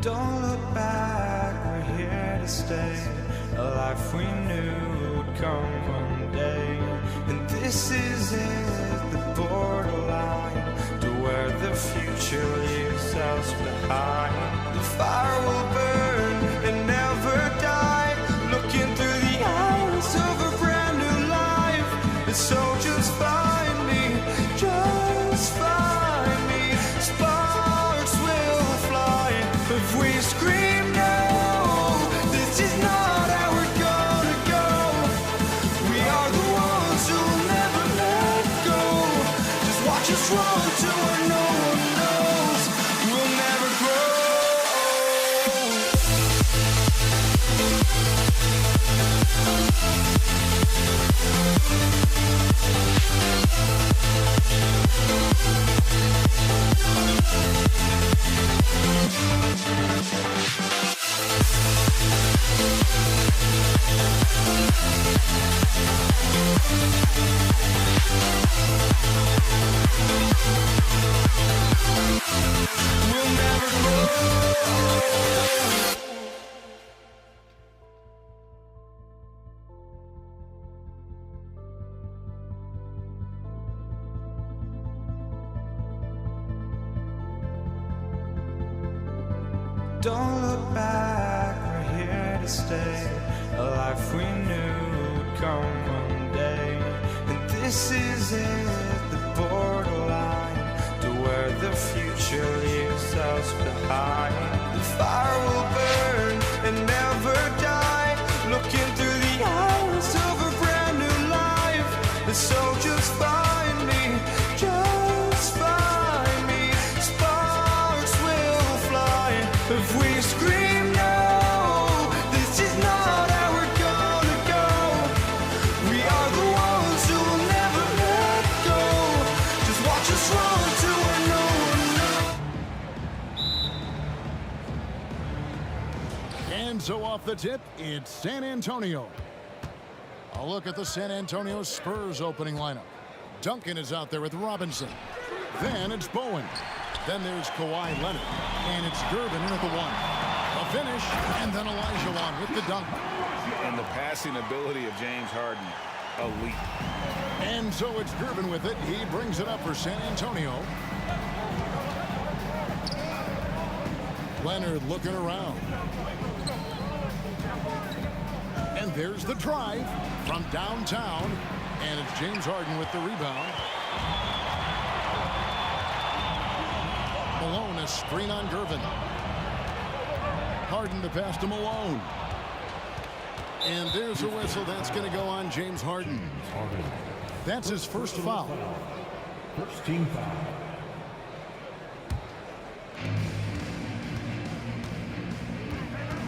Don't look back, we're here to stay. A life we knew would come one day. And this is it, the borderline to where the future leaves us behind. The fire will burn and never die, looking through the eyes of a brand new life. And so just find me, just find me. Sparks will fly if we scream no. This is not how we're gonna go. We are the ones who will never let go. Just watch us run to where no one knows. We'll never grow. We'll never grow. Don't look back, we're here to stay. A life we knew would come one day. And this is it, the borderline to where the future leaves us behind. The fire will burn and never die, looking through the eyes of a brand new life. And so just find me, just find me. Sparks will fly if we scream no. This is not how we're gonna go. We are the ones who will never let go. Just watch us run to where no one knows. And so off the tip, it's San Antonio. A look at the San Antonio Spurs opening lineup. Duncan is out there with Robinson. Then it's Bowen. Then there's Kawhi Leonard. And it's Gervin in at the one. A finish, and then Elijah with the dunk. And the passing ability of James Harden, elite. And so it's Gervin with it. He brings it up for San Antonio. Leonard looking around. And there's the drive from downtown. And it's James Harden with the rebound. Malone, a screen on Gervin. Harden to pass to Malone. And there's a whistle that's going to go on James Harden. That's his first foul. First team foul.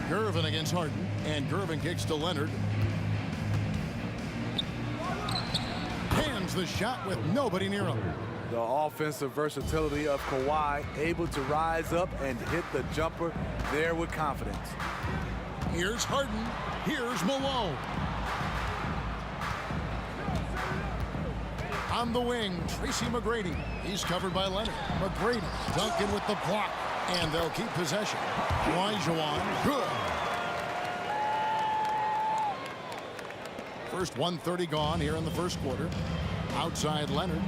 Gervin against Harden, and Gervin kicks to Leonard. Hands the shot with nobody near him. The offensive versatility of Kawhi, able to rise up and hit the jumper there with confidence. Here's Harden. Here's Malone. On the wing, Tracy McGrady. He's covered by Leonard. McGrady, Duncan with the block, and they'll keep possession. Olajuwon, good. First 1:30 gone here in the first quarter. Outside Leonard.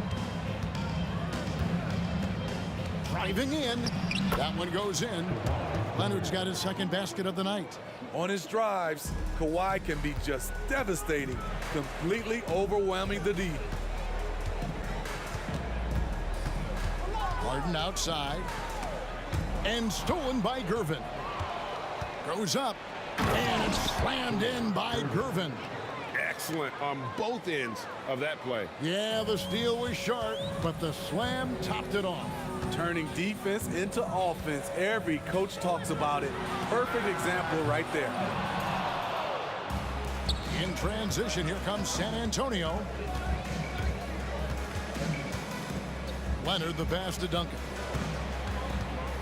Driving in. That one goes in. Leonard's got his second basket of the night. On his drives, Kawhi can be just devastating, completely overwhelming the D. Harden outside. And stolen by Gervin. Goes up. And it's slammed in by Gervin. Excellent on both ends of that play. Yeah, the steal was sharp, but the slam topped it off. Turning defense into offense. Every coach talks about it. Perfect example right there. In transition, here comes San Antonio. Leonard, the pass to Duncan.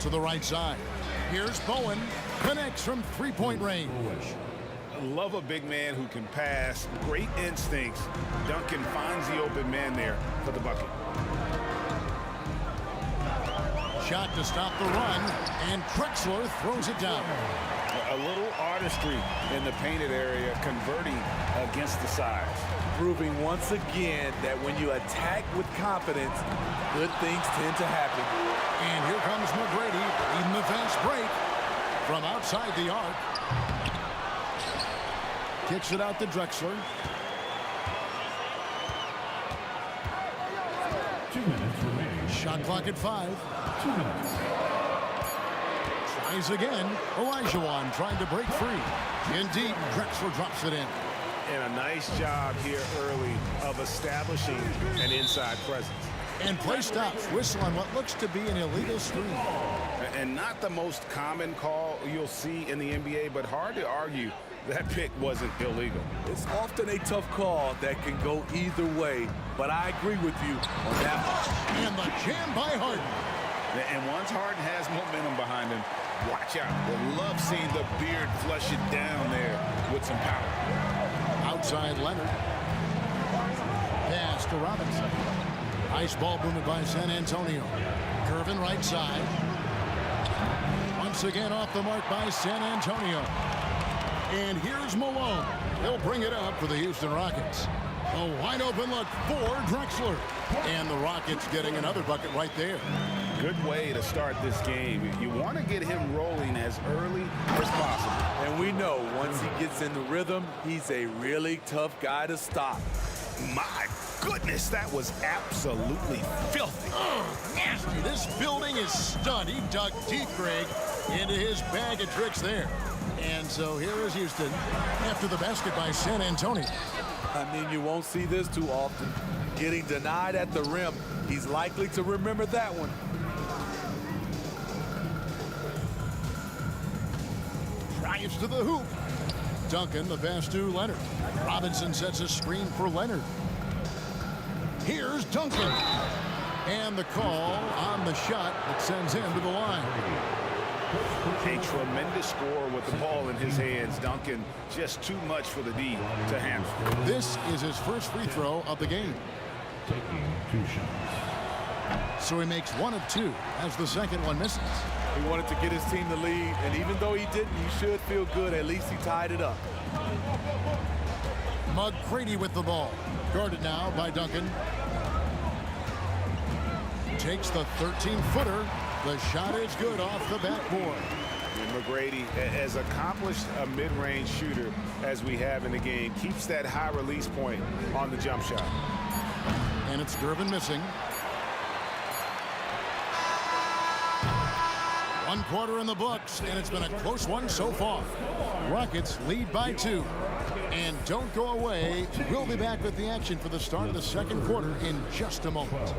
To the right side. Here's Bowen. Connects from three-point range. Love a big man who can pass. Great instincts. Duncan finds the open man there for the bucket. Shot to stop the run, and Drexler throws it down. A little artistry in the painted area, converting against the size. Proving once again that when you attack with confidence, good things tend to happen. And here comes McGrady leading the fast break from outside the arc. Kicks it out to Drexler. 2 minutes remaining. Shot clock at 5. 2 minutes. Tries again. Olajuwon trying to break free. In deep, Drexler drops it in. And a nice job here early of establishing an inside presence. And play stops. Whistle on what looks to be an illegal screen. And not the most common call you'll see in the NBA, but hard to argue that pick wasn't illegal. It's often a tough call that can go either way, but I agree with you on that one. And the jam by Harden. And once Harden has momentum behind him, watch out. We'll love seeing the beard flush it down there with some power. Outside Leonard. Pass to Robinson. Nice ball movement by San Antonio. Gervin right side. Once again off the mark by San Antonio. And here's Malone. He'll bring it up for the Houston Rockets. A wide open look for Drexler. And the Rockets getting another bucket right there. Good way to start this game. You want to get him rolling as early as possible. And we know once he gets in the rhythm, he's a really tough guy to stop. My goodness, that was absolutely filthy. Nasty. This building is stunned. He dug deep, Greg, into his bag of tricks there. And so here is Houston after the basket by San Antonio. I mean, you won't see this too often. Getting denied at the rim. He's likely to remember that one. Drives to the hoop. Duncan, the pass to Leonard. Robinson sets a screen for Leonard. Here's Duncan. And the call on the shot that sends him to the line. A tremendous score with the ball in his hands. Duncan, just too much for the D to handle. This is his first free throw of the game. Taking 2 shots. So he makes 1 of 2 as the second one misses. He wanted to get his team the lead, and even though he didn't, he should feel good. At least he tied it up. McGrady with the ball. Guarded now by Duncan. Takes the 13-footer. The shot is good off the backboard. And McGrady, as accomplished a mid-range shooter as we have in the game, keeps that high release point on the jump shot. And it's Gervin missing. 1 quarter in the books, and it's been a close one so far. Rockets lead by 2. And don't go away. We'll be back with the action for the start of the second quarter in just a moment.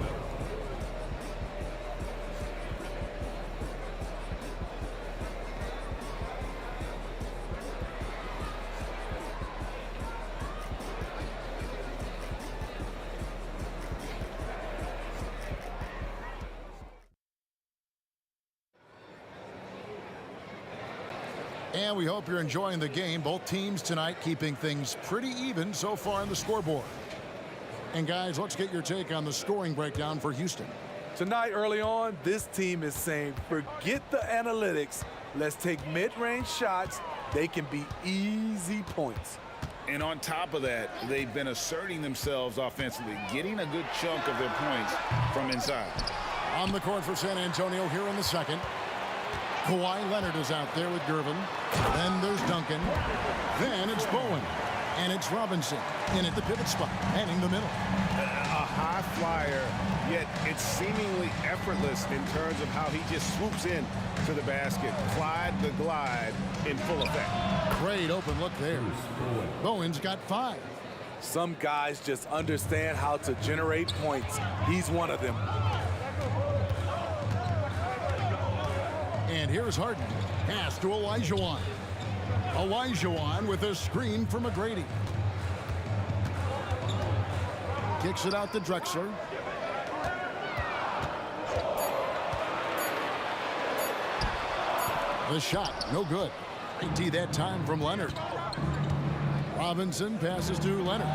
And we hope you're enjoying the game. Both teams tonight keeping things pretty even so far on the scoreboard. And guys, let's get your take on the scoring breakdown for Houston. Tonight, early on, this team is saying, forget the analytics. Let's take mid-range shots. They can be easy points. And on top of that, they've been asserting themselves offensively, getting a good chunk of their points from inside. On the court for San Antonio here in the second. Kawhi Leonard is out there with Gervin. Then there's Duncan. Then it's Bowen. And it's Robinson in at the pivot spot, heading the middle. A high flyer, yet it's seemingly effortless in terms of how he just swoops in to the basket. Clyde the glide in full effect. Great open look there. Bowen's got 5. Some guys just understand how to generate points. He's one of them. And here's Harden. Pass to Olajuwon. Olajuwon with a screen from McGrady. Kicks it out to Drexler. The shot, no good. 80 that time from Leonard. Robinson passes to Leonard.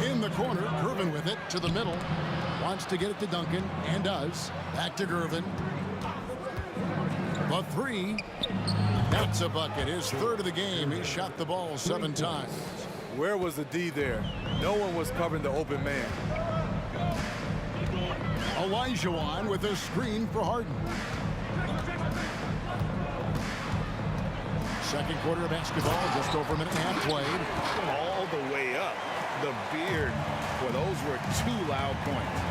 In the corner, Gervin with it to the middle. Wants to get it to Duncan, and does. Back to Gervin. The 3. That's a bucket. His 3rd of the game. He shot the ball 7 times. Where was the D there? No one was covering the open man. Olajuwon with a screen for Harden. Second quarter of basketball, just over a minute and a half played. All the way up. The beard. Well, those were 2 loud points.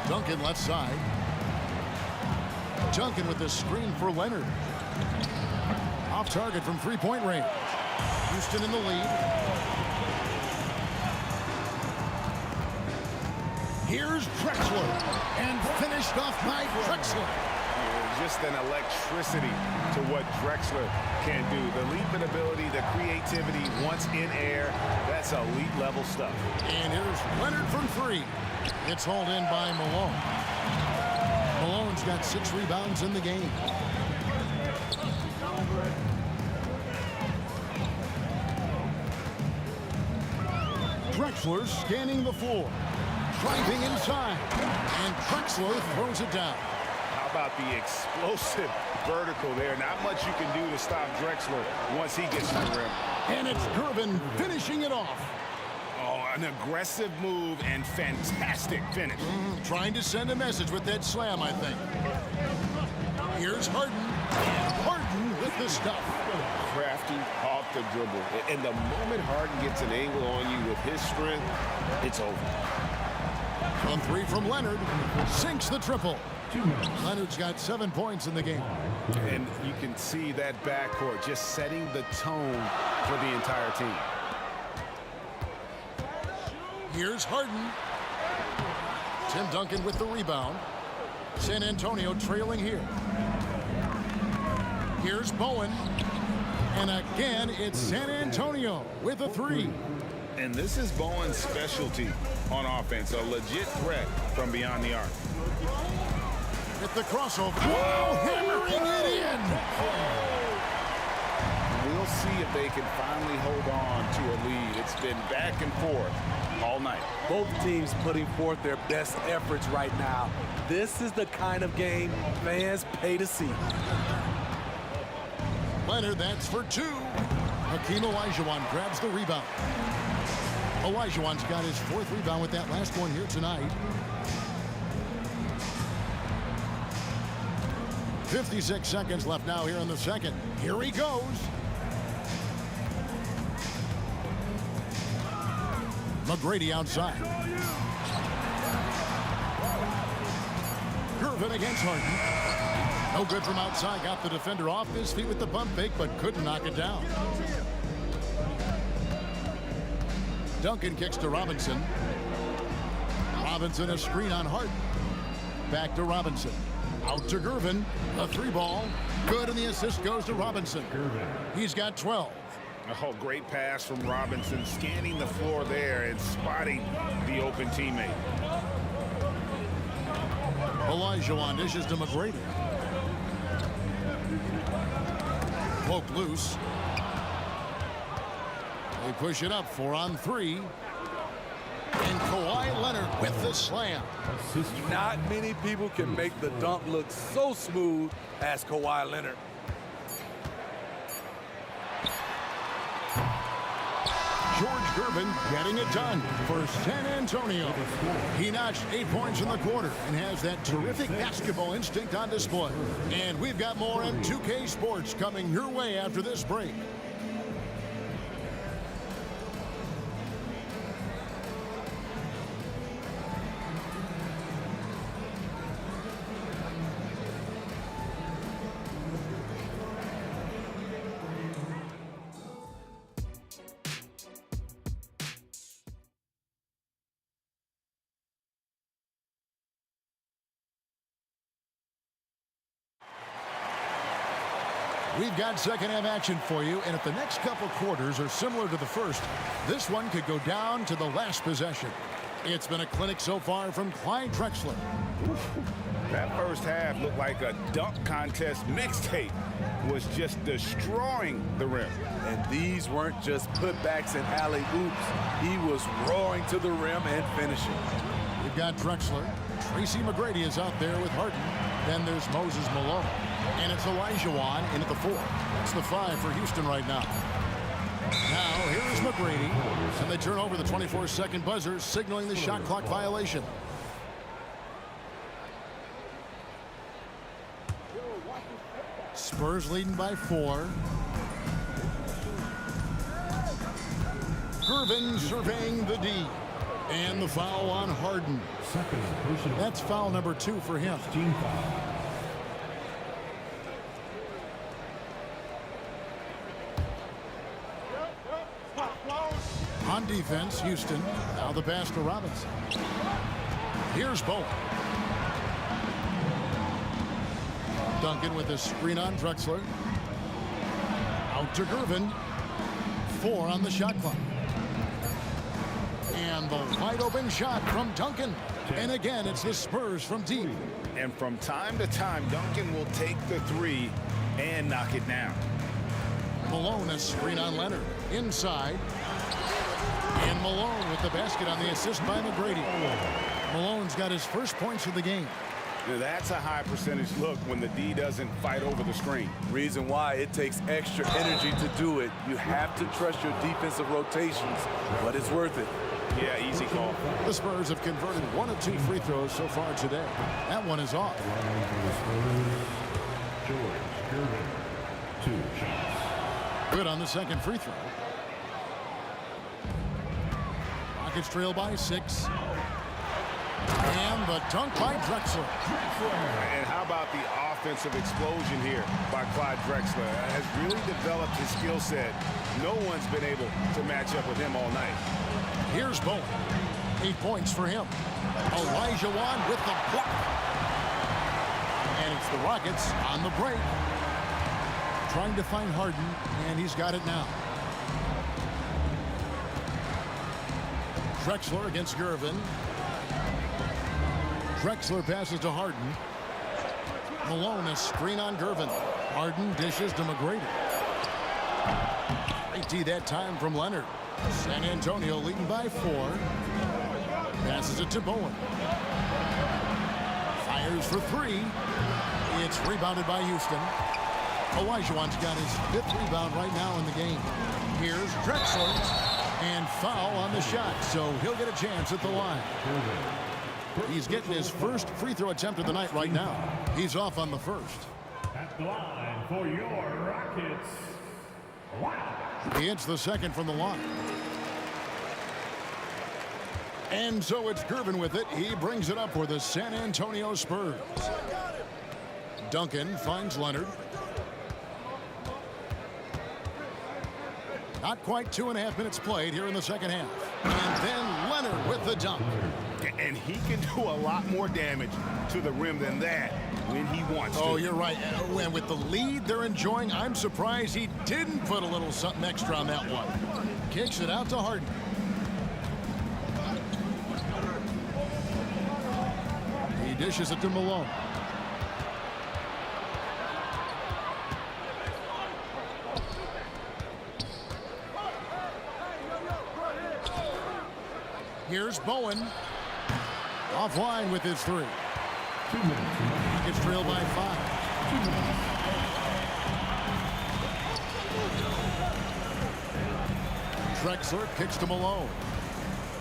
Duncan left side. Duncan with the screen for Leonard. Off target from three-point range. Houston in the lead. Here's Drexler. And finished off by Drexler. Just an electricity to what Drexler can do. The leaping ability, the creativity once in air, that's elite level stuff. And here's Leonard from 3. It's hauled in by Malone. Malone's got 6 rebounds in the game. Drexler scanning the floor. Driving inside. And Drexler throws it down. How about the explosive vertical there? Not much you can do to stop Drexler once he gets to the rim. And it's Gervin finishing it off. Oh, an aggressive move and fantastic finish. Trying to send a message with that slam, I think. Here's Harden. And Harden with the stuff. Crafty off the dribble. And the moment Harden gets an angle on you with his strength, it's over. On 3 from Leonard. Sinks the triple. Leonard's got 7 points in the game. And you can see that backcourt just setting the tone for the entire team. Here's Harden. Tim Duncan with the rebound. San Antonio trailing here. Here's Bowen. And again, it's San Antonio with a 3. And this is Bowen's specialty on offense, a legit threat from beyond the arc. With the crossover. Whoa, hammering it in. We'll see if they can finally hold on to a lead. It's been back and forth all night. Both teams putting forth their best efforts right now. This is the kind of game fans pay to see. Leonard, that's for 2. Hakeem Olajuwon grabs the rebound. Olajuwon's got his 4th rebound with that last one here tonight. 56 seconds left now here in the second. Here he goes. McGrady outside. Gervin against Harden. No good from outside. Got the defender off his feet with the bump fake, but couldn't knock it down. Duncan kicks to Robinson. Robinson a screen on Harden. Back to Robinson. Out to Gervin. A 3-ball. Good, and the assist goes to Robinson. He's got 12. Oh, great pass from Robinson, scanning the floor there and spotting the open teammate. Olajuwon dishes to McGrady. Poked loose. They push it up 4-on-3. And Kawhi Leonard with the slam. Not many people can make the dunk look so smooth as Kawhi Leonard. George Gervin getting it done for San Antonio. He notched 8 points in the quarter and has that terrific basketball instinct on display. And we've got more on 2K Sports coming your way after this break. We've got second half action for you, and if the next couple quarters are similar to the first, this one could go down to the last possession. It's been a clinic so far from Clyde Drexler. That first half looked like a dunk contest mixtape. Was just destroying the rim. And these weren't just putbacks and alley-oops. He was roaring to the rim and finishing. We've got Drexler. Tracy McGrady is out there with Harden. Then there's Moses Malone. And it's Elijah Wan in at the 4. That's the 5 for Houston right now. Now, here is McGrady. And they turn over the 24-second buzzer, signaling the shot clock violation. Spurs leading by 4. Gervin surveying the D. And the foul on Harden. That's foul number 2 for him. On defense, Houston. Now the pass to Robinson. Here's Bowen. Duncan with a screen on Drexler. Out to Gervin. 4 on the shot clock. And the wide open shot from Duncan. And again, it's the Spurs from deep. And from time to time, Duncan will take the 3 and knock it down. Malone a screen on Leonard. Inside. And Malone with the basket on the assist by McGrady. Malone's got his first points of the game. Now that's a high percentage look when the D doesn't fight over the screen. Reason why it takes extra energy to do it. You have to trust your defensive rotations, but it's worth it. Yeah, easy call. The Spurs have converted 1 of 2 free throws so far today. That one is off. George Gervin, 2 shots. Good on the second free throw. Rockets trail by 6. And the dunk by Drexler. And how about the offensive explosion here by Clyde Drexler? Has really developed his skill set. No one's been able to match up with him all night. Here's Bowen. 8 points for him. Elijah Wan with the block. And it's the Rockets on the break. Trying to find Harden, and he's got it now. Drexler against Gervin. Drexler passes to Harden. Malone a screen on Gervin. Harden dishes to McGrady. Great D that time from Leonard. San Antonio leading by 4. Passes it to Bowen. Fires for 3. It's rebounded by Houston. Olajuwon's got his 5th rebound right now in the game. Here's Drexler. And foul on the shot, so he'll get a chance at the line. He's getting his first free throw attempt of the night right now. He's off on the first. At the line for your Rockets. Wow. He hits the second from the line. And so it's Gervin with it. He brings it up for the San Antonio Spurs. Duncan finds Leonard. Not quite 2.5 minutes played here in the second half. And then Leonard with the dunk. And he can do a lot more damage to the rim than that when he wants to. Oh, you're right. And with the lead they're enjoying, I'm surprised he didn't put a little something extra on that one. Kicks it out to Harden. He dishes it to Malone. Here's Bowen. Offline with his 3. 2 minutes. Rockets trail by 5. 2 minutes. Drexler kicks to Malone.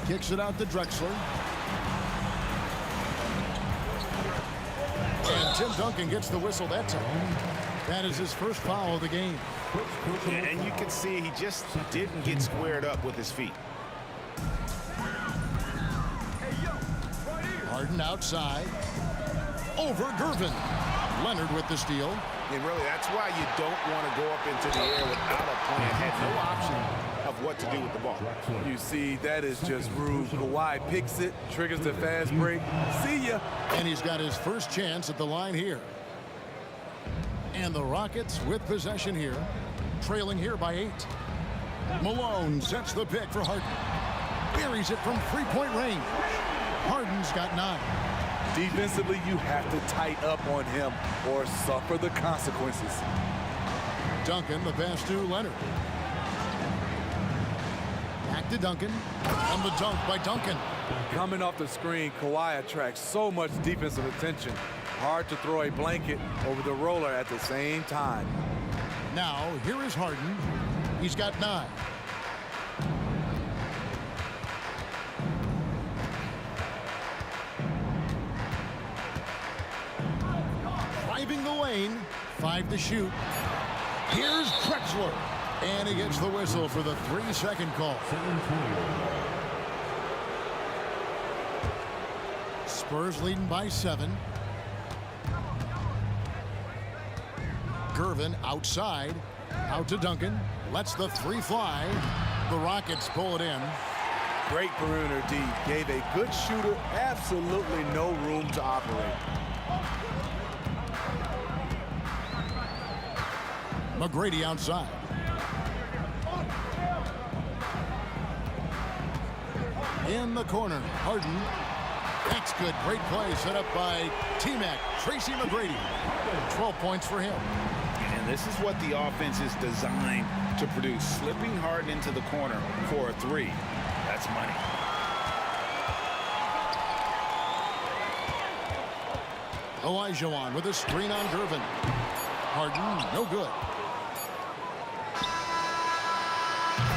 Kicks it out to Drexler. And Tim Duncan gets the whistle that time. That is his first foul of the game. And you can see he just didn't get squared up with his feet. Harden outside. Over Gervin. Leonard with the steal. And really, that's why you don't want to go up into the air without a plan. Had no option of what to do with the ball. You see, that is just rude. Kawhi picks it, triggers the fast break. See ya. And he's got his first chance at the line here. And the Rockets with possession here. Trailing here by 8. Malone sets the pick for Harden. Buries it from three-point range. Harden's got 9. Defensively, you have to tighten up on him or suffer the consequences. Duncan, the pass to Leonard. Back to Duncan. And the dunk by Duncan. Coming off the screen, Kawhi attracts so much defensive attention. Hard to throw a blanket over the roller at the same time. Now, here is Harden. He's got 9. Driving the lane. 5 to shoot. Here's Drexler. And he gets the whistle for the 3-second call. Spurs leading by 7. Gervin outside. Out to Duncan. Lets the 3 fly. The Rockets pull it in. Great perimeter D. Gave a good shooter absolutely no room to operate. McGrady outside. In the corner, Harden. That's good. Great play set up by T-Mac, Tracy McGrady. 12 points for him. And this is what the offense is designed to produce. Slipping Harden into the corner for a 3. That's money. Olajuwon with a screen on Gervin. Harden, no good.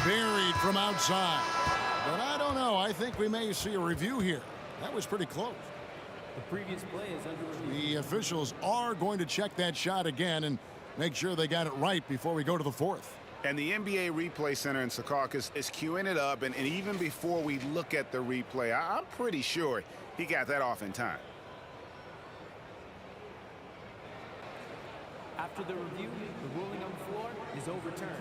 Buried from outside. But I don't know. I think we may see a review here. That was pretty close. The previous play is under review. The officials are going to check that shot again and make sure they got it right before we go to the 4th. And the NBA Replay Center in Secaucus is queuing it up. And even before we look at the replay, I'm pretty sure he got that off in time. After the review, the ruling on the floor is overturned.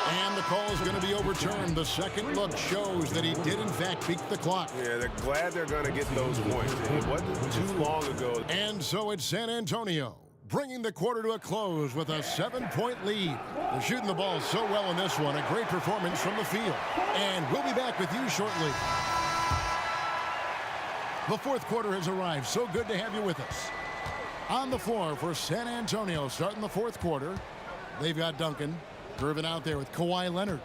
And the call is going to be overturned. The second look shows that he did, in fact, beat the clock. Yeah, they're glad they're going to get those points. It wasn't too long ago. And so it's San Antonio, bringing the quarter to a close with a 7-point lead. They're shooting the ball so well in this one. A great performance from the field. And we'll be back with you shortly. The 4th quarter has arrived. So good to have you with us. On the floor for San Antonio, starting the 4th quarter. They've got Duncan. Gervin out there with Kawhi Leonard.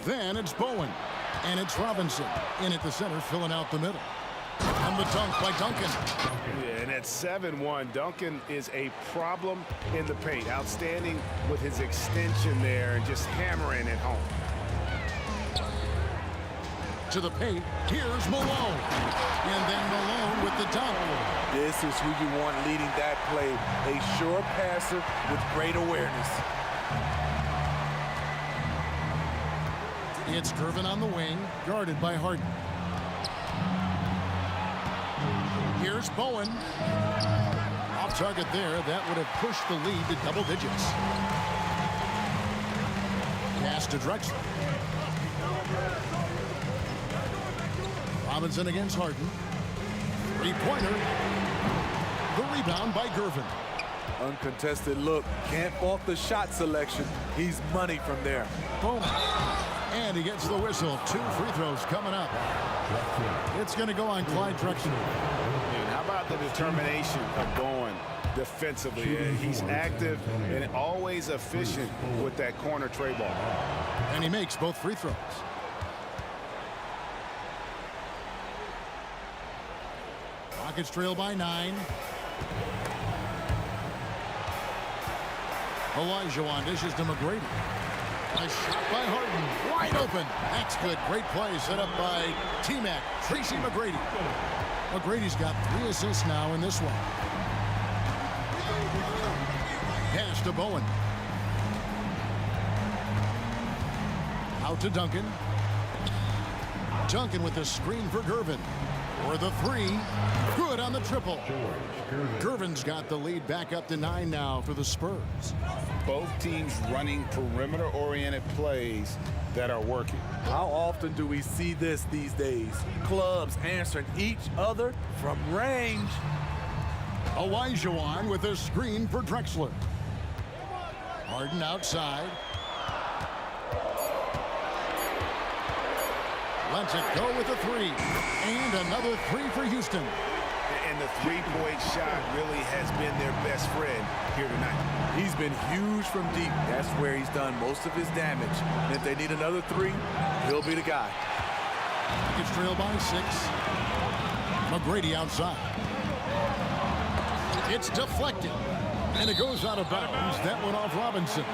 Then it's Bowen. And it's Robinson in at the center, filling out the middle. And the dunk by Duncan. Yeah, and at 7-1, Duncan is a problem in the paint. Outstanding with his extension there and just hammering it home. To the paint, here's Malone. And then Malone with the dunk. This is who you want leading that play. A sure passer with great awareness. It's Gervin on the wing, guarded by Harden. Here's Bowen. Off target there. That would have pushed the lead to double digits. Pass to Drexler. Robinson against Harden. 3-pointer. The rebound by Gervin. Uncontested look. Can't fault the shot selection. He's money from there. Boom. And he gets the whistle. 2 free throws coming up. It's going to go on Clyde Drexler. How about the determination of Bowen defensively? He's active and always efficient with that corner tray ball. And he makes both free throws. Rockets trail by 9. Olajuwon dishes to McGrady. A shot by Harden. Wide open. That's good. Great play set up by T-Mac. Tracy McGrady. McGrady's got 3 assists now in this one. Pass to Bowen. Out to Duncan. Duncan with the screen for Gervin. For the 3. Good on the triple. Gervin's got the lead back up to 9 now for the Spurs. Both teams running perimeter-oriented plays that are working. How often do we see this these days? Clubs answering each other from range. Olajuwon with a screen for Drexler. Harden outside. Lets it go with a 3. And another 3 for Houston. And the three-point shot really has been their best friend here tonight. He's been huge from deep. That's where he's done most of his damage. And if they need another 3, he'll be the guy. It's trailed by 6. McGrady outside. It's deflected. And it goes out of bounds. That went off Robinson.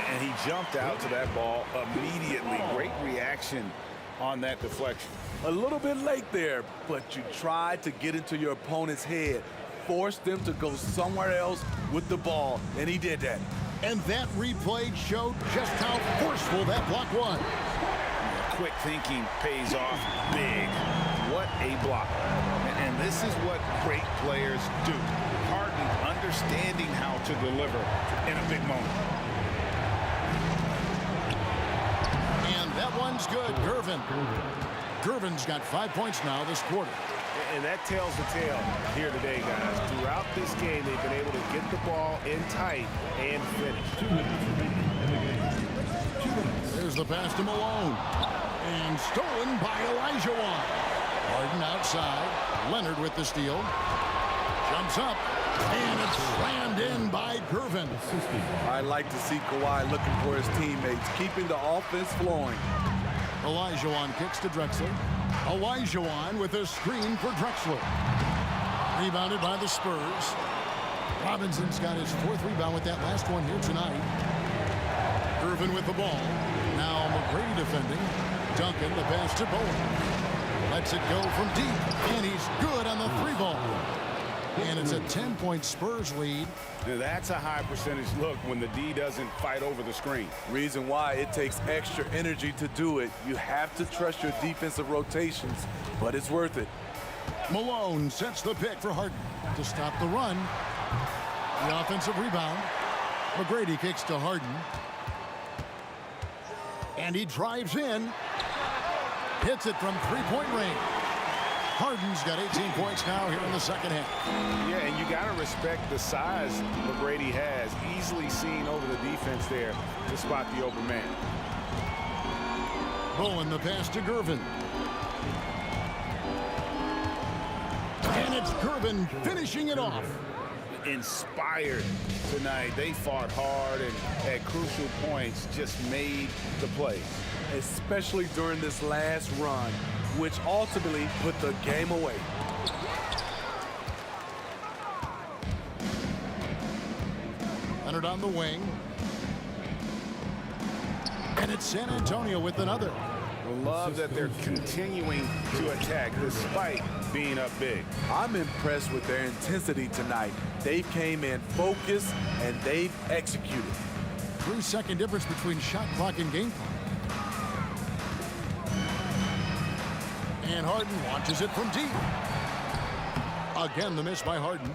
And he jumped out to that ball immediately. Great reaction on that deflection. A little bit late there, but you tried to get into your opponent's head. Force them to go somewhere else with the ball, and he did that. And that replay showed just how forceful that block was. Quick thinking pays off big. What a block. And this is what great players do. Harden understanding how to deliver in a big moment. And that one's good. Gervin's got 5 points now this quarter. And that tells the tale here today, guys. Throughout this game, they've been able to get the ball in tight and finish. There's the pass to Malone. And stolen by Olajuwon. Harden outside. Leonard with the steal. Jumps up. And it's slammed in by Gervin. I like to see Kawhi looking for his teammates, keeping the offense flowing. Olajuwon kicks to Drexler. Olajuwon with a screen for Drexler. Rebounded by the Spurs. Robinson's got his 4th rebound with that last one here tonight. Gervin with the ball. Now McGrady defending. Duncan, the pass to Bowen. Lets it go from deep. And he's good on the 3-ball. And it's a 10-point Spurs lead. Now that's a high percentage look when the D doesn't fight over the screen. Reason why it takes extra energy to do it. You have to trust your defensive rotations, but it's worth it. Malone sets the pick for Harden to stop the run. The offensive rebound. McGrady kicks to Harden. And he drives in. Hits it from 3-point range. Harden's got 18 points now here in the second half. Yeah, and you got to respect the size McGrady has. Easily seen over the defense there to spot the open man. Bowen the pass to Gervin. And it's Gervin finishing it off. Inspired tonight. They fought hard and at crucial points just made the plays. Especially during this last run, which ultimately put the game away. Leonard on the wing. And it's San Antonio with another. Love that they're continuing to attack despite being up big. I'm impressed with their intensity tonight. They came in focused and they've executed. 3-second difference between shot clock and game clock. And Harden launches it from deep. Again, the miss by Harden.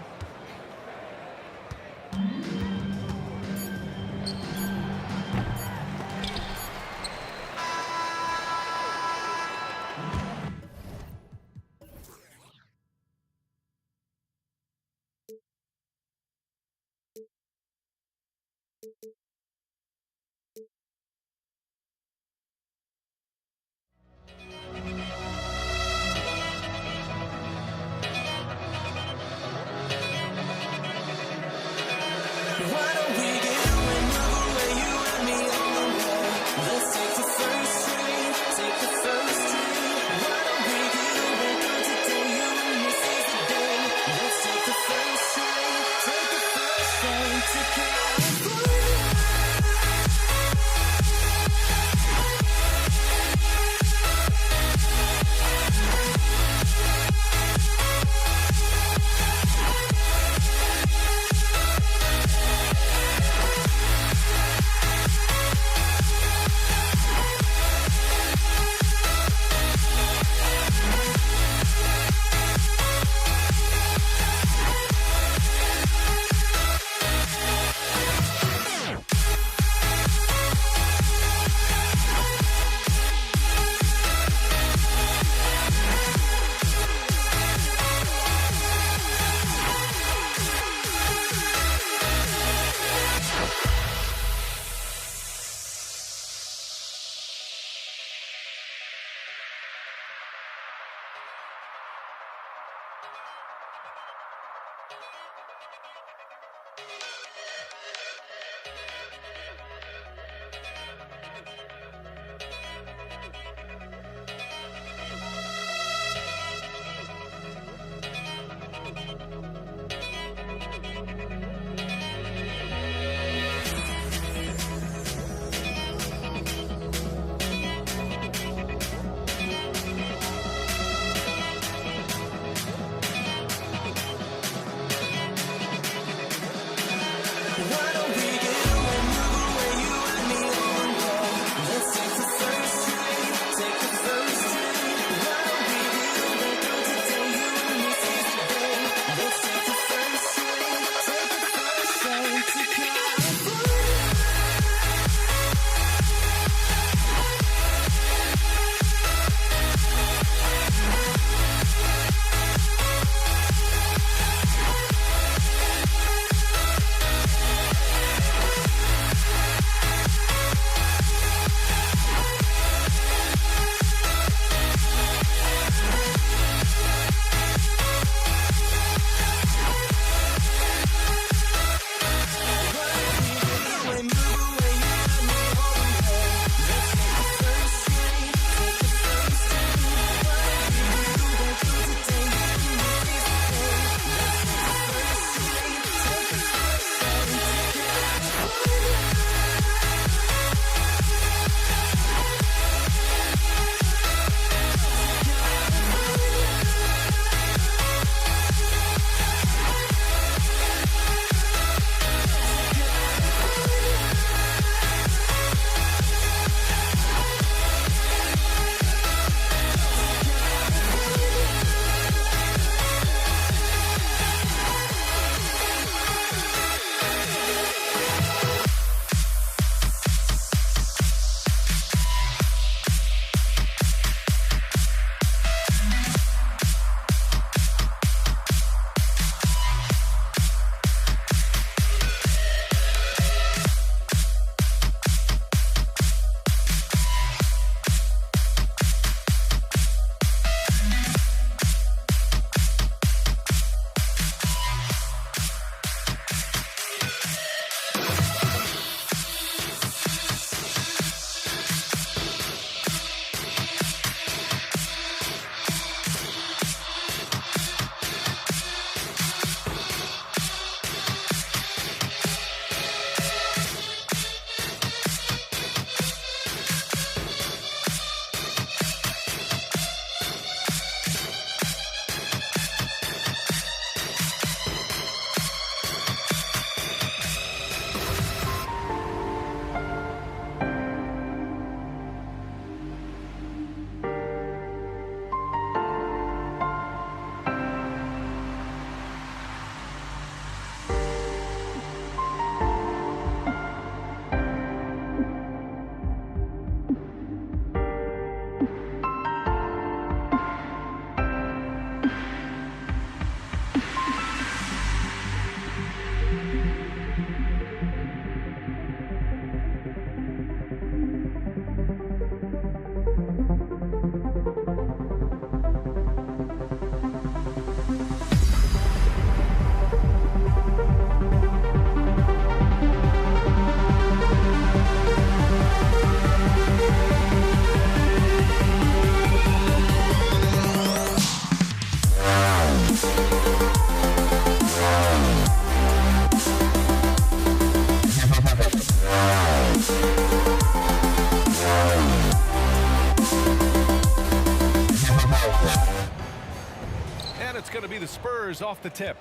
Spurs off the tip.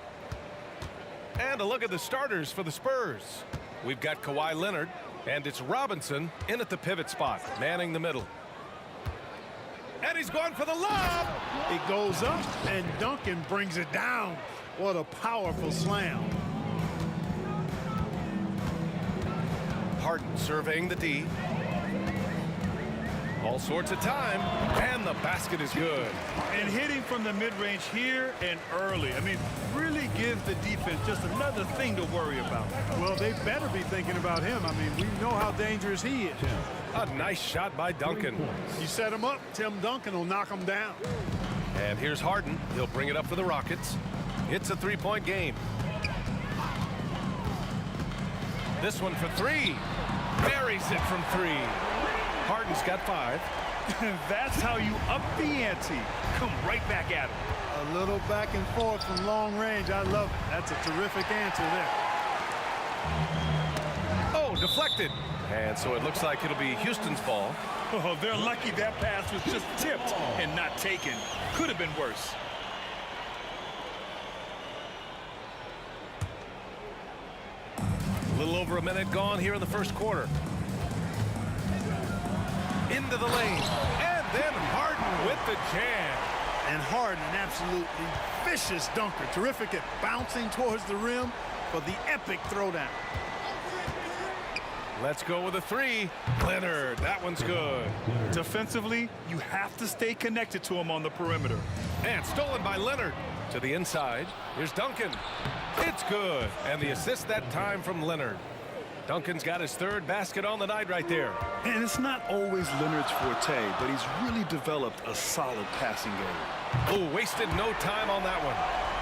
And a look at the starters for the Spurs. We've got Kawhi Leonard, and it's Robinson in at the pivot spot, manning the middle. And he's going for the lob. It goes up, and Duncan brings it down. What a powerful slam. Harden surveying the D. All sorts of time, and the basket is good. And hitting from the mid-range here and early. I mean, really give the defense just another thing to worry about. Well, they better be thinking about him. I mean, we know how dangerous he is. A nice shot by Duncan. You set him up, Tim Duncan will knock him down. And here's Harden. He'll bring it up for the Rockets. It's a three-point game. This one for three. Buries it from three. Harden's got 5. That's how you up the ante. Come right back at him. A little back and forth from long range. I love it. That's a terrific answer there. Oh, deflected. And so it looks like it'll be Houston's ball. Oh, they're lucky that pass was just tipped and not taken. Could have been worse. A little over a minute gone here in the first quarter. Into the lane, and then Harden with the jam. And Harden, an absolutely vicious dunker. Terrific at bouncing towards the rim for the epic throwdown. Let's go with a 3. Leonard, that one's good. Defensively, you have to stay connected to him on the perimeter. And stolen by Leonard. To the inside, here's Duncan. It's good, and the assist that time from Leonard. Duncan's got his 3rd basket on the night right there. And it's not always Leonard's forte, but he's really developed a solid passing game. Oh, wasted no time on that one.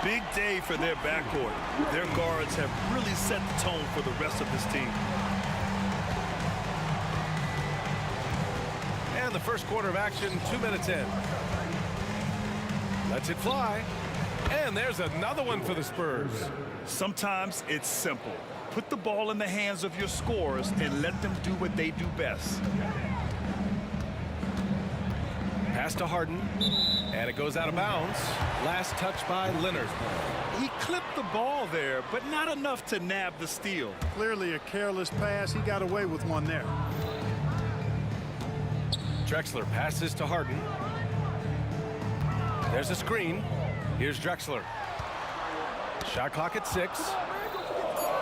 Big day for their backcourt. Their guards have really set the tone for the rest of this team. And the first quarter of action, 2 minutes in. Lets it fly. And there's another one for the Spurs. Sometimes it's simple. Put the ball in the hands of your scorers and let them do what they do best. Pass to Harden, and it goes out of bounds. Last touch by Leonard. He clipped the ball there, but not enough to nab the steal. Clearly a careless pass. He got away with one there. Drexler passes to Harden. There's a screen. Here's Drexler. Shot clock at 6.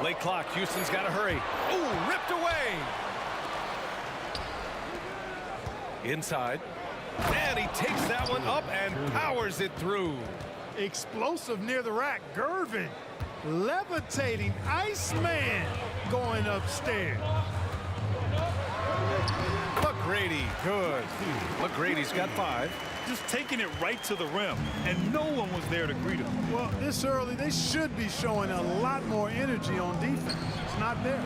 Late clock. Houston's got to hurry. Ooh, ripped away. Inside. And he takes that one up and powers it through. Explosive near the rack. Gervin. Levitating. Iceman going upstairs. McGrady. Good. McGrady's got 5. Just taking it right to the rim, and no one was there to greet him. Well, this early, they should be showing a lot more energy on defense. It's not there.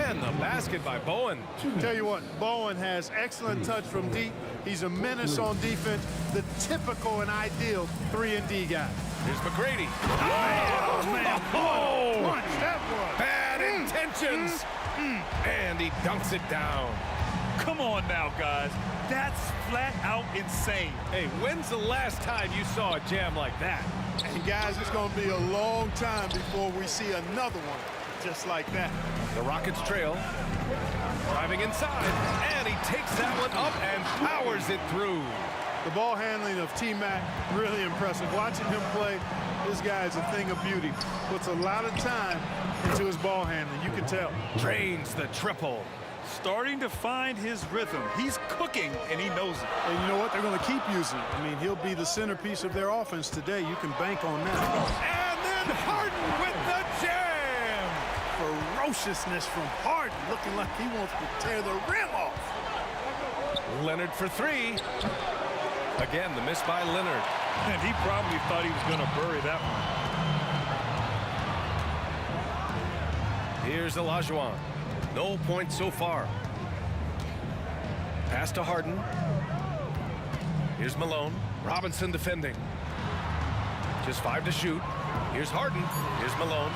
And the basket by Bowen. Tell you what, Bowen has excellent touch from deep. He's a menace on defense, the typical and ideal 3-and-D guy. Here's McGrady. Oh, man. Oh, Punch, that was. Bad intentions. And he dunks it down. Come on now, guys. That's flat out insane. Hey, when's the last time you saw a jam like that? And guys, it's going to be a long time before we see another one just like that. The Rockets trail. Driving inside, and he takes that one up and powers it through. The ball handling of T-Mac, really impressive. Watching him play, this guy is a thing of beauty. Puts a lot of time into his ball handling, you can tell. Drains the triple. Starting to find his rhythm. He's cooking, and he knows it. And you know what? They're going to keep using it. I mean, he'll be the centerpiece of their offense today. You can bank on that. And then Harden with the jam. Ferociousness from Harden, looking like he wants to tear the rim off. Leonard for 3. Again, the miss by Leonard. And he probably thought he was going to bury that one. Here's Olajuwon. No points so far. Pass to Harden. Here's Malone. Robinson defending. Just 5 to shoot. Here's Harden. Here's Malone.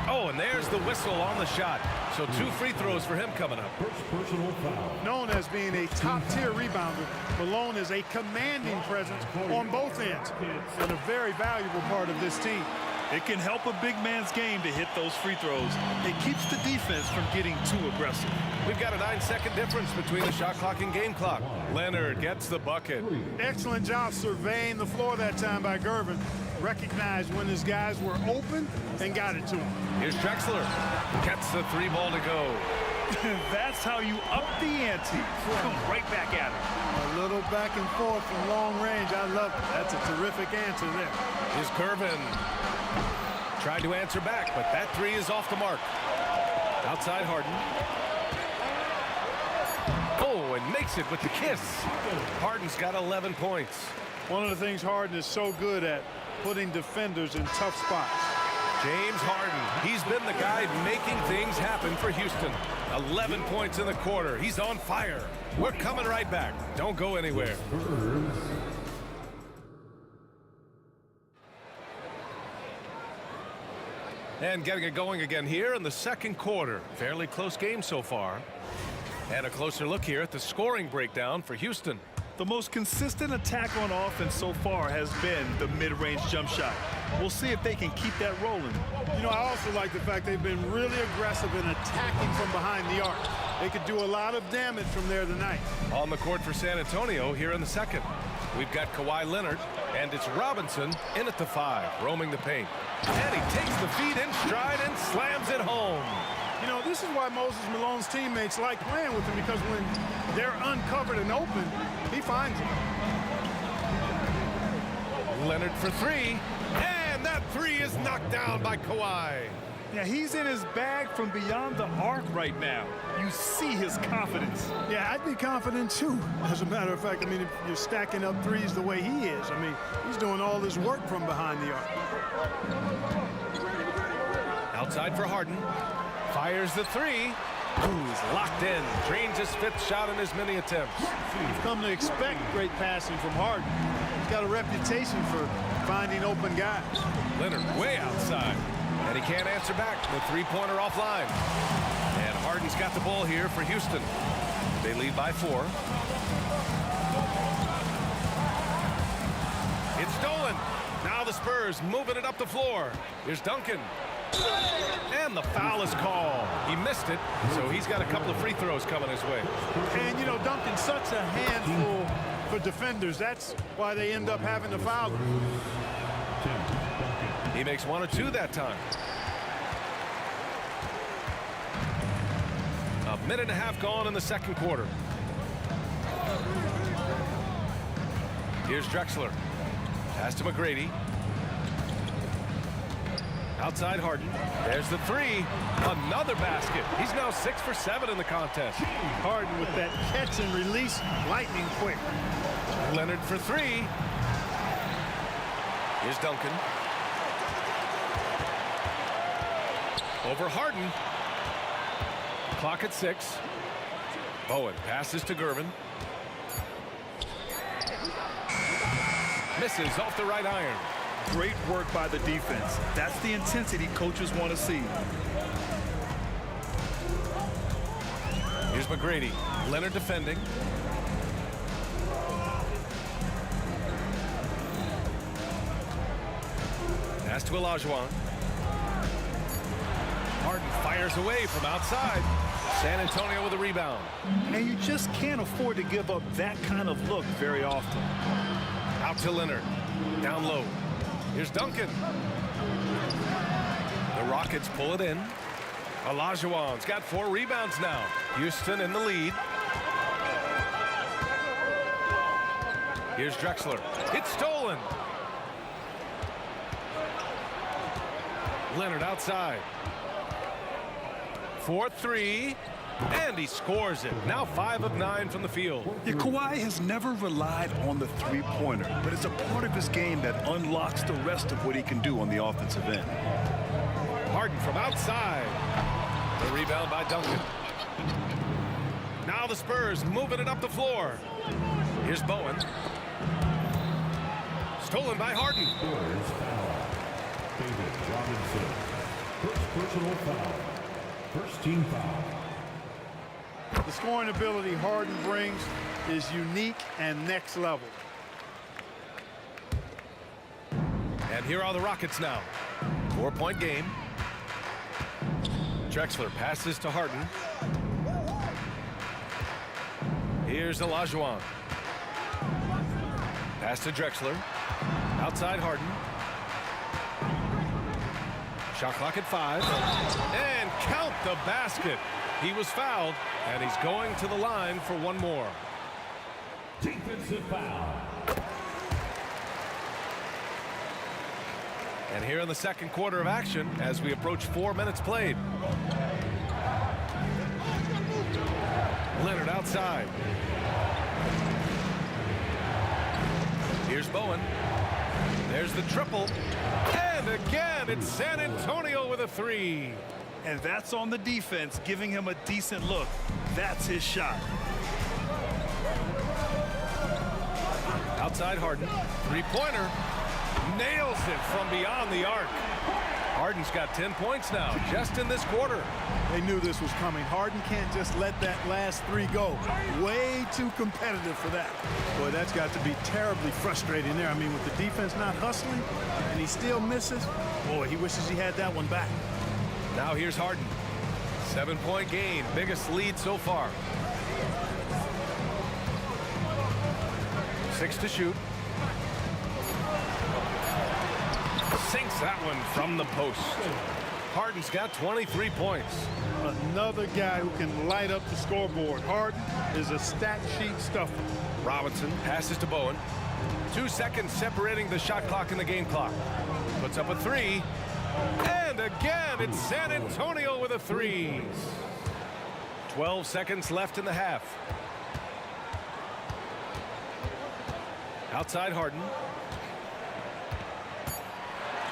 Oh, and there's the whistle on the shot. So 2 free throws for him coming up. First personal foul. Known as being a top-tier rebounder, Malone is a commanding presence on both ends and a very valuable part of this team. It can help a big man's game to hit those free throws. It keeps the defense from getting too aggressive. We've got a 9-second difference between the shot clock and game clock. Leonard gets the bucket. Excellent job surveying the floor that time by Gervin. Recognized when his guys were open and got it to him. Here's Drexler. Gets the 3 ball to go. That's how you up the ante. Come right back at him. A little back and forth from long range. I love it. That's a terrific answer there. Here's Gervin. Tried to answer back, but that 3 is off the mark. Outside Harden. Oh, and makes it with the kiss. Harden's got 11 points. One of the things Harden is so good at, putting defenders in tough spots. James Harden, he's been the guy making things happen for Houston. 11 points in the quarter. He's on fire. We're coming right back. Don't go anywhere. And getting it going again here in the second quarter. Fairly close game so far. And a closer look here at the scoring breakdown for Houston. The most consistent attack on offense so far has been the mid-range jump shot. We'll see if they can keep that rolling. You know, I also like the fact they've been really aggressive in attacking from behind the arc. They could do a lot of damage from there tonight. On the court for San Antonio here in the second. We've got Kawhi Leonard, and it's Robinson in at the 5, roaming the paint. And he takes the feed in stride and slams it home. You know, this is why Moses Malone's teammates like playing with him, because when they're uncovered and open, he finds them. Leonard for 3, and that 3 is knocked down by Kawhi. Yeah, he's in his bag from beyond the arc right now. You see his confidence. Yeah, I'd be confident too. As a matter of fact, I mean, if you're stacking up threes the way he is, I mean, he's doing all this work from behind the arc. Outside for Harden. Fires the 3. Who's locked in. Drains his 5th shot in as many attempts. You've come to expect great passing from Harden. He's got a reputation for finding open guys. Leonard way outside. And he can't answer back. The 3-pointer offline. And Harden's got the ball here for Houston. They lead by 4. It's stolen. Now the Spurs moving it up the floor. Here's Duncan. And the foul is called. He missed it, so he's got a couple of free throws coming his way. And, you know, Duncan's such a handful for defenders. That's why they end up having to foul him. He makes 1 or 2 that time. A minute and a half gone in the second quarter. Here's Drexler. Pass to McGrady. Outside Harden. There's the 3. Another basket. He's now 6 for 7 in the contest. Harden with that catch and release, lightning quick. Leonard for 3. Here's Duncan. Over Harden. Clock at 6. Bowen passes to Gervin. Misses off the right iron. Great work by the defense. That's the intensity coaches want to see. Here's McGrady. Leonard defending. Pass to Olajuwon. Harden fires away from outside. San Antonio with a rebound. And you just can't afford to give up that kind of look very often. Out to Leonard. Down low. Here's Duncan. The Rockets pull it in. Olajuwon's got 4 rebounds now. Houston in the lead. Here's Drexler. It's stolen. Leonard outside. 4-3. And he scores it. Now 5 of 9 from the field. Yeah, Kawhi has never relied on the three-pointer, but it's a part of his game that unlocks the rest of what he can do on the offensive end. Harden from outside. The rebound by Duncan. Now the Spurs moving it up the floor. Here's Bowen. Stolen by Harden. David Robinson. First personal foul. First team foul. The scoring ability Harden brings is unique and next level. And here are the Rockets now. 4-point game. Drexler passes to Harden. Here's Olajuwon. Pass to Drexler. Outside Harden. Shot clock at 5. And count the basket. He was fouled, and he's going to the line for one more. Defensive foul. And here in the second quarter of action, as we approach 4 minutes played. Leonard outside. Here's Bowen. There's the triple. And again, it's San Antonio with a 3. And that's on the defense, giving him a decent look. That's his shot. Outside Harden. Three-pointer. Nails it from beyond the arc. Harden's got 10 points now, just in this quarter. They knew this was coming. Harden can't just let that last 3 go. Way too competitive for that. Boy, that's got to be terribly frustrating there. I mean, with the defense not hustling and he still misses, boy, he wishes he had that one back. Now here's Harden. 7-point game, biggest lead so far. 6 to shoot. Sinks that one from the post. Harden's got 23 points. Another guy who can light up the scoreboard. Harden is a stat sheet stuffer. Robinson passes to Bowen. 2 seconds separating the shot clock and the game clock. Puts up a 3. And again, it's San Antonio with a 3. 12 seconds left in the half. Outside Harden.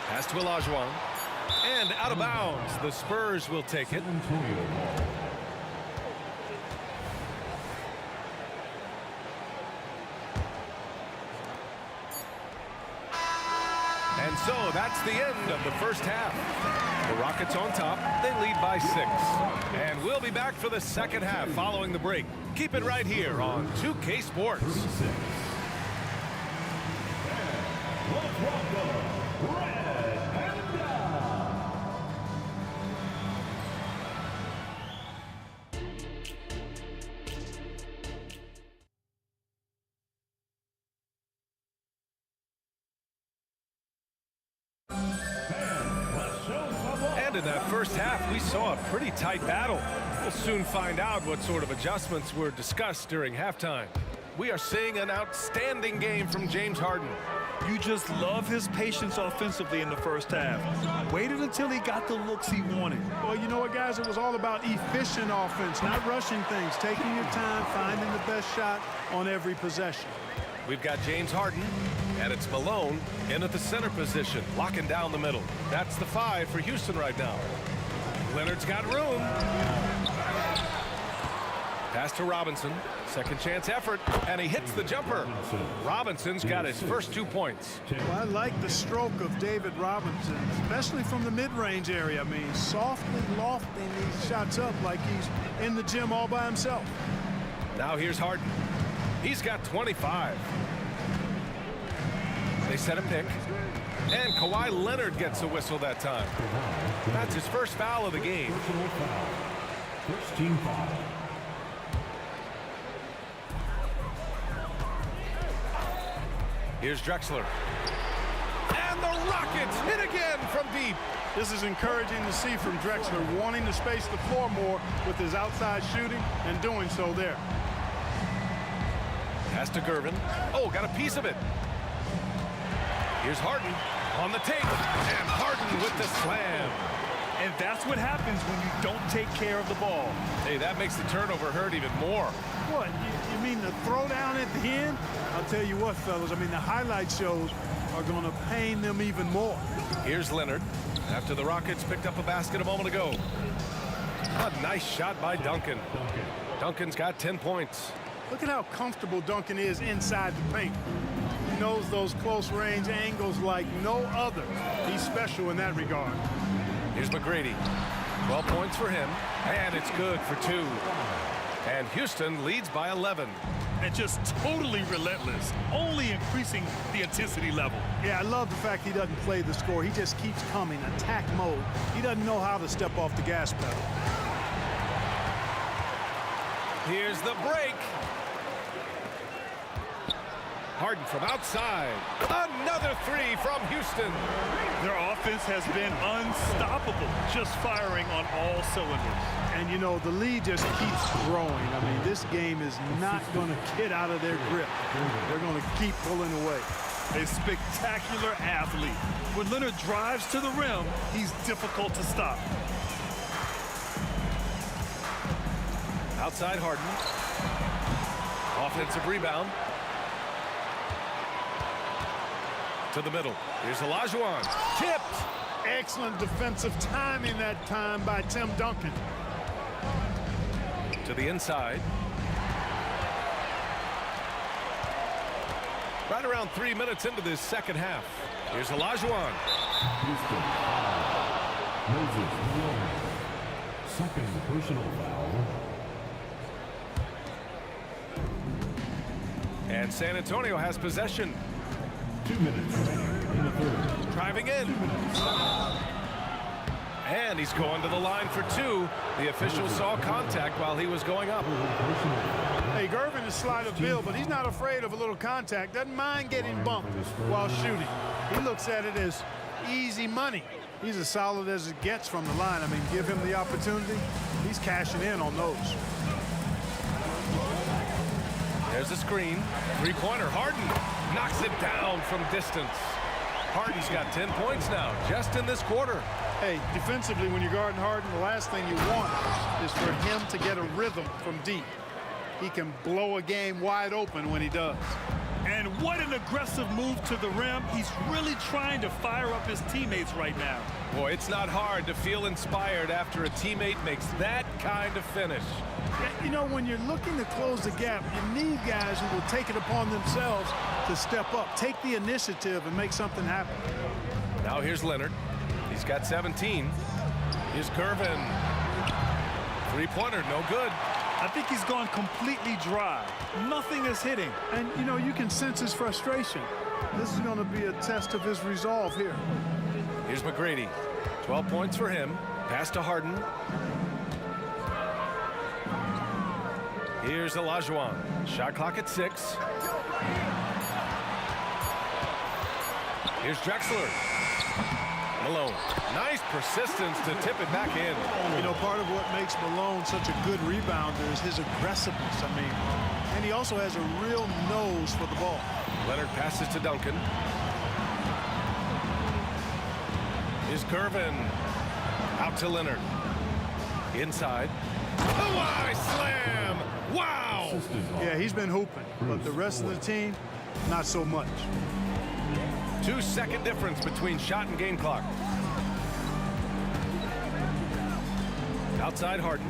Pass to Olajuwon. And out of bounds. The Spurs will take it. And so that's the end of the first half. The Rockets on top. They lead by 6. And we'll be back for the second half following the break. Keep it right here on 2K Sports. And in that first half, we saw a pretty tight battle. We'll soon find out what sort of adjustments were discussed during halftime. We are seeing an outstanding game from James Harden. You just love his patience offensively in the first half. Waited until he got the looks he wanted. Well, you know what, guys? It was all about efficient offense, not rushing things, taking your time, finding the best shot on every possession. We've got James Harden, and it's Malone in at the center position, locking down the middle. That's the 5 for Houston right now. Leonard's got room. Pass to Robinson. Second chance effort, and he hits the jumper. Robinson's got his first 2 points. Well, I like the stroke of David Robinson, especially from the mid-range area. I mean, softly lofting these shots up like he's in the gym all by himself. Now here's Harden. He's got 25. They set a pick. And Kawhi Leonard gets a whistle that time. That's his first foul of the game. First team foul. Here's Drexler. And the Rockets hit again from deep. This is encouraging to see from Drexler, wanting to space the floor more with his outside shooting and doing so there. Pass to Gervin. Oh, got a piece of it. Here's Harden on the tape. And Harden with the slam. And that's what happens when you don't take care of the ball. Hey, that makes the turnover hurt even more. What, you mean the throwdown at the end? I'll tell you what, fellas, I mean, the highlight shows are going to pain them even more. Here's Leonard after the Rockets picked up a basket a moment ago. A nice shot by Duncan. Duncan's got 10 points. Look at how comfortable Duncan is inside the paint. He knows those close-range angles like no other. He's special in that regard. Here's McGrady. 12 points for him, and it's good for 2. And Houston leads by 11. And just totally relentless, only increasing the intensity level. Yeah, I love the fact he doesn't play the score. He just keeps coming, attack mode. He doesn't know how to step off the gas pedal. Here's the break. Harden from outside. Another 3 from Houston. Their offense has been unstoppable, just firing on all cylinders. And, you know, the lead just keeps growing. I mean, this game is not going to get out of their grip. They're going to keep pulling away. A spectacular athlete. When Leonard drives to the rim, he's difficult to stop. Outside Harden. Offensive rebound. To the middle. Here's Olajuwon. Tipped. Excellent defensive timing that time by Tim Duncan. To the inside. Right around 3 minutes into this second half. Here's Olajuwon. Houston. Moses Malone. Second personal foul. And San Antonio has possession. 2 minutes remaining in the third. Driving in. And he's going to the line for 2. The official saw contact while he was going up. Hey, Gervin is slight of build, but he's not afraid of a little contact. Doesn't mind getting bumped while shooting. He looks at it as easy money. He's as solid as it gets from the line. I mean, give him the opportunity. He's cashing in on those. There's a screen. Three-pointer. Harden knocks it down from distance. Harden's got 10 points now, just in this quarter. Hey, defensively, when you're guarding Harden, the last thing you want is for him to get a rhythm from deep. He can blow a game wide open when he does. And what an aggressive move to the rim. He's really trying to fire up his teammates right now. Boy, it's not hard to feel inspired after a teammate makes that kind of finish. You know, when you're looking to close the gap, you need guys who will take it upon themselves to step up, take the initiative, and make something happen. Now here's Leonard. He's got 17. Here's Gervin. Three-pointer, no good. I think he's gone completely dry. Nothing is hitting. And, you know, you can sense his frustration. This is going to be a test of his resolve here. Here's McGrady. 12 points for him. Pass to Harden. Here's Olajuwon. Shot clock at 6. Here's Drexler. Malone. Nice persistence to tip it back in. You know, part of what makes Malone such a good rebounder is his aggressiveness. I mean, and he also has a real nose for the ball. Leonard passes to Duncan. Here's Gervin. Out to Leonard. Inside. Hawaii slam! Wow! Yeah, he's been hooping, but the rest of the team, not so much. 2-second difference between shot and game clock. Outside Harden.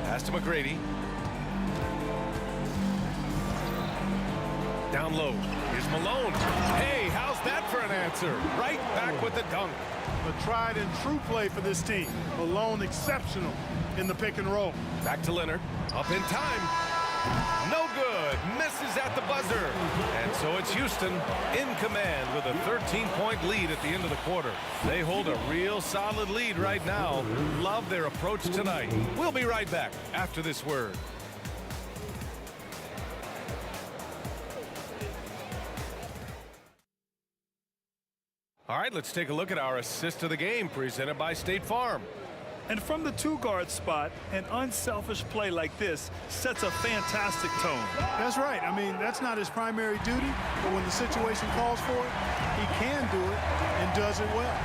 Pass to McGrady. Down low. Here's Malone. Hey, how's that for an answer? Right back with the dunk. A tried and true play for this team. Malone exceptional in the pick and roll. Back to Leonard. Up in time. No good. Misses at the buzzer. And so it's Houston in command with a 13-point lead at the end of the quarter. They hold a real solid lead right now. Love their approach tonight. We'll be right back after this word. All right, let's take a look at our assist of the game presented by State Farm. And from the two-guard spot, an unselfish play like this sets a fantastic tone. That's right. I mean, that's not his primary duty, but when the situation calls for it, he can do it and does it well.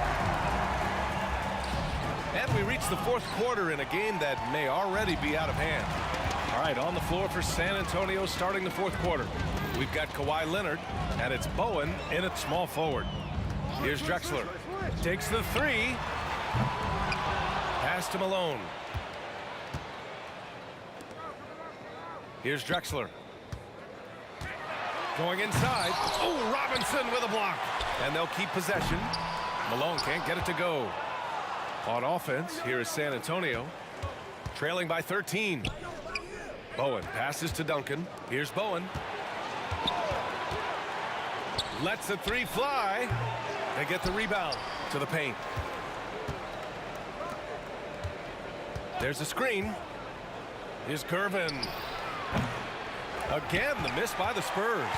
And we reach the fourth quarter in a game that may already be out of hand. All right, on the floor for San Antonio starting the fourth quarter. We've got Kawhi Leonard, and it's Bowen in at small forward. Here's Drexler. Takes the three. Pass to Malone. Here's Drexler. Going inside. Oh, Robinson with a block. And they'll keep possession. Malone can't get it to go. On offense, here is San Antonio. Trailing by 13. Bowen passes to Duncan. Here's Bowen. Lets the three fly. They get the rebound to the paint. There's a screen. Here's Gervin. Again, the miss by the Spurs.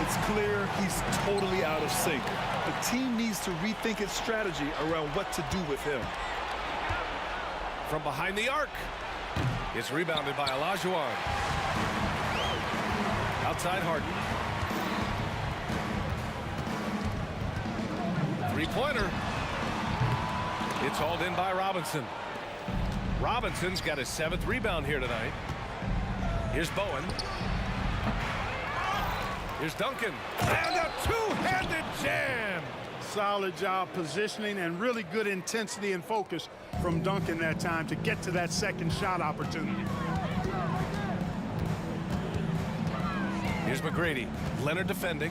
It's clear he's totally out of sync. The team needs to rethink its strategy around what to do with him. From behind the arc. It's rebounded by Olajuwon. Outside Harden. Three-pointer. It's hauled in by Robinson. Robinson's got his 7th rebound here tonight. Here's Bowen. Here's Duncan. And a two-handed jam. Solid job positioning and really good intensity and focus from Duncan that time to get to that second shot opportunity. Here's McGrady. Leonard defending.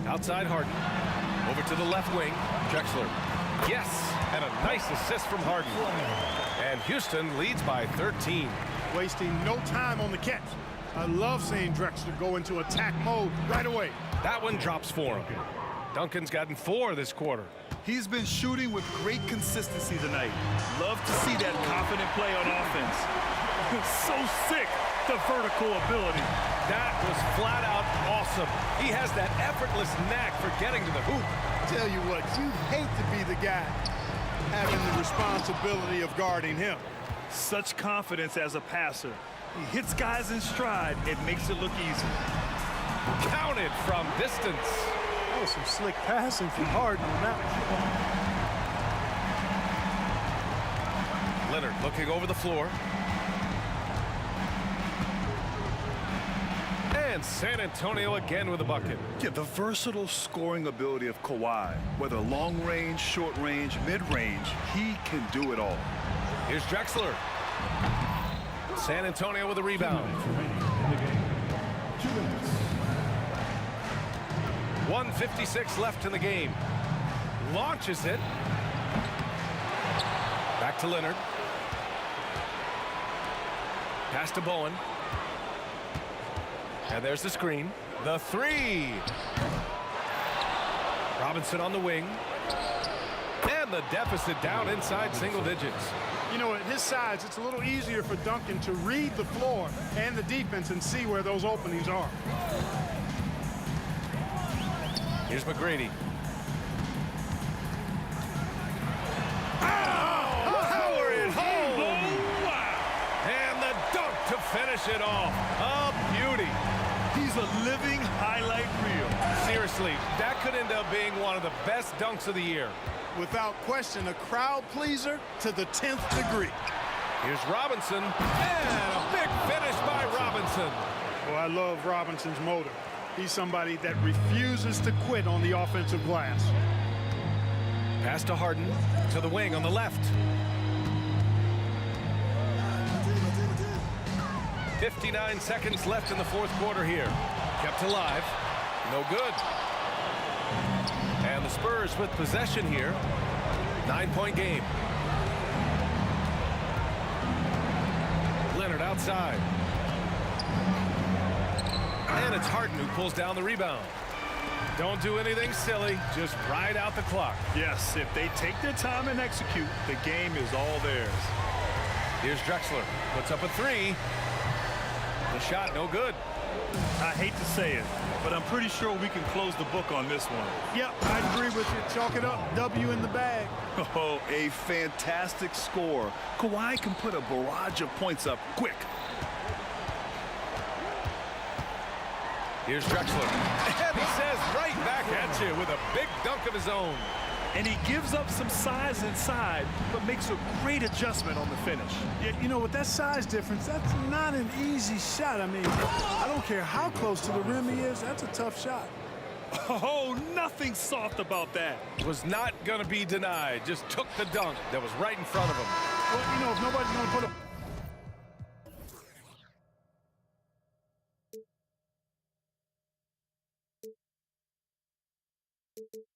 Outside Harden. Over to the left wing. Drexler. Yes, and a nice assist from Harden. And Houston leads by 13. Wasting no time on the catch. I love seeing Drexler go into attack mode right away. That one drops for him. Duncan's gotten 4 this quarter. He's been shooting with great consistency tonight. Love to see that confident play on offense. So sick, the vertical ability. That was flat out awesome. He has that effortless knack for getting to the hoop. Tell you what, you'd hate to be the guy having the responsibility of guarding him. Such confidence as a passer. He hits guys in stride. It makes it look easy. Counted from distance. That was some slick passing from Harden on that one. Leonard looking over the floor. And San Antonio again with a bucket. Yeah, the versatile scoring ability of Kawhi, whether long range, short range, mid range, he can do it all. Here's Drexler. San Antonio with a rebound. 1:56 left in the game. Launches it. Back to Leonard. Pass to Bowen. And there's the screen. The three. Robinson on the wing. And the deficit down inside single digits. You know, at his size, it's a little easier for Duncan to read the floor and the defense and see where those openings are. Here's McGrady. Power it home! And the dunk to finish it off. A beauty. He's a living highlight reel. Seriously, that could end up being one of the best dunks of the year. Without question, a crowd pleaser to the 10th degree. Here's Robinson, and a big finish by Robinson. Well, I love Robinson's motor. He's somebody that refuses to quit on the offensive glass. Pass to Harden, to the wing on the left. 59 seconds left in the 4th quarter here. Kept alive, no good. And the Spurs with possession here. 9-point game. Leonard outside. And it's Harden who pulls down the rebound. Don't do anything silly, just ride out the clock. Yes, if they take their time and execute, the game is all theirs. Here's Drexler, puts up a 3. The shot no good. I hate to say it, but I'm pretty sure we can close the book on this one. Yep, I agree with you. Chalk it up. W in the bag. Oh, a fantastic score. Kawhi can put a barrage of points up quick. Here's Drexler. And he says right back at you with a big dunk of his own. And he gives up some size inside, but makes a great adjustment on the finish. Yeah, you know, with that size difference, that's not an easy shot. I mean, I don't care how close to the rim he is, that's a tough shot. Oh, nothing soft about that. Was not going to be denied. Just took the dunk that was right in front of him. Well, you know, if nobody's going to put a I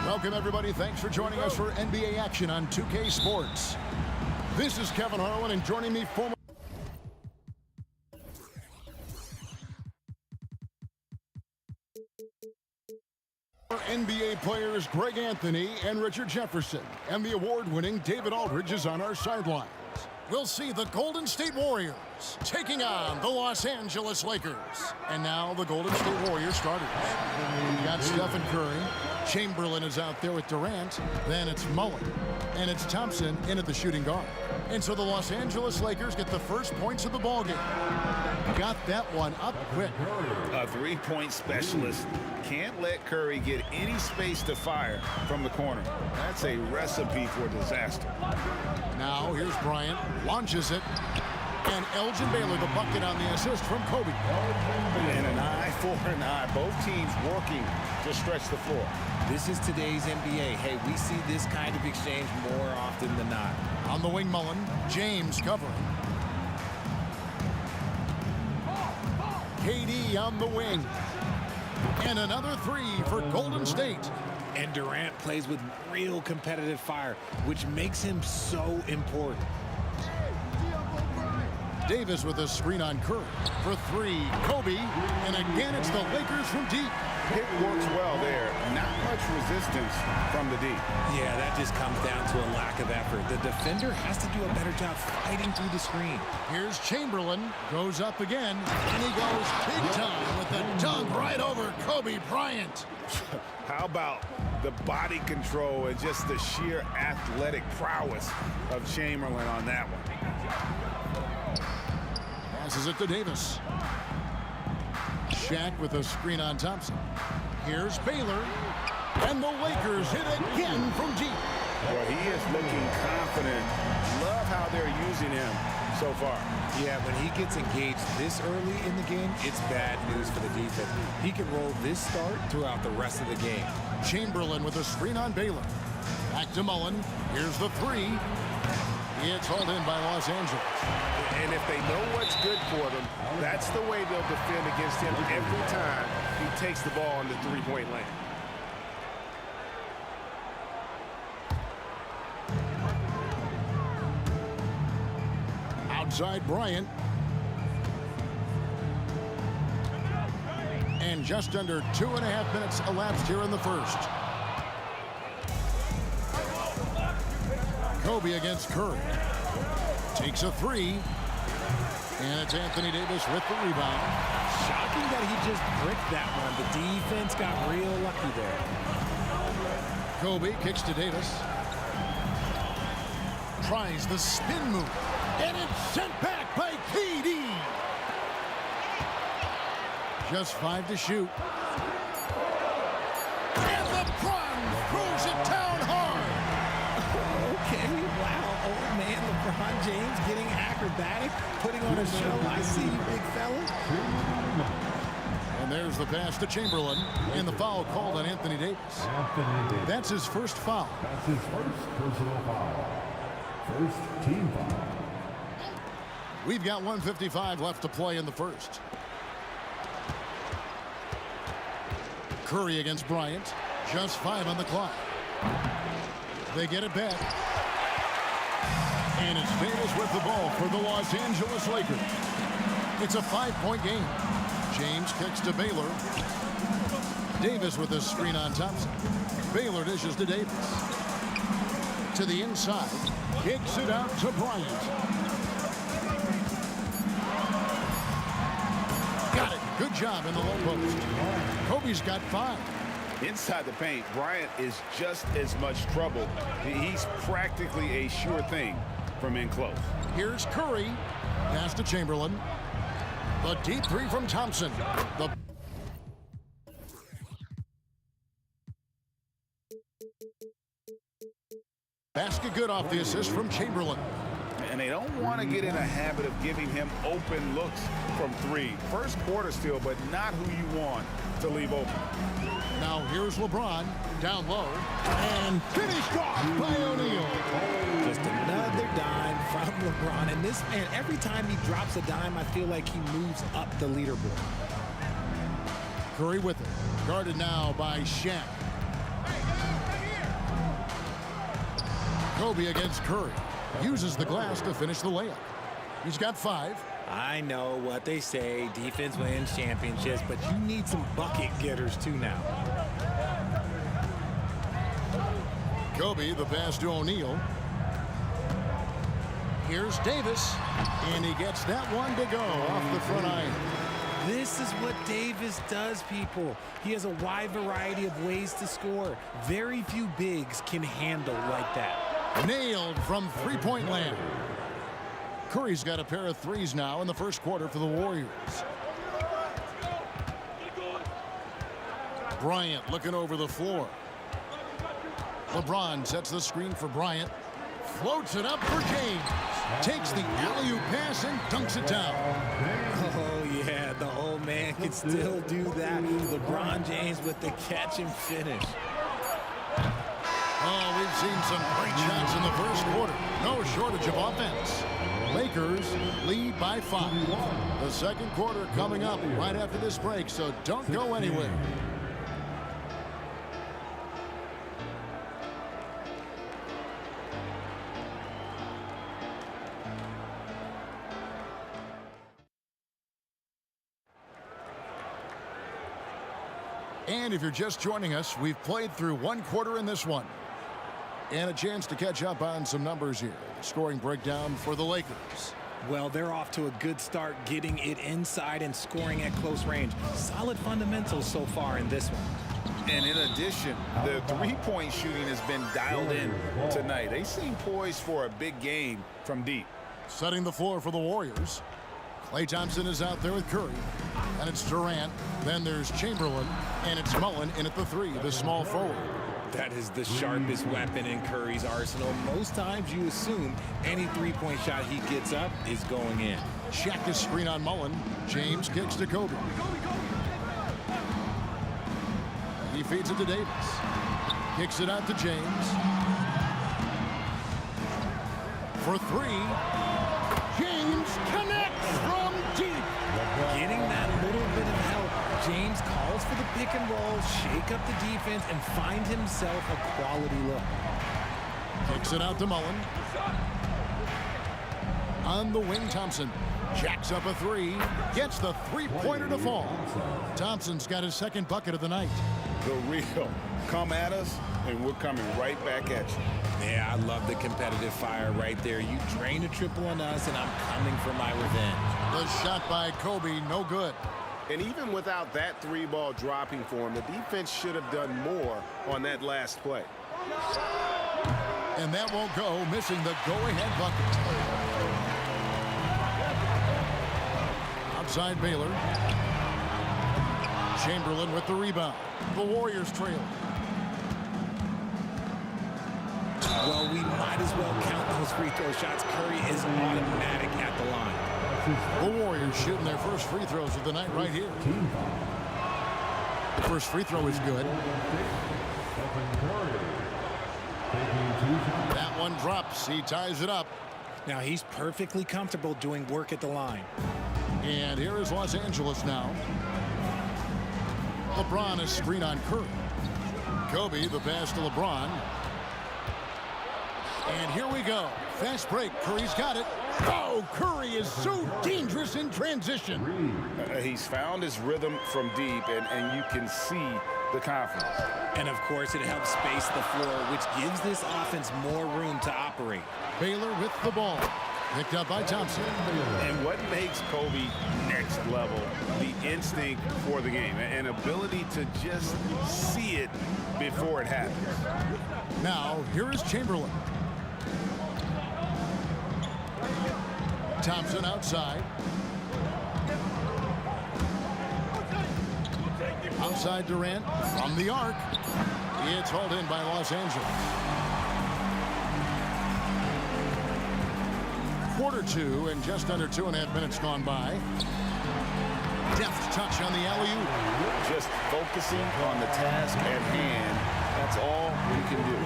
Welcome, everybody. Thanks for joining us for NBA action on 2K Sports. This is Kevin Harlan, and joining me, former NBA players Greg Anthony and Richard Jefferson, and the award-winning David Aldridge is on our sidelines. We'll see the Golden State Warriors taking on the Los Angeles Lakers. And now the Golden State Warriors starters. We've got Stephen Curry. Chamberlain is out there with Durant. Then it's Mullen. And it's Thompson in at the shooting guard. And so the Los Angeles Lakers get the first points of the ballgame. Got that one up quick. A three-point specialist. Can't let Curry get any space to fire from the corner. That's a recipe for disaster. Now here's Bryant. Launches it. And Elgin Baylor, the bucket on the assist from Kobe. And an eye for an eye. Both teams working to stretch the floor. This is today's NBA. Hey, we see this kind of exchange more often than not. On the wing, Mullen. James covering. KD on the wing. And another three for Golden State. And Durant plays with real competitive fire, which makes him so important. Davis with a screen on Curry for three. Kobe, and again it's the Lakers from deep. It works well there. Not much resistance from the deep. Yeah, that just comes down to a lack of effort. The defender has to do a better job fighting through the screen. Here's Chamberlain, goes up again, and he goes big time with a dunk right over Kobe Bryant. How about the body control and just the sheer athletic prowess of Chamberlain on that one? Passes it to Davis. Shaq with a screen on Thompson. Here's Baylor. And the Lakers hit again from deep. Well, he is looking confident. Love how they're using him so far. Yeah, when he gets engaged this early in the game, it's bad news for the defense. He can roll this start throughout the rest of the game. Chamberlain with a screen on Baylor. Back to Mullen. Here's the three. It's hauled in by Los Angeles. And if they know what's good for them, that's the way they'll defend against him every time he takes the ball in the three-point lane. Outside Bryant. And just under 2.5 minutes elapsed here in the first. Kobe against Curry. Takes a three. And it's Anthony Davis with the rebound. Shocking that he just bricked that one. The defense got real lucky there. Kobe kicks to Davis. Tries the spin move. And it's sent back by KD. Just 5 to shoot. And LeBron throws it down hard. Okay, wow. Old man LeBron James getting acrobatic, putting on a show. I see you, big fella. And there's the pass to Chamberlain. And the foul called on Anthony Davis. That's his first foul. That's his first personal foul. First team foul. We've got 1:55 left to play in the first. Curry against Bryant. Just 5 on the clock. They get it back. And it's Davis with the ball for the Los Angeles Lakers. It's a 5-point game. James kicks to Baylor. Davis with a screen on Thompson. Baylor dishes to Davis. To the inside. Kicks it out to Bryant. Got it. Good job in the low post. Kobe's got 5. Inside the paint, Bryant is just as much trouble. He's practically a sure thing from in close. Here's Curry. Pass to Chamberlain. The deep three from Thompson. The basket good off the assist from Chamberlain. And they don't want to get in a habit of giving him open looks from three. First quarter still, but not who you want to leave open. Now here's LeBron down low and finished off by O'Neal. Just another dime from LeBron, and this man, every time he drops a dime, I feel like he moves up the leaderboard. Curry with it. Guarded now by Shaq. Kobe against Curry. Uses the glass to finish the layup. He's got 5. I know what they say, defense wins championships, but you need some bucket getters too now. Kobe, the pass to O'Neal. Here's Davis, and he gets that one to go off the front iron. This is what Davis does, people. He has a wide variety of ways to score. Very few bigs can handle like that. Nailed from three-point land. Curry's got a pair of threes now in the first quarter for the Warriors. Bryant looking over the floor. LeBron sets the screen for Bryant. Floats it up for James. Takes the alley-oop pass and dunks it down. Oh, yeah, the old man can still do that. LeBron James with the catch and finish. Oh, we've seen some great shots in the first quarter. No shortage of offense. Lakers lead by 5. The second quarter coming up right after this break, so don't go anywhere. And if you're just joining us, we've played through one quarter in this one. And a chance to catch up on some numbers here. The scoring breakdown for the Lakers. Well, they're off to a good start getting it inside and scoring at close range. Solid fundamentals so far in this one. And in addition, the three-point shooting has been dialed in tonight. They seem poised for a big game from deep. Setting the floor for the Warriors. Klay Thompson is out there with Curry. And it's Durant. Then there's Chamberlain. And it's Mullen in at the 3, the small forward. That is the sharpest weapon in Curry's arsenal. Most times you assume any three-point shot he gets up is going in. Check his screen on Mullen. James kicks to Kobe. He feeds it to Davis. Kicks it out to James. For 3. James connects from deep. Getting that little bit of help. James calls for the pick and roll, shake up the defense, and find himself a quality look. Kicks it out to Mullen. On the wing, Thompson jacks up a 3. Gets the three-pointer to fall. Thompson's got his second bucket of the night. The real. Come at us, and we're coming right back at you. Yeah, I love the competitive fire right there. You drain a triple on us, and I'm coming for my revenge. The shot by Kobe, no good. And even without that 3-ball dropping for him, the defense should have done more on that last play. And that won't go, missing the go-ahead bucket. Outside Baylor. Chamberlain with the rebound. The Warriors trail. Well, we might as well count those free throw shots. Curry is automatic at the line. The Warriors shooting their first free throws of the night right here. The first free throw is good. That one drops. He ties it up. Now he's perfectly comfortable doing work at the line. And here is Los Angeles now. LeBron is screen on Curry. Kobe, the pass to LeBron. And here we go. Fast break. Curry's got it. Oh, Curry is so dangerous in transition. He's found his rhythm from deep, and you can see the confidence. And, of course, it helps space the floor, which gives this offense more room to operate. Baylor with the ball. Picked up by Thompson. And what makes Kobe next level? The instinct for the game. An ability to just see it before it happens. Now, here is Chamberlain. Thompson outside. Outside Durant from the arc. It's hauled in by Los Angeles. Quarter 2 and just under 2.5 minutes gone by. Deft touch on the alley-oop. Just focusing on the task at hand That's all you can do.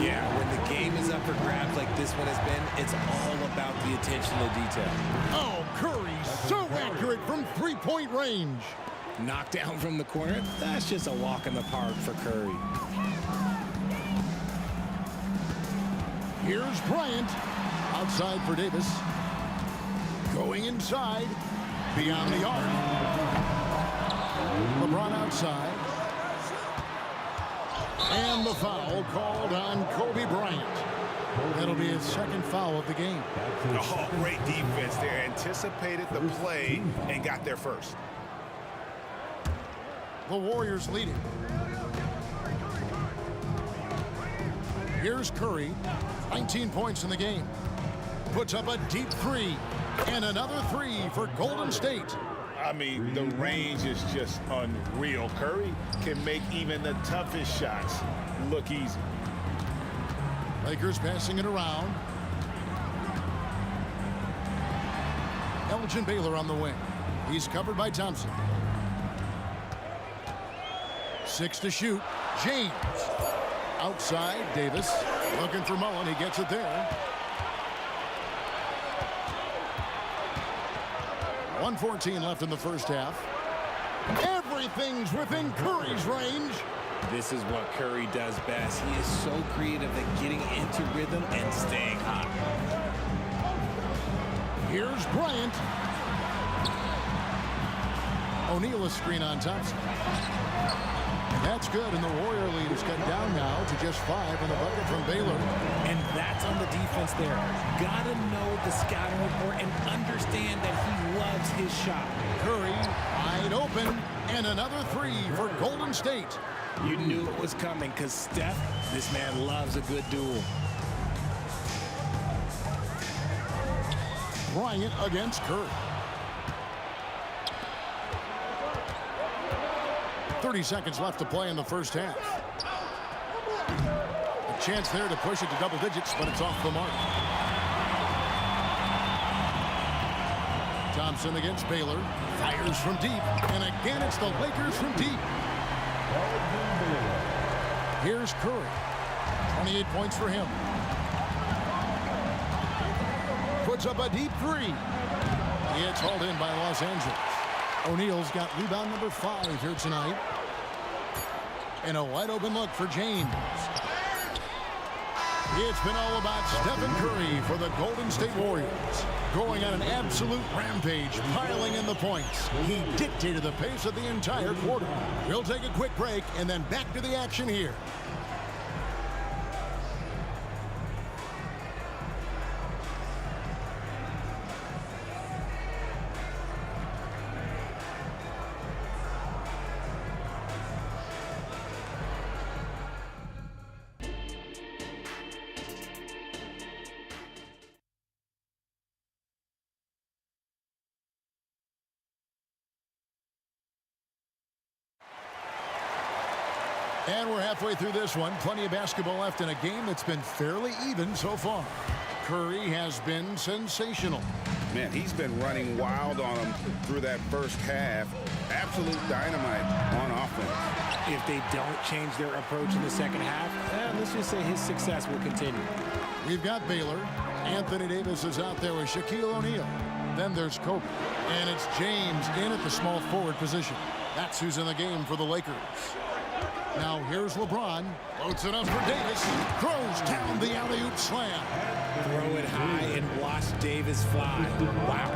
Yeah, when the game is up for grabs like this one has been, it's all about the attention to detail. Oh, Curry, so accurate from three-point range. Knocked down from the corner. That's just a walk in the park for Curry. Here's Bryant. Outside for Davis. Going inside. Beyond the arc. LeBron outside. And the foul called on Kobe Bryant. That'll be his second foul of the game. Oh, great defense there. Anticipated the play and got there first. The Warriors leading. Here's Curry. 19 points in the game. Puts up a deep three. And another three for Golden State. I mean, the range is just unreal. Curry can make even the toughest shots look easy. Lakers passing it around. Elgin Baylor on the wing. He's covered by Thompson. 6 to shoot. James. Outside, Davis. Looking for Mullen. He gets it there. 1:14 left in the first half. Everything's within Curry's range. This is what Curry does best. He is so creative at getting into rhythm and staying hot. Here's Bryant. O'Neal a screen on Thompson. And that's good, and the Warrior lead is cut down now to just 5 on the bucket from Baylor. And that's on the defense there. Gotta know the scouting report and understand that he loves his shot. Curry wide open, and another three for Golden State. You knew it was coming because Steph, this man loves a good duel. Bryant against Curry. 30 seconds left to play in the first half. A chance there to push it to double digits, but it's off the mark. Thompson against Baylor. Fires from deep. And again, it's the Lakers from deep. Here's Curry. 28 points for him. Puts up a deep three. It's hauled in by Los Angeles. O'Neal's got rebound number 5 here tonight. And a wide open look for James. It's been all about Stephen Curry for the Golden State Warriors. Going on an absolute rampage, piling in the points. He dictated the pace of the entire quarter. We'll take a quick break and then back to the action here. And we're halfway through this one. Plenty of basketball left in a game that's been fairly even so far. Curry has been sensational. Man, he's been running wild on him through that first half. Absolute dynamite on offense. If they don't change their approach in the second half, let's just say his success will continue. We've got Baylor. Anthony Davis is out there with Shaquille O'Neal. Then there's Kobe. And it's James in at the small forward position. That's who's in the game for the Lakers. Now here's LeBron. Floats it up for Davis. Throws down the alley-oop slam. Throw it high and watch Davis fly. Wow.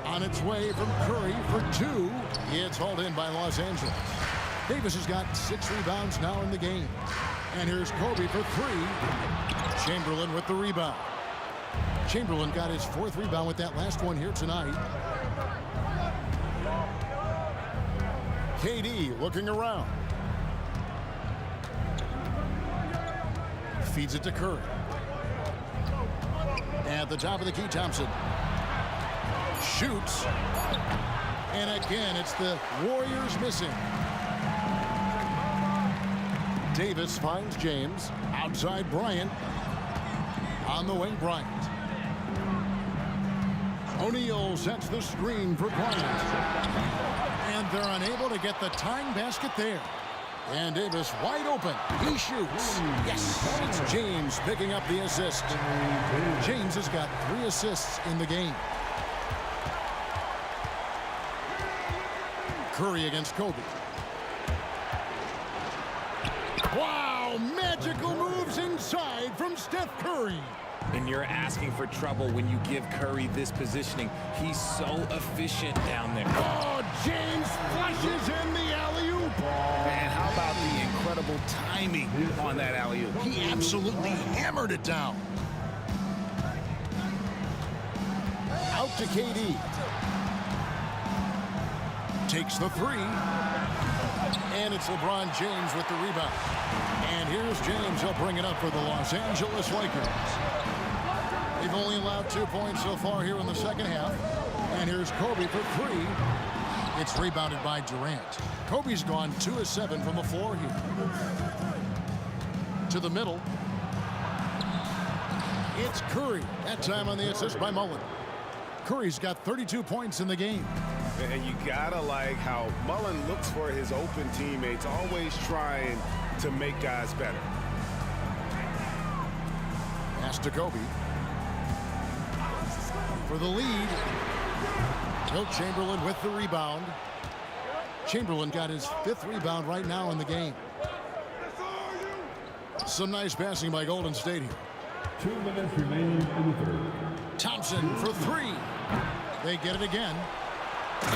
On its way from Curry for 2. It's hauled in by Los Angeles. Davis has got 6 rebounds now in the game. And here's Kobe for 3. Chamberlain with the rebound. Chamberlain got his 4th rebound with that last one here tonight. KD looking around. Feeds it to Curry. At the top of the key, Thompson. Shoots. And again, it's the Warriors missing. Davis finds James. Outside Bryant. On the wing, Bryant. O'Neal sets the screen for Bryant. And they're unable to get the tying basket there. And Davis wide open. He shoots. Yes. It's James picking up the assist. James has got 3 assists in the game. Curry against Kobe. Wow, magical moves inside from Steph Curry. And you're asking for trouble when you give Curry this positioning. He's so efficient down there. Oh, James flushes in the alley-oop. And how about the incredible timing on that alley-oop? He absolutely hammered it down. Out to KD. Takes the 3. And it's LeBron James with the rebound. And here's James. He'll bring it up for the Los Angeles Lakers. They've only allowed 2 points so far here in the second half. And here's Kobe for 3. It's rebounded by Durant. Kobe's gone 2 of 7 from the floor here. To the middle. It's Curry. That time on the assist by Mullen. Curry's got 32 points in the game. And you gotta like how Mullen looks for his open teammates, always trying to make guys better. Pass to Kobe. For the lead. Wilt Chamberlain with the rebound. Chamberlain got his 5th rebound right now in the game. Some nice passing by Golden State here. 2 minutes remaining in the third. Thompson for 3. They get it again.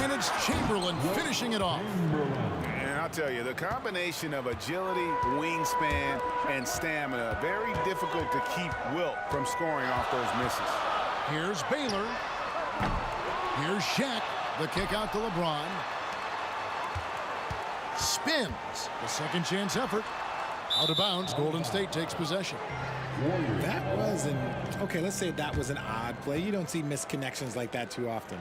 And it's Chamberlain finishing it off. And I'll tell you, the combination of agility, wingspan, and stamina, very difficult to keep Wilt from scoring off those misses. Here's Baylor. Here's Shaq. The kick out to LeBron. Spins. The second chance effort. Out of bounds. Golden State takes possession. That was okay, let's say that was an odd play. You don't see missed connections like that too often.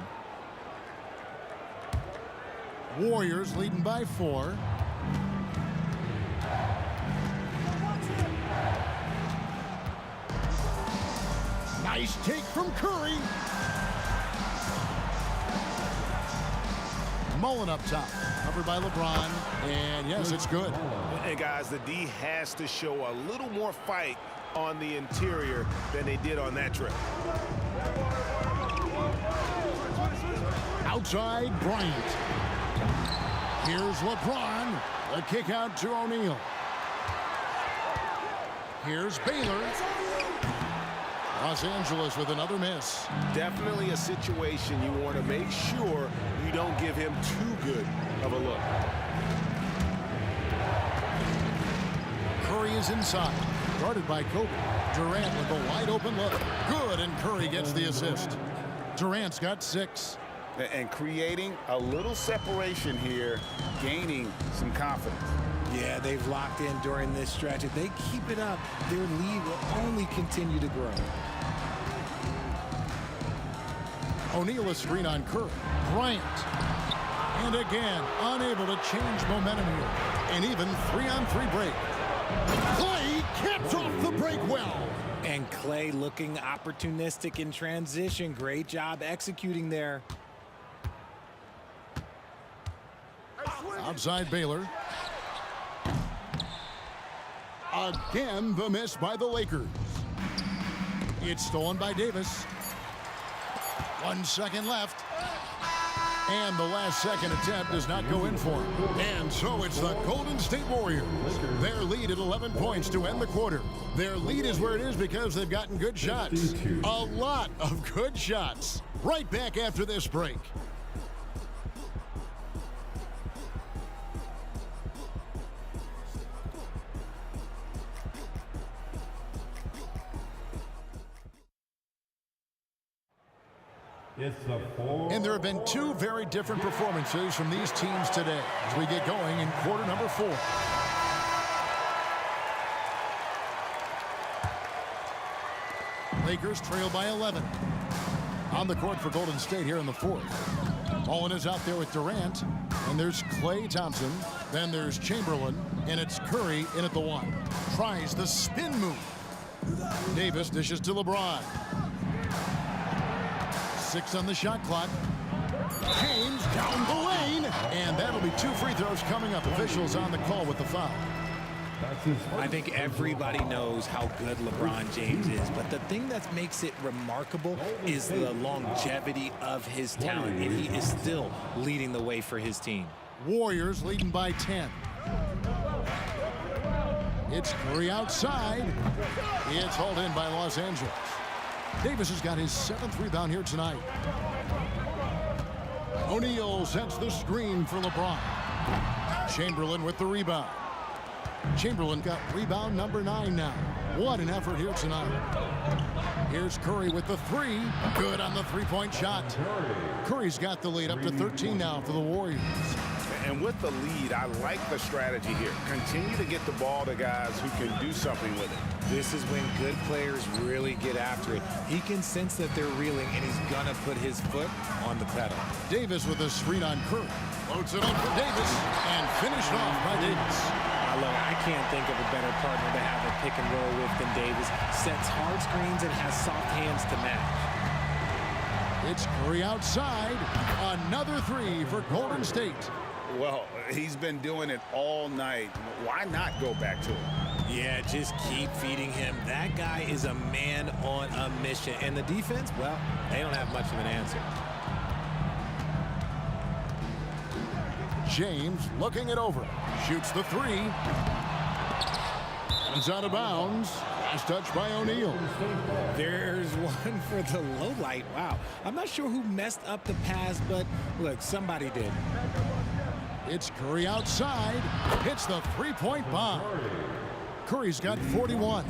Warriors leading by 4. Nice take from Curry. Mullen up top. Covered by LeBron. And yes, it's good. And guys, the D has to show a little more fight on the interior than they did on that trip. Outside Bryant. Here's LeBron. The kick out to O'Neal. Here's Baylor. Los Angeles with another miss. Definitely a situation you want to make sure you don't give him too good of a look. Curry is inside. Guarded by Kobe. Durant with a wide open look. Good, and Curry gets the assist. Durant's got 6. And creating a little separation here, gaining some confidence. Yeah, they've locked in during this stretch. If they keep it up, their lead will only continue to grow. O'Neal a screen on Curry. Bryant. And again, unable to change momentum here. An even 3-on-3 break. Clay caps off the break well. And Clay looking opportunistic in transition. Great job executing there. Outside Baylor. Again, the miss by the Lakers. It's stolen by Davis. 1 second left. And the last second attempt does not go in for him. And so it's the Golden State Warriors. Their lead at 11 points to end the quarter. Their lead is where it is because they've gotten good shots. A lot of good shots. Right back after this break. And there have been 2 very different performances from these teams today as we get going in quarter number 4. Lakers trail by 11. On the court for Golden State here in the 4th. Mullen is out there with Durant. And there's Klay Thompson. Then there's Chamberlain. And it's Curry in at the 1. Tries the spin move. Davis dishes to LeBron. 6 on the shot clock. James down the lane. And that'll be 2 free throws coming up. Officials on the call with the foul. I think everybody knows how good LeBron James is, but the thing that makes it remarkable is the longevity of his talent, and he is still leading the way for his team. Warriors leading by 10. It's Curry outside. It's hauled in by Los Angeles. Davis has got his 7th rebound here tonight. O'Neal sets the screen for LeBron. Chamberlain with the rebound. Chamberlain got rebound number 9 now. What an effort here tonight. Here's Curry with the 3. Good on the three-point shot. Curry's got the lead up to 13 now for the Warriors. And with the lead, I like the strategy here. Continue to get the ball to guys who can do something with it. This is when good players really get after it. He can sense that they're reeling, and he's going to put his foot on the pedal. Davis with a screen on Curry. Floats it up for Davis and finished off by Davis. Look, I can't think of a better partner to have a pick and roll with than Davis. Sets hard screens and has soft hands to match. It's Curry outside. Another 3 for Golden State. Well, he's been doing it all night. Why not go back to him? Yeah, just keep feeding him. That guy is a man on a mission. And the defense, well, they don't have much of an answer. James looking it over. Shoots the 3. Comes out of bounds. Last touch by O'Neal. There's one for the low light. Wow. I'm not sure who messed up the pass, but look, somebody did. It's Curry outside. Hits the three-point bomb. Curry's got 41.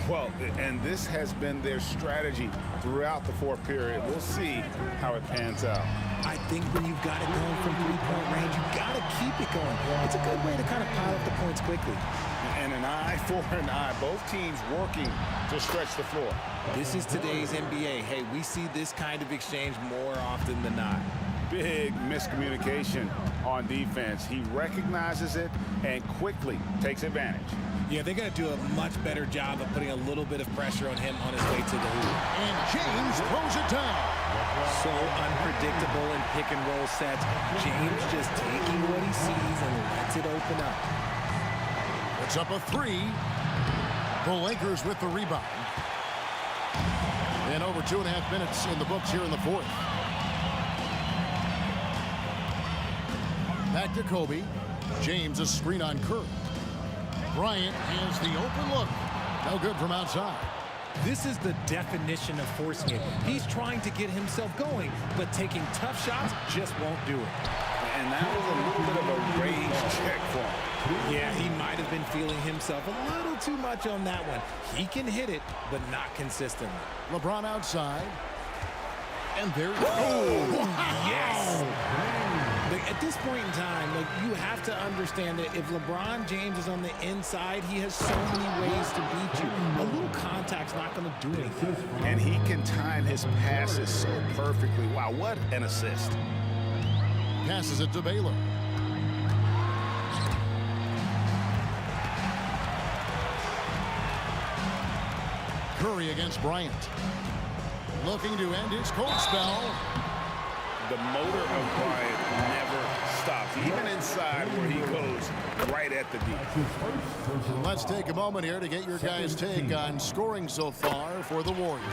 Well, and this has been their strategy throughout the fourth period. We'll see how it pans out. I think when you've got it going from three-point range, you've got to keep it going. It's a good way to kind of pile up the points quickly. And an eye for an eye. Both teams working to stretch the floor. This is today's NBA. Hey, we see this kind of exchange more often than not. Big miscommunication on defense. He recognizes it and quickly takes advantage. Yeah, they're going to do a much better job of putting a little bit of pressure on him on his way to the hoop. And James throws it down. So unpredictable in pick and roll sets. James just taking what he sees and lets it open up. It's up a 3. The Lakers with the rebound. And over 2.5 minutes in the books here in the fourth. Back to Kobe. James a screen on Curry. Bryant has the open look. No good from outside. This is the definition of forcing it. He's trying to get himself going, but taking tough shots just won't do it. And that was a little bit of a rage check for him. Yeah, he might have been feeling himself a little too much on that one. He can hit it, but not consistently. LeBron outside. And there you go. Yes! Like, at this point in time, like, you have to understand that if LeBron James is on the inside, he has so many ways to beat you. A little contact's not going to do anything. And he can time his passes so perfectly. Wow, what an assist. Passes it to Baylor. Curry against Bryant. Looking to end his cold spell. The motor of Bryant never stops, even inside where he goes right at the deep. Let's take a moment here to get your guys' take on scoring so far for the Warriors.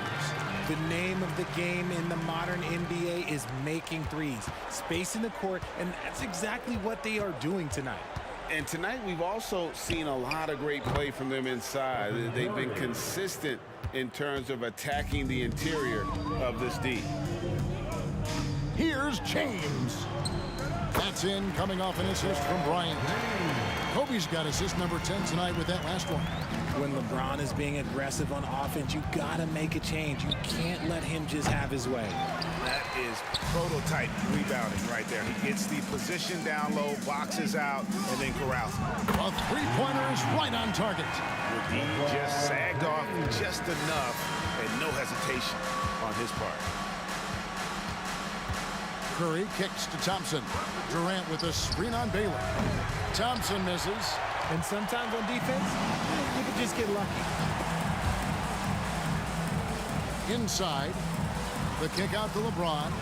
The name of the game in the modern NBA is making threes, spacing the court, and that's exactly what they are doing tonight. And tonight we've also seen a lot of great play from them inside. They've been consistent in terms of attacking the interior of this D. Here's James. That's in, coming off an assist from Bryant. Kobe's got assist number 10 tonight with that last one. When LeBron is being aggressive on offense, you got to make a change. You can't let him just have his way. That is prototype rebounding right there. He gets the position down low, boxes out, and then corrals. A three-pointer is right on target. He just sagged off just enough and no hesitation on his part. Curry kicks to Thompson. Durant with a screen on Baylor. Thompson misses. And sometimes on defense, you can just get lucky. Inside. The kick out to LeBron.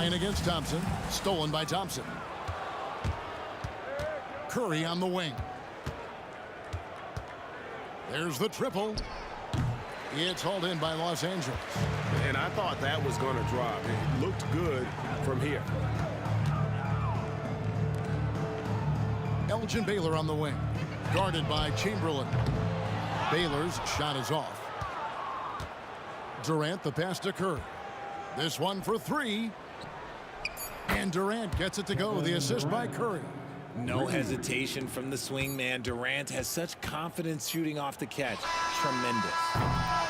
Bryant against Thompson. Stolen by Thompson. Curry on the wing. There's the triple. It's hauled in by Los Angeles. And I thought that was going to drop. It looked good from here. Elgin Baylor on the wing. Guarded by Chamberlain. Baylor's shot is off. Durant the pass to Curry. This one for three. And Durant gets it to go. The assist by Curry. No hesitation from the swing man. Durant has such confidence shooting off the catch. Tremendous.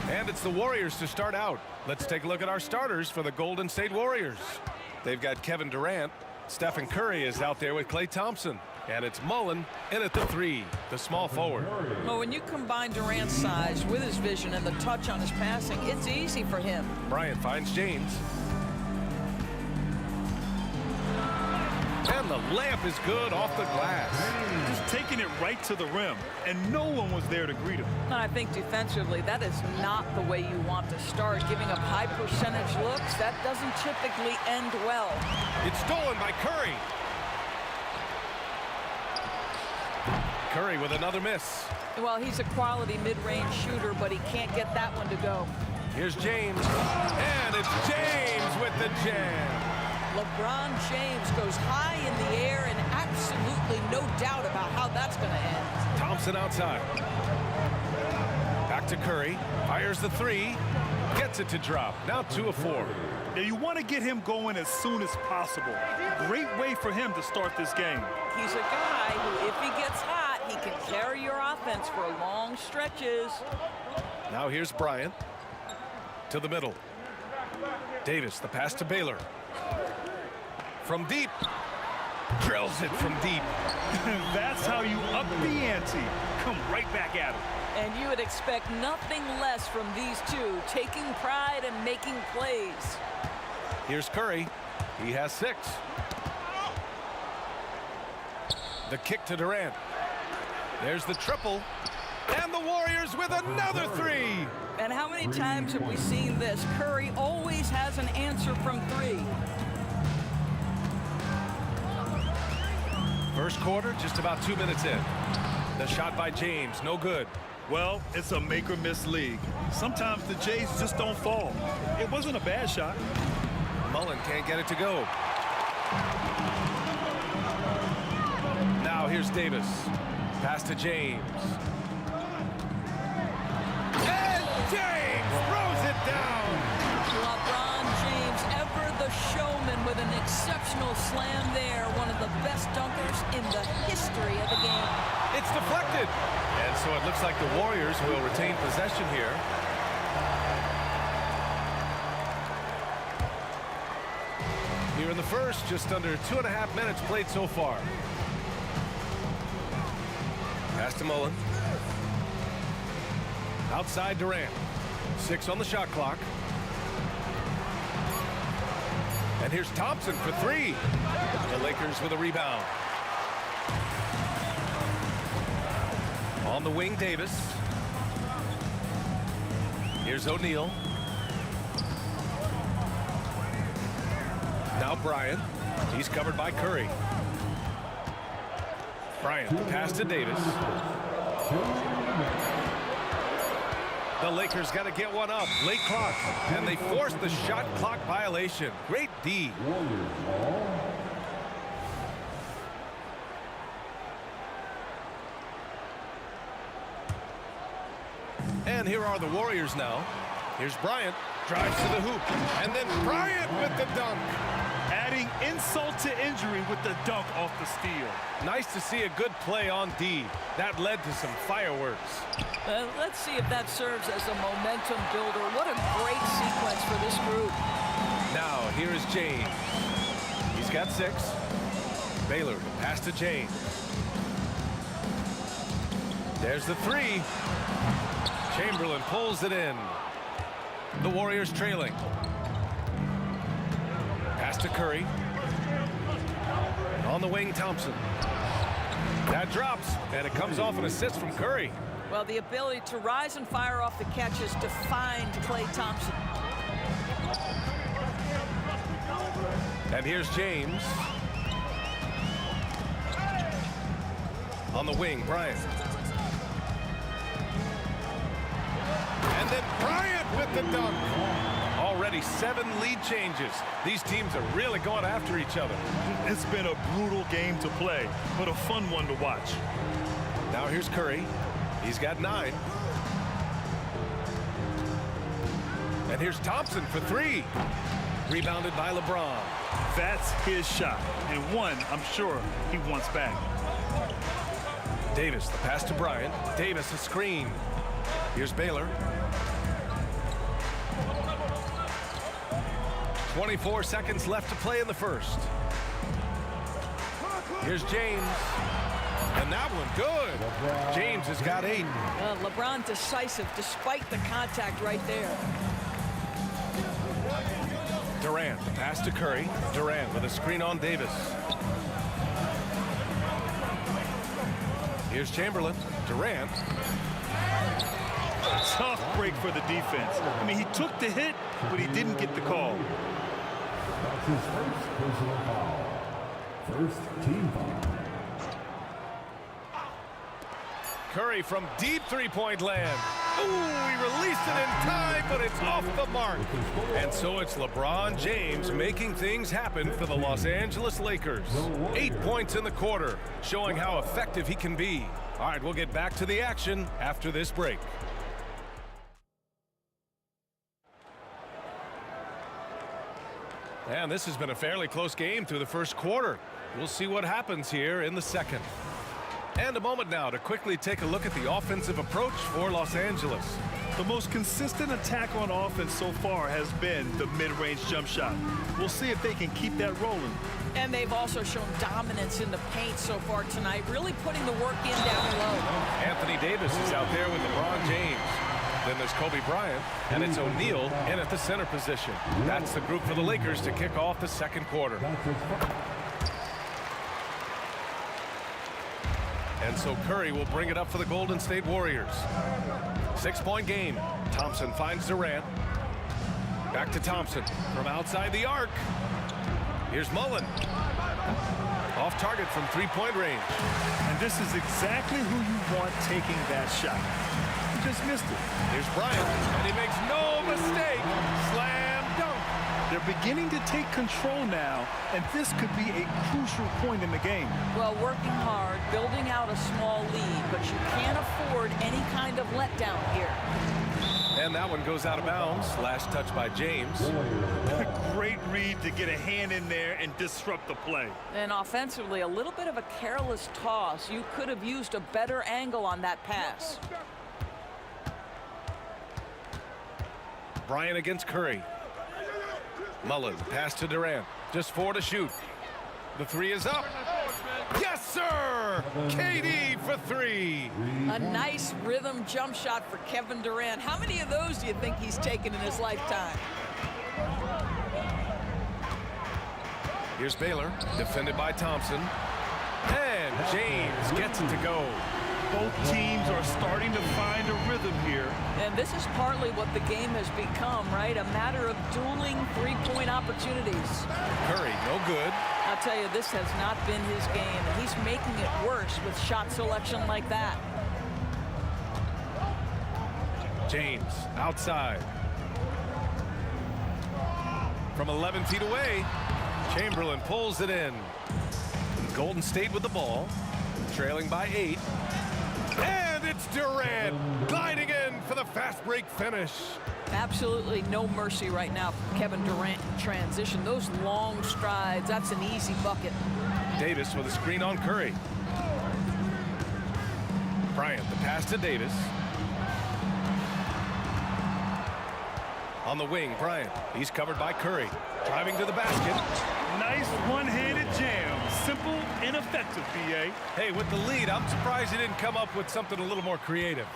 And it's the Warriors to start out. Let's take a look at our starters for the Golden State Warriors. They've got Kevin Durant. Stephen Curry is out there with Klay Thompson. And it's Mullen in at the 3, the small forward. Well, when you combine Durant's size with his vision and the touch on his passing, it's easy for him. Bryant finds James. And the layup is good off the glass. Just taking it right to the rim, and no one was there to greet him. I think defensively, that is not the way you want to start. Giving up high percentage looks, that doesn't typically end well. It's stolen by Curry. Curry with another miss. Well, he's a quality mid-range shooter, but he can't get that one to go. Here's James. And it's James with the jam. LeBron James goes high in the air, and absolutely no doubt about how that's going to end. Thompson outside. Back to Curry. Fires the 3. Gets it to drop. Now 2 of 4. Now you want to get him going as soon as possible. Great way for him to start this game. He's a guy who, if he gets hot, he can carry your offense for long stretches. Now here's Bryant. To the middle. Davis, the pass to Baylor. From deep. Drills it from deep. That's how you up the ante. Come right back at him. And you would expect nothing less from these two, taking pride and making plays. Here's Curry. He has 6. The kick to Durant. There's the triple. And the Warriors with another 3. And how many times have we seen this? Curry always has an answer from 3. First quarter, just about 2 minutes in. The shot by James, no good. Well, it's a make or miss league. Sometimes the Jays just don't fall. It wasn't a bad shot. Mullen can't get it to go. Now here's Davis. Pass to James. And James throws it down. LeBron James, ever the showman, with an exceptional slam there. One of the best dunkers in the history of the game. It's deflected. And so it looks like the Warriors will retain possession here. Here in the first, just under 2.5 minutes played so far. Pass to Mullen. Outside Durant. 6 on the shot clock. And here's Thompson for 3. The Lakers with a rebound. On the wing, Davis. Here's O'Neal. Now Bryant. He's covered by Curry. Bryant, pass to Davis. The Lakers got to get one up. Late clock. And they force the shot clock violation. Great D. And here are the Warriors now. Here's Bryant. Drives to the hoop. And then Bryant with the dunk. Adding insult to injury with the dunk off the steal. Nice to see a good play on D. That led to some fireworks. Let's see if that serves as a momentum builder. What a great sequence for this group. Now, here is James. He's got 6. Baylor, pass to James. There's the 3. Chamberlain pulls it in. The Warriors trailing. Pass to Curry. On the wing, Thompson. That drops, and it comes off an assist from Curry. Well, the ability to rise and fire off the catches defined Klay Thompson. And here's James. On the wing, Bryant. And then Bryant with the dunk. Already 7 lead changes. These teams are really going after each other. It's been a brutal game to play, but a fun one to watch. Now here's Curry. He's got 9. And here's Thompson for 3. Rebounded by LeBron. That's his shot, and one I'm sure he wants back. Davis, the pass to Bryant. Davis, a screen. Here's Baylor. 24 seconds left to play in the first. Here's James. And that one good. James has got 8. LeBron decisive despite the contact right there. Durant, the pass to Curry. Durant with a screen on Davis. Here's Chamberlain. Durant. Tough break for the defense. I mean, he took the hit, but he didn't get the call. That's his first personal foul. First team foul. Curry from deep three-point land. Ooh, he released it in time, but it's off the mark. And so it's LeBron James making things happen for the Los Angeles Lakers. 8 points in the quarter, showing how effective he can be. All right, we'll get back to the action after this break. And this has been a fairly close game through the first quarter. We'll see what happens here in the second. And a moment now to quickly take a look at the offensive approach for Los Angeles. The most consistent attack on offense so far has been the mid-range jump shot. We'll see if they can keep that rolling. And they've also shown dominance in the paint so far tonight, really putting the work in down low. Anthony Davis is out there with LeBron James. Then there's Kobe Bryant, and it's O'Neal in at the center position. That's the group for the Lakers to kick off the second quarter. And so Curry will bring it up for the Golden State Warriors. 6-point game. Thompson finds Durant. Back to Thompson from outside the arc. Here's Mullen. Off target from 3-point range. And this is exactly who you want taking that shot. He just missed it. Here's Bryant, and he makes no mistake. Slam dunk. They're beginning to take control now, and this could be a crucial point in the game. Well, working hard, building out a small lead, but you can't afford any kind of letdown here. And that one goes out of bounds. Last touch by James. A great read to get a hand in there and disrupt the play. And offensively, a little bit of a careless toss. You could have used a better angle on that pass. Bryant against Curry. Mullen, pass to Durant. Just 4 to shoot. The 3 is up. Yes, sir! KD for 3. A nice rhythm jump shot for Kevin Durant. How many of those do you think he's taken in his lifetime? Here's Baylor, defended by Thompson. And James gets it to go. Both teams are starting to find a rhythm here. And this is partly what the game has become, right? A matter of dueling three-point opportunities. Curry, no good. I'll tell you, this has not been his game. And he's making it worse with shot selection like that. James, outside. From 11 feet away, Chamberlain pulls it in. Golden State with the ball, trailing by 8. And it's Durant gliding in for the fast break finish. Absolutely no mercy right now for Kevin Durant in transition. Those long strides, that's an easy bucket. Davis with a screen on Curry. Bryant, the pass to Davis. On the wing, Bryant. He's covered by Curry. Driving to the basket. Nice one-handed jam. Simple and effective, B.A. Hey, with the lead, I'm surprised he didn't come up with something a little more creative.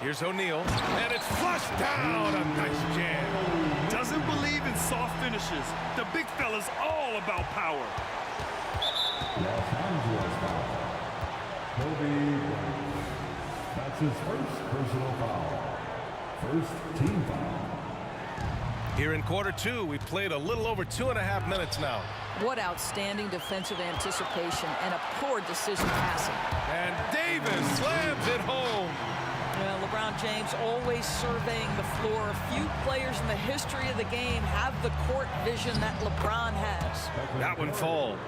Here's O'Neal, and it's flushed down. A nice jam. Doesn't believe in soft finishes. The big fella's all about power. That's his first personal foul. First team foul. Here in quarter two, we've played a little over 2.5 minutes now. What outstanding defensive anticipation and a poor decision passing. And Davis slams it home. Well, LeBron James always surveying the floor. Few players in the history of the game have the court vision that LeBron has. That one falls.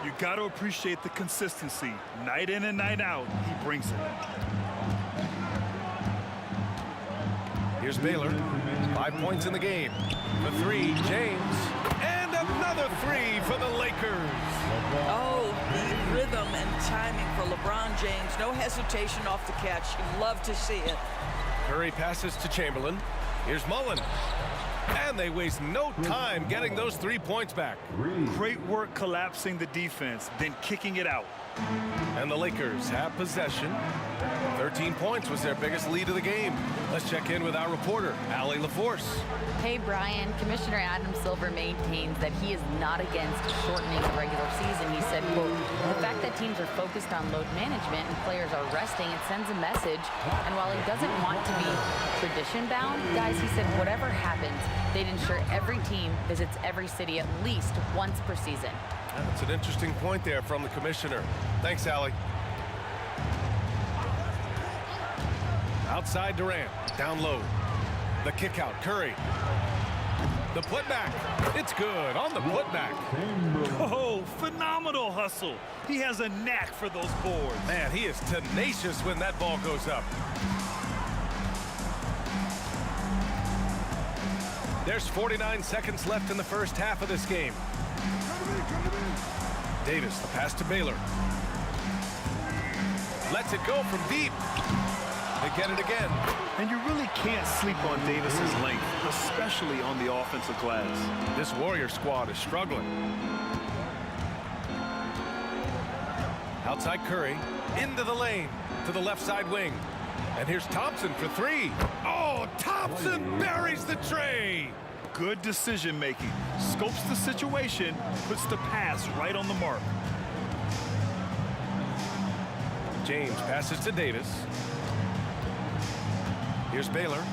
You got to appreciate the consistency. Night in and night out, he brings it. Here's Baylor. 5 points in the game. The three, James. And another three for the Lakers. Oh, the rhythm and timing for LeBron James. No hesitation off the catch. You love to see it. Curry passes to Chamberlain. Here's Mullen. And they waste no time getting those 3 points back. Great work collapsing the defense, then kicking it out. And the Lakers have possession. 13 points was their biggest lead of the game. Let's check in with our reporter, Allie LaForce. Hey, Brian. Commissioner Adam Silver maintains that he is not against shortening the regular season. He said, quote, the fact that teams are focused on load management and players are resting, it sends a message. And while he doesn't want to be tradition-bound, guys, he said, whatever happens, they'd ensure every team visits every city at least once per season. That's an interesting point there from the commissioner. Thanks, Allie. Outside Durant, down low. The kick out, Curry. The putback, it's good on the putback. Oh, phenomenal hustle. He has a knack for those boards. Man, he is tenacious when that ball goes up. There's 49 seconds left in the first half of this game. Davis, the pass to Baylor. Lets it go from deep. They get it again. And you really can't sleep on Davis's length, especially on the offensive glass. This Warrior squad is struggling. Outside Curry, into the lane, to the left side wing. And here's Thompson for three. Oh, Thompson buries the tray. Good decision making. Scopes the situation, puts the pass right on the mark. James passes to Davis. Here's Baylor.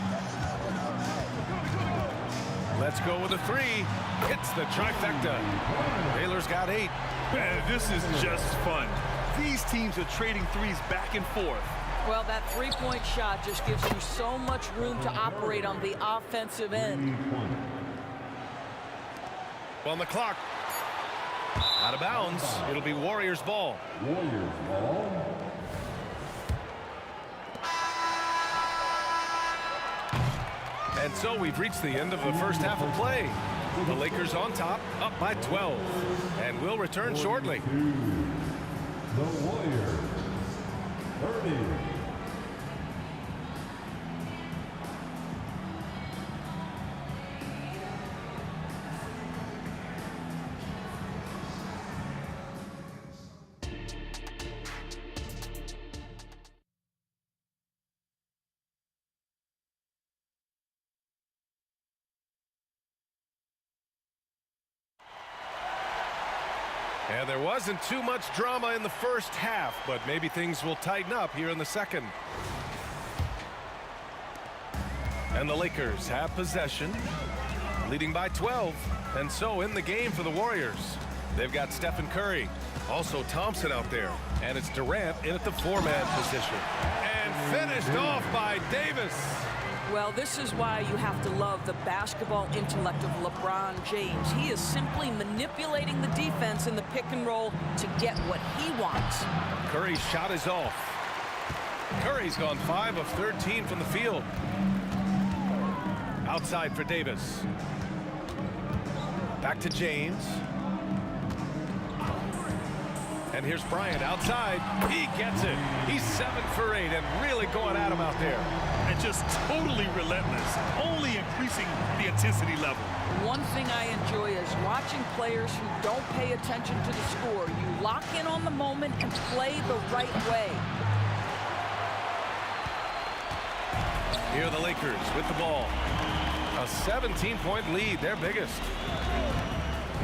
Let's go with a three. Hits the trifecta. Baylor's got 8. Man, this is just fun. These teams are trading threes back and forth. Well, that three-point shot just gives you so much room to operate on the offensive end. On the clock. Out of bounds. It'll be Warriors ball. Warriors ball. And so we've reached the end of the first half of play. The Lakers on top, up by 12. And we'll return shortly. The Warriors. 30. And there wasn't too much drama in the first half, but maybe things will tighten up here in the second. And the Lakers have possession, leading by 12. And so in the game for the Warriors, they've got Stephen Curry, also Thompson out there. And it's Durant in at the 4-man position. And finished off by Davis. Well, this is why you have to love the basketball intellect of LeBron James. He is simply manipulating the defense in the pick and roll to get what he wants. Curry's shot is off. Curry's gone 5 of 13 from the field. Outside for Davis. Back to James. And here's Bryant outside. He gets it. He's 7 for 8 and really going at him out there. And just totally relentless, only increasing the intensity level. One thing I enjoy is watching players who don't pay attention to the score. You lock in on the moment and play the right way. Here are the Lakers with the ball. A 17-point lead, their biggest.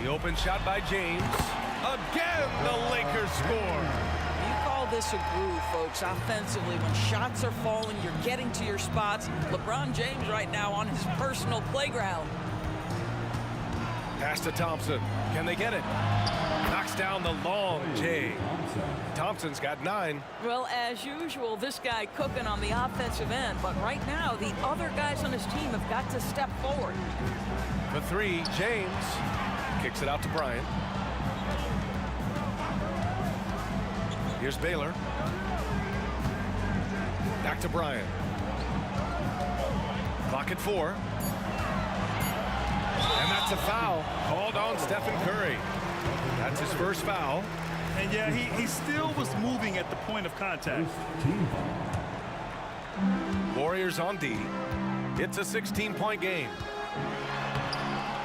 The open shot by James. Again, the Lakers score. You called this a groove, folks, offensively. When shots are falling, you're getting to your spots. LeBron James right now on his personal playground. Pass to Thompson. Can they get it? Knocks down the long J. Thompson's got 9. Well, as usual, this guy cooking on the offensive end. But right now, the other guys on his team have got to step forward. For 3, James kicks it out to Bryant. Here's Baylor. Back to Bryant. Clock at 4. And that's a foul called on Stephen Curry. That's his first foul. And yeah, he still was moving at the point of contact. Warriors on D. It's a 16-point game.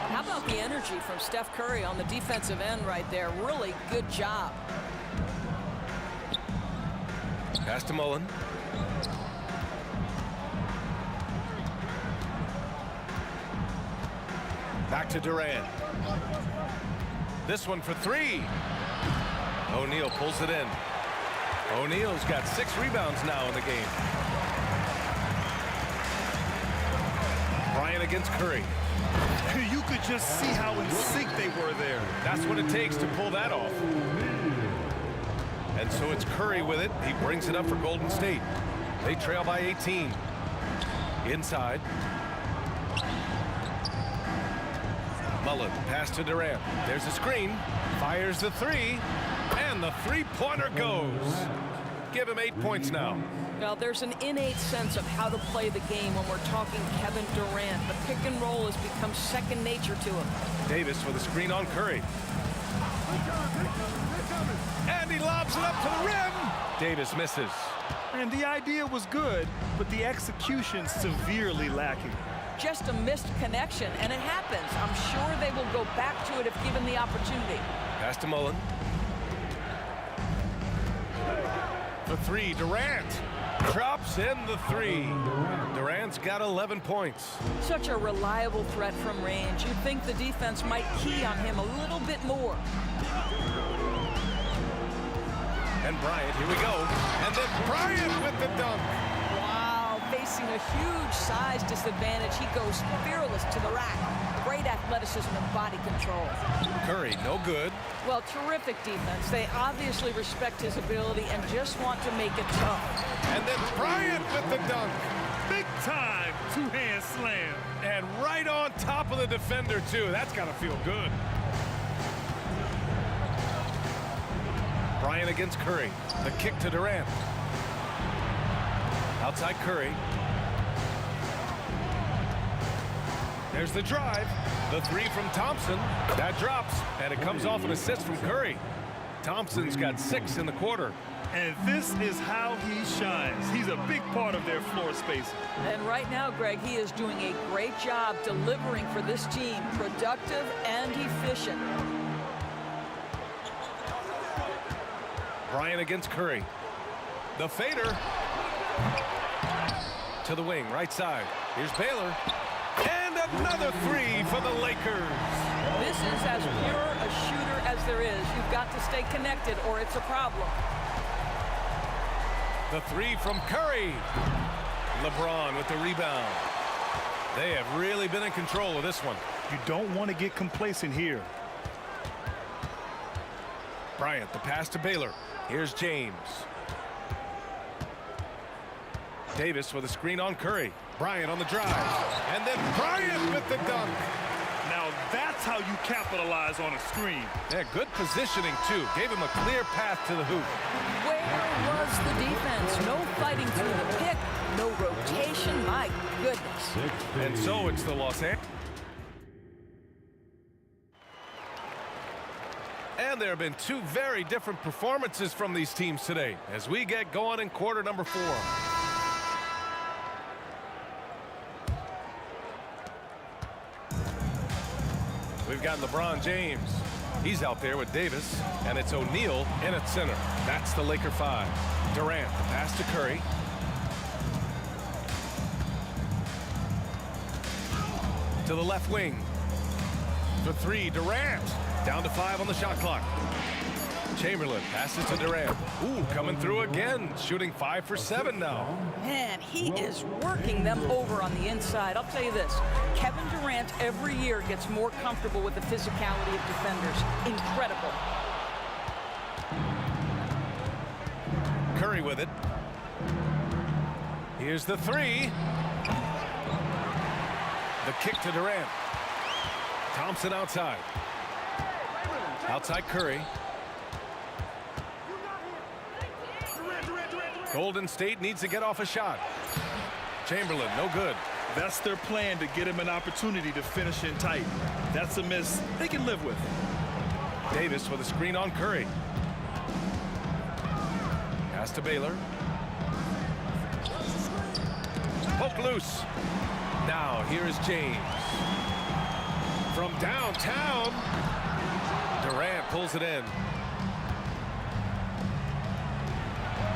How about the energy from Steph Curry on the defensive end right there? Really good job. Pass to Mullen. Back to Durant. This one for 3. O'Neal pulls it in. O'Neal's got 6 rebounds now in the game. Bryant against Curry. You could just see how in sync they were there. That's what it takes to pull that off. And so it's Curry with it. He brings it up for Golden State. They trail by 18. Inside. Mullen, pass to Durant. There's a screen. Fires the 3. And the three-pointer goes. Give him 8 points now. Well, there's an innate sense of how to play the game when we're talking Kevin Durant. The pick and roll has become second nature to him. Davis with a screen on Curry. And he lobs it up to the rim. Davis misses. And the idea was good, but the execution severely lacking. Just a missed connection, and it happens. I'm sure they will go back to it if given the opportunity. Pass to Mullen. The 3, Durant. Drops in the 3. Durant's got 11 points. Such a reliable threat from range. You'd think the defense might key on him a little bit more. And Bryant, here we go. And then Bryant with the dunk. Wow, facing a huge size disadvantage. He goes fearless to the rack. Great athleticism and body control. Curry, no good. Well, terrific defense. They obviously respect his ability and just want to make it tough. And then Bryant with the dunk. Big time two-hand slam. And right on top of the defender, too. That's got to feel good. Bryant against Curry. The kick to Durant. Outside Curry. There's the drive. The 3 from Thompson. That drops, and it comes off an assist from Curry. Thompson's got 6 in the quarter. And this is how he shines. He's a big part of their floor spacing. And right now, Greg, he is doing a great job delivering for this team. Productive and efficient. Bryant against Curry. The fader. To the wing, right side. Here's Baylor. And another 3 for the Lakers. This is as pure a shooter as there is. You've got to stay connected or it's a problem. The 3 from Curry. LeBron with the rebound. They have really been in control of this one. You don't want to get complacent here. Bryant, the pass to Baylor. Here's James. Davis with a screen on Curry. Bryant on the drive. And then Bryant with the dunk. Now that's how you capitalize on a screen. Yeah, good positioning, too. Gave him a clear path to the hoop. Where was the defense? No fighting through the pick. No rotation. My goodness. And so it's the Los Angeles. And there have been 2 very different performances from these teams today as we get going in quarter number 4. We've got LeBron James. He's out there with Davis, and it's O'Neal in at center. That's the Laker 5. Durant, the pass to Curry. To the left wing. For 3, Durant. Down to 5 on the shot clock. Chamberlain passes to Durant. Ooh, coming through again, shooting 5 for 7 now. Man, he is working them over on the inside. I'll tell you this, Kevin Durant every year gets more comfortable with the physicality of defenders. Incredible. Curry with it. Here's the 3. The kick to Durant. Thompson outside. Outside Curry. Golden State needs to get off a shot. Chamberlain, no good. That's their plan, to get him an opportunity to finish in tight. That's a miss they can live with. Davis with a screen on Curry. Pass to Baylor. Poke loose. Now here is James. From downtown. Durant pulls it in.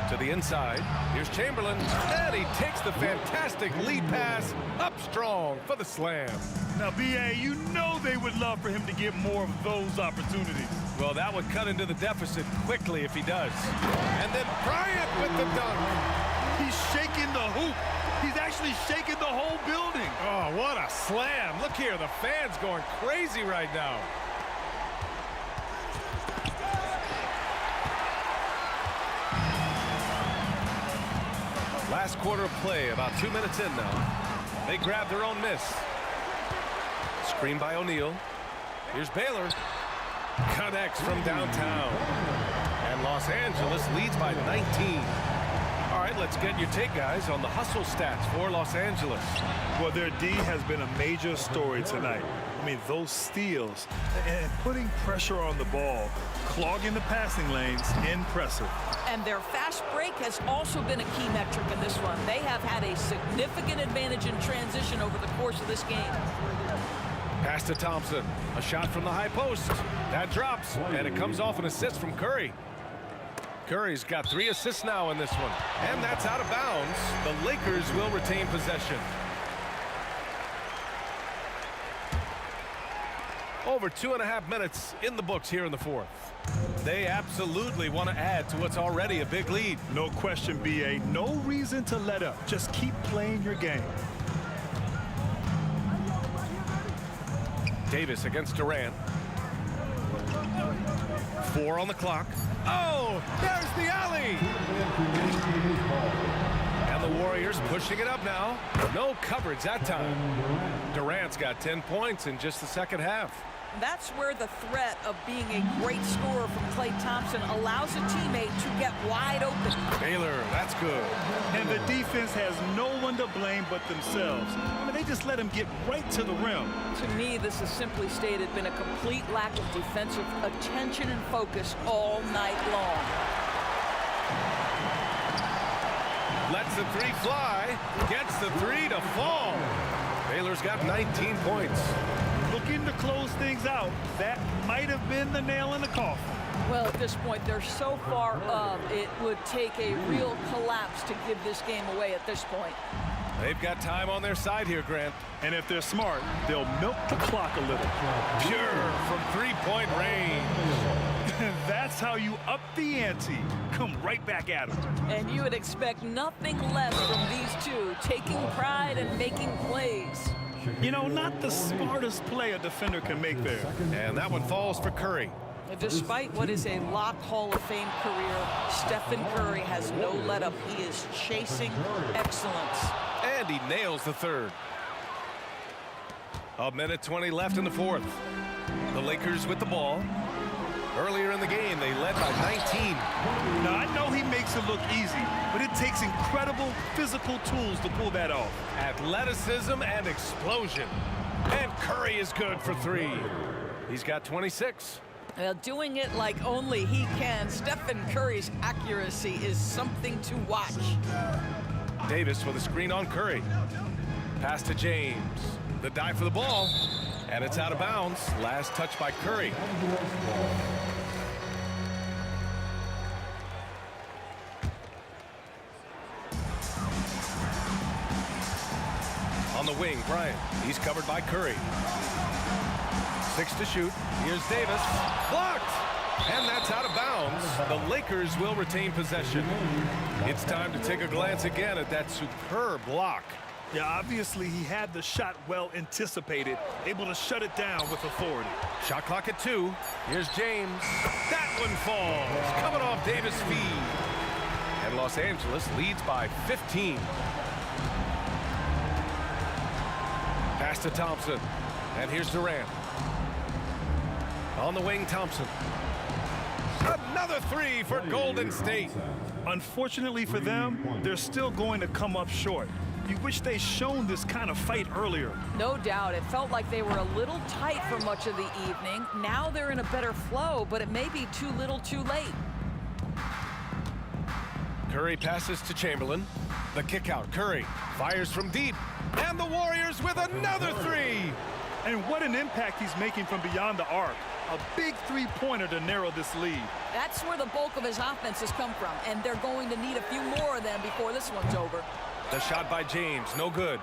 To the inside. Here's Chamberlain. And he takes the fantastic lead pass up strong for the slam. Now, B.A., you know they would love for him to get more of those opportunities. Well, that would cut into the deficit quickly if he does. And then Bryant with the dunk. He's shaking the hoop. He's actually shaking the whole building. Oh, what a slam. Look here, the fans going crazy right now. Last quarter of play, about 2 minutes in now. They grab their own miss. Screen by O'Neal. Here's Baylor. Connects from downtown. And Los Angeles leads by 19. All right, let's get your take, guys, on the hustle stats for Los Angeles. Well, their D has been a major story tonight. I mean, those steals and putting pressure on the ball, clogging the passing lanes, impressive. And their fast break has also been a key metric in this one. They have had a significant advantage in transition over the course of this game. Pass to Thompson. A shot from the high post. That drops, and it comes off an assist from Curry. Curry's got 3 assists now in this one. And that's out of bounds. The Lakers will retain possession. Over 2.5 minutes in the books here in the fourth. They absolutely want to add to what's already a big lead. No question, B.A. No reason to let up. Just keep playing your game. Davis against Durant. 4 on the clock. Oh, there's the alley. And the Warriors pushing it up now. No coverage that time. Durant's got 10 points in just the second half. That's where the threat of being a great scorer from Klay Thompson allows a teammate to get wide open. Baylor, that's good. And the defense has no one to blame but themselves. I mean, they just let him get right to the rim. To me, this has simply stated been a complete lack of defensive attention and focus all night long. Lets the 3 fly. Gets the 3 to fall. Baylor's got 19 points. Looking to close things out. That might have been the nail in the coffin. Well, at this point, they're so far up, it would take a real collapse to give this game away at this point. They've got time on their side here, Grant. And if they're smart, they'll milk the clock a little. Pure from 3-point range. That's how you up the ante. Come right back at them. And you would expect nothing less from these two, taking pride and making plays. You know, not the smartest play a defender can make there. And that one falls for Curry. Despite what is a lock Hall of Fame career, Stephen Curry has no let-up. He is chasing excellence. And he nails the third. 1:20 left in the fourth. The Lakers with the ball. Earlier in the game, they led by 19. Now, I know he makes it look easy, but it takes incredible physical tools to pull that off. Athleticism and explosion. And Curry is good for 3. He's got 26. Well, doing it like only he can, Stephen Curry's accuracy is something to watch. Davis with a screen on Curry. Pass to James. The dive for the ball. And it's out of bounds. Last touch by Curry. On the wing, Bryant. He's covered by Curry. 6 to shoot. Here's Davis. Blocked. And that's out of bounds. The Lakers will retain possession. It's time to take a glance again at that superb block. Yeah, obviously he had the shot well anticipated, able to shut it down with authority. Shot clock at 2. Here's James. That one falls, coming off Davis' feed. And Los Angeles leads by 15. Pass to Thompson. And here's Durant. On the wing, Thompson. Another 3 for Golden State. Unfortunately for them, they're still going to come up short. You wish they'd shown this kind of fight earlier. No doubt. It felt like they were a little tight for much of the evening. Now they're in a better flow, but it may be too little too late. Curry passes to Chamberlain. The kick out. Curry fires from deep. And the Warriors with another 3. And what an impact he's making from beyond the arc. A big three-pointer to narrow this lead. That's where the bulk of his offense has come from, and they're going to need a few more of them before this one's over. The shot by James, no good.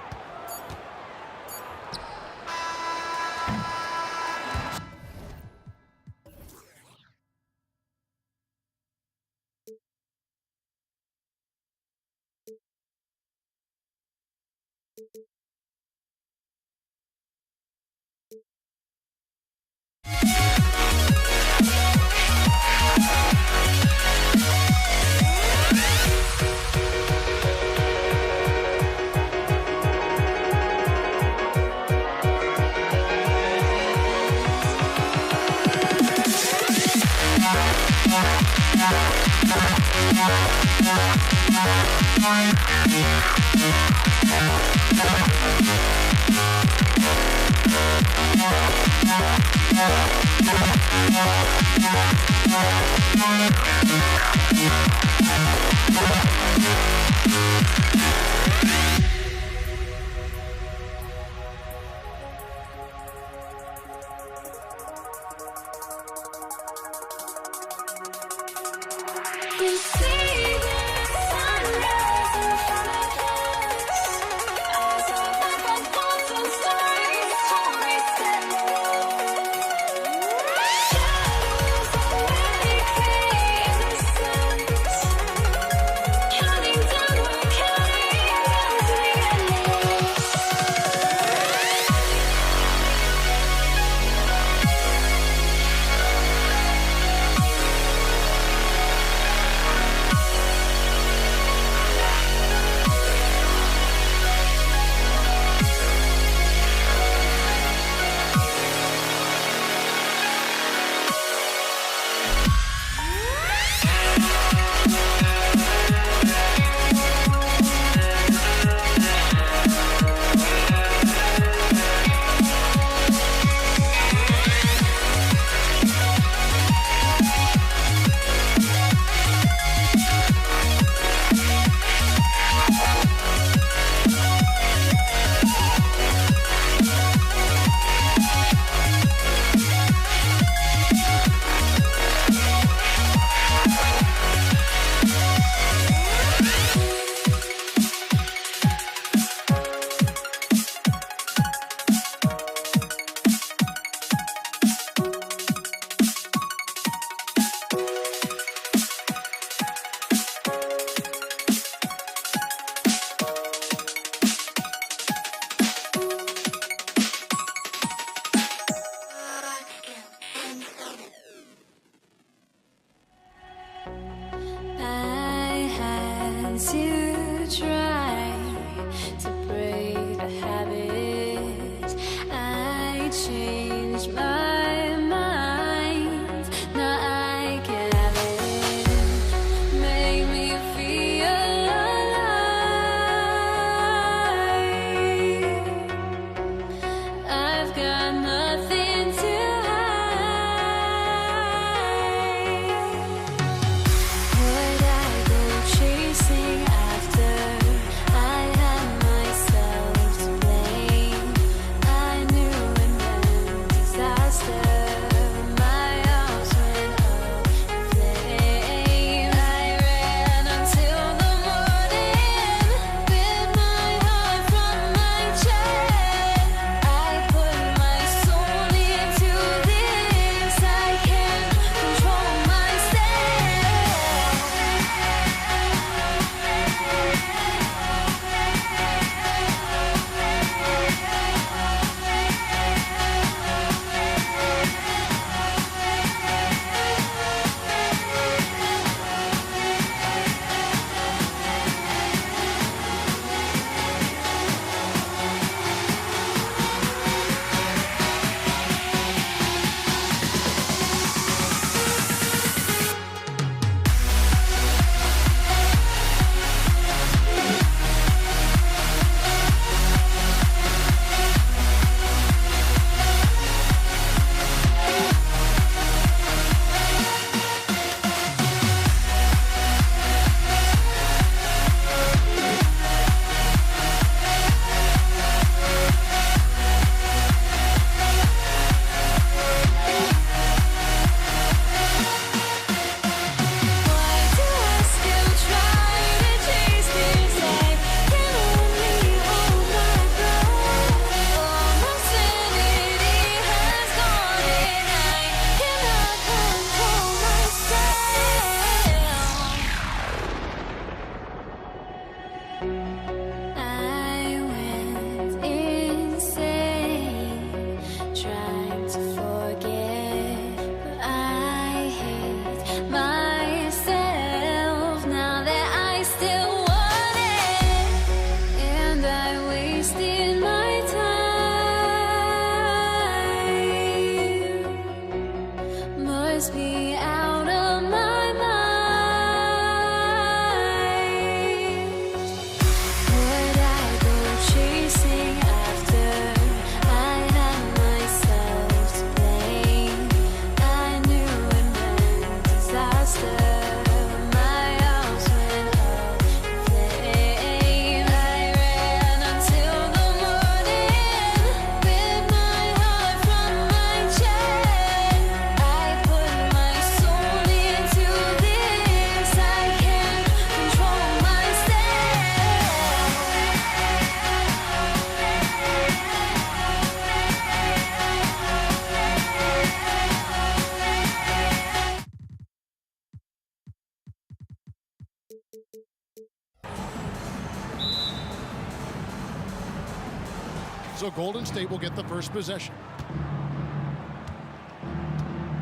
So Golden State will get the first possession.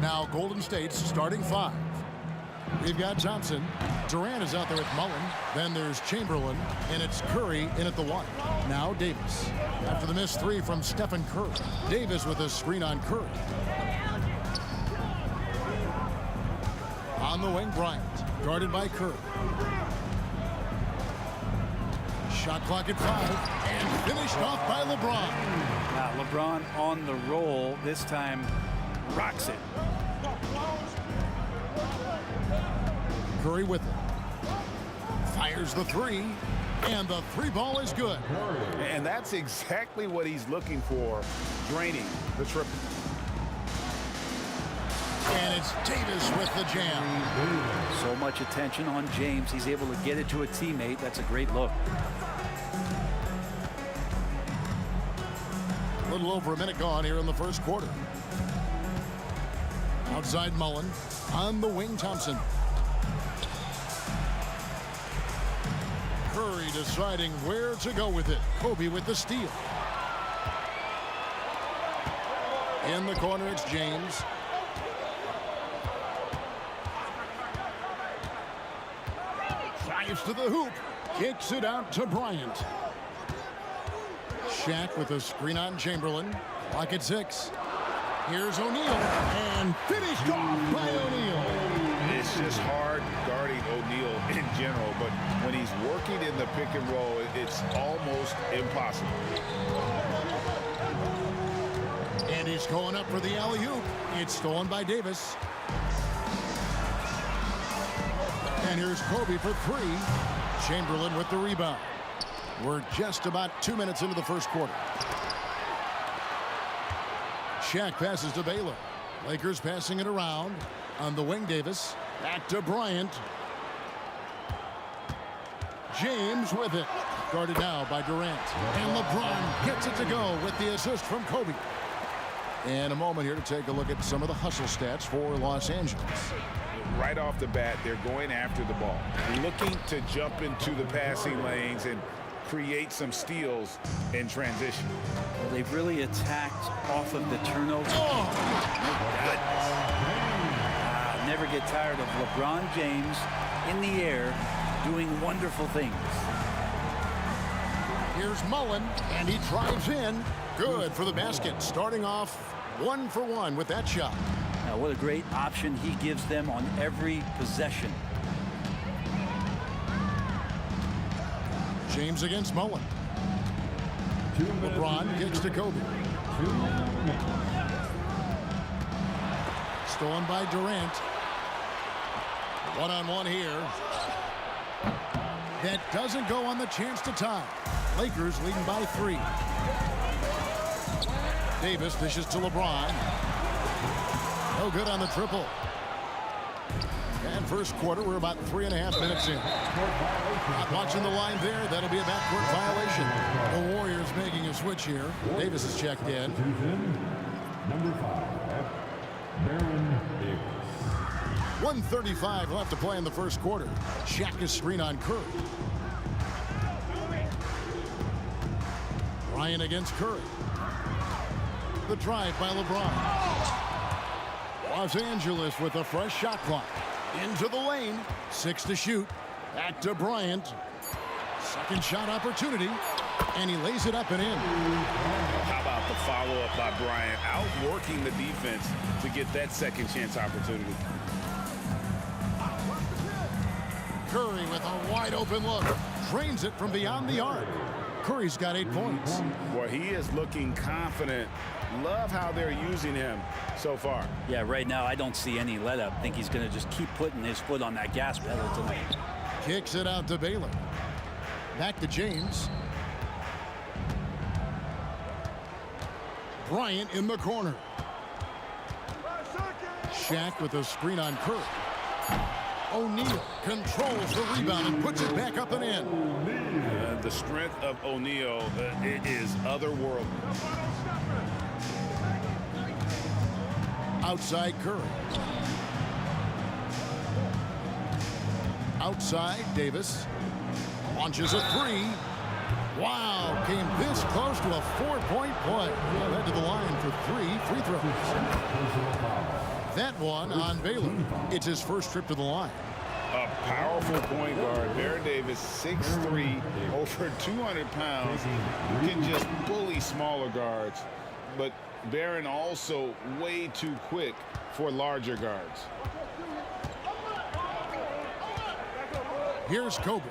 Now Golden State's starting 5. We've got Thompson. Durant is out there with Mullen. Then there's Chamberlain, and it's Curry in at the 1. Now Davis. After the missed 3 from Stephen Curry. Davis with a screen on Curry. On the wing, Bryant. Guarded by Curry. Shot clock at 5, and finished off by LeBron. Now LeBron on the roll. This time rocks it. Curry with it. Fires the 3, and the 3 ball is good. And that's exactly what he's looking for, draining the triple. And it's Davis with the jam. So much attention on James. He's able to get it to a teammate. That's a great look. A little over a minute gone here in the first quarter. Outside Mullen. On the wing, Thompson. Curry deciding where to go with it. Kobe with the steal. In the corner, it's James. Drives to the hoop. Kicks it out to Bryant. Shaq with a screen on Chamberlain. Clock at 6. Here's O'Neal. And finished off by O'Neal. It's just hard guarding O'Neal in general, but when he's working in the pick and roll, it's almost impossible. And he's going up for the alley-oop. It's stolen by Davis. And here's Kobe for 3. Chamberlain with the rebound. We're just about 2 minutes into the first quarter. Shaq passes to Baylor. Lakers passing it around. On the wing, Davis. Back to Bryant. James with it. Guarded now by Durant. And LeBron gets it to go with the assist from Kobe. And a moment here to take a look at some of the hustle stats for Los Angeles. Right off the bat, they're going after the ball, looking to jump into the passing lanes and create some steals in transition. Well, they've really attacked off of the turnovers. Never get tired of LeBron James in the air doing wonderful things. Here's Mullen, and he drives in. Good for the basket. Starting off 1 for 1 with that shot. Now, what a great option he gives them on every possession. James against Mullen. LeBron gets to Kobe. Stolen by Durant. One-on-one here. That doesn't go on the chance to tie. Lakers leading by 3. Davis dishes to LeBron. No good on the triple. And first quarter, we're about 3.5 minutes in. Not watching the line there. That'll be a backcourt violation. The Warriors making a switch here. Davis is checked in. Number 5, Baron Davis. 1:35 left to play in the first quarter. Shaq is screen on Curry. Bryant against Curry. The drive by LeBron. Los Angeles with a fresh shot clock. Into the lane. 6 to shoot. Back to Bryant. Second shot opportunity. And he lays it up and in. How about the follow-up by Bryant, outworking the defense to get that second chance opportunity. Curry with a wide open look. Drains it from beyond the arc. Curry's got 8 points. Boy, he is looking confident. Love how they're using him so far. Yeah, right now I don't see any let up. I think he's going to just keep putting his foot on that gas pedal tonight. Kicks it out to Baylor. Back to James. Bryant in the corner. Shaq with a screen on Curry. O'Neal controls the rebound and puts it back up and in. The strength of O'Neal is otherworldly. Outside Curry. Outside Davis. Launches a 3. Wow, came this close to a 4-point play. Well, head to the line for 3 free throws. That one on Baylor. It's his first trip to the line. A powerful point guard. Baron Davis, 6'3", over 200 pounds, can just bully smaller guards. But Baron also way too quick for larger guards. Here's Kobe.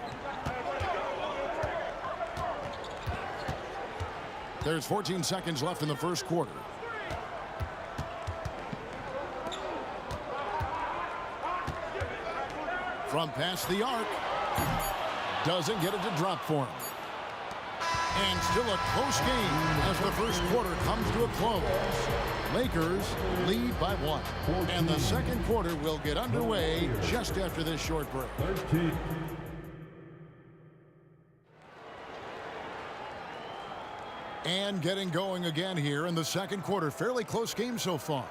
There's 14 seconds left in the first quarter. From past the arc. Doesn't get it to drop for him. And still a close game as the first quarter comes to a close. Lakers lead by 1. And the second quarter will get underway just after this short break. And getting going again here in the second quarter. Fairly close game so far.